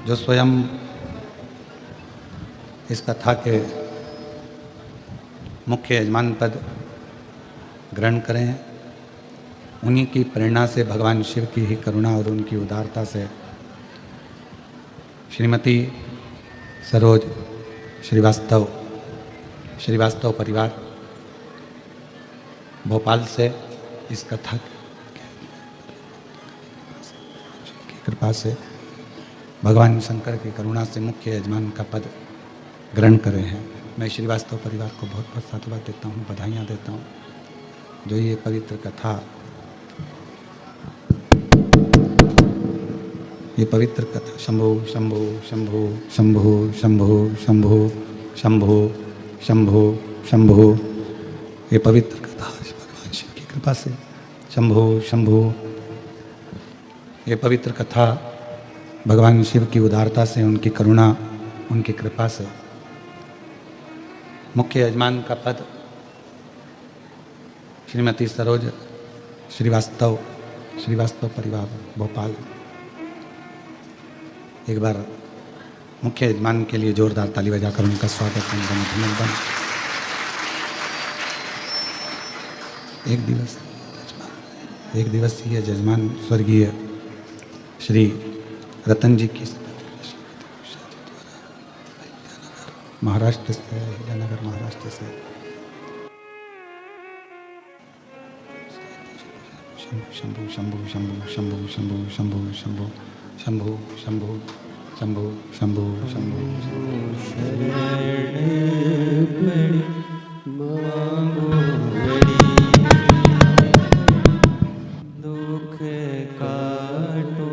जो स्वयं इस कथा के मुख्य यजमान पद ग्रहण करें, उन्हीं की प्रेरणा से, भगवान शिव की ही करुणा और उनकी उदारता से श्रीमती सरोज श्रीवास्तव परिवार भोपाल से इस कथा की कृपा से, भगवान शंकर की करुणा से मुख्य यजमान का पद ग्रहण करे हैं। मैं श्रीवास्तव परिवार को बहुत बहुत साधुवाद देता हूँ, बधाइयाँ देता हूँ, जो ये पवित्र कथा, ये पवित्र कथा शंभो शंभो शंभो शंभो शंभो शंभो शंभो शंभो शंभो, ये पवित्र कथा भगवान शिव की कृपा से, शंभो शंभो, ये पवित्र कथा भगवान शिव की उदारता से, उनकी करुणा, उनकी कृपा से मुख्य यजमान का पद श्रीमती सरोज श्रीवास्तव परिवार भोपाल। एक बार मुख्य यजमान के लिए जोरदार ताली बजाकर उनका स्वागत करना अभिनंदन। एक दिवसीय यजमान स्वर्गीय श्री रतन जी की महाराष्ट्र से, हिरानगर महाराष्ट्र से, शंभु शंभु शंभु शंभु शंभु शंभु शंभु शंभु शंभु शंभु शंभु शंभु दुख काटो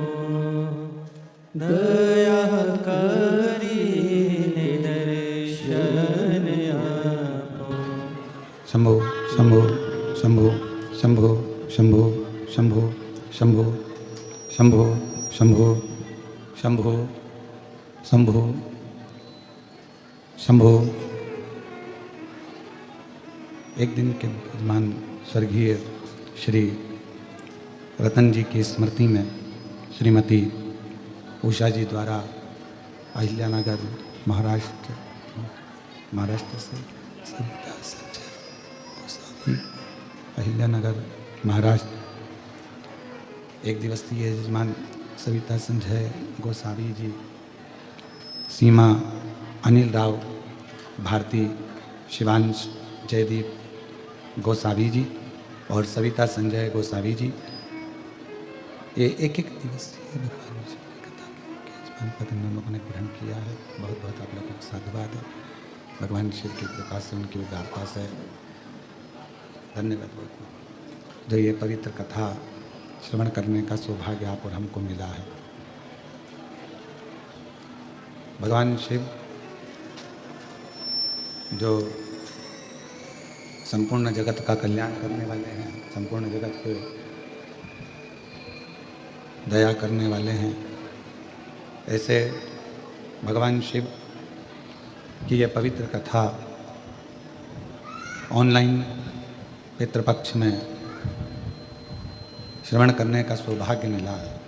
दया करी दर्शन आपो। शंभु शंभु शंभु शंभु शंभु शंभु शंभु शंभु शंभु शंभु शंभु शंभु एक दिन के यजमान स्वर्गीय श्री रतन जी की स्मृति में श्रीमती उषा जी द्वारा अहिल्यानगर महाराष्ट्र से सविता संजय गोसावी, अहिल्यानगर महाराष्ट्र, एक दिवसीय यजमान सविता संजय गोसावी जी, सीमा अनिल राव, भारती शिवांश जयदीप गोसावी जी और सविता संजय गोसावी जी, ये एक दिवसीय भगवान जी की कथा के यजमान पद इन लोगों ने ग्रहण किया है। बहुत बहुत आप लोगों को साधुवाद है। भगवान शिव की कृपा से, उनकी उदारता से धन्यवाद बहुत, जो ये पवित्र कथा श्रवण करने का सौभाग्य आप और हमको मिला है। भगवान शिव जो संपूर्ण जगत का कल्याण करने वाले हैं, संपूर्ण जगत पे दया करने वाले हैं, ऐसे भगवान शिव की यह पवित्र कथा ऑनलाइन पितृपक्ष में श्रवण करने का सौभाग्य मिला है।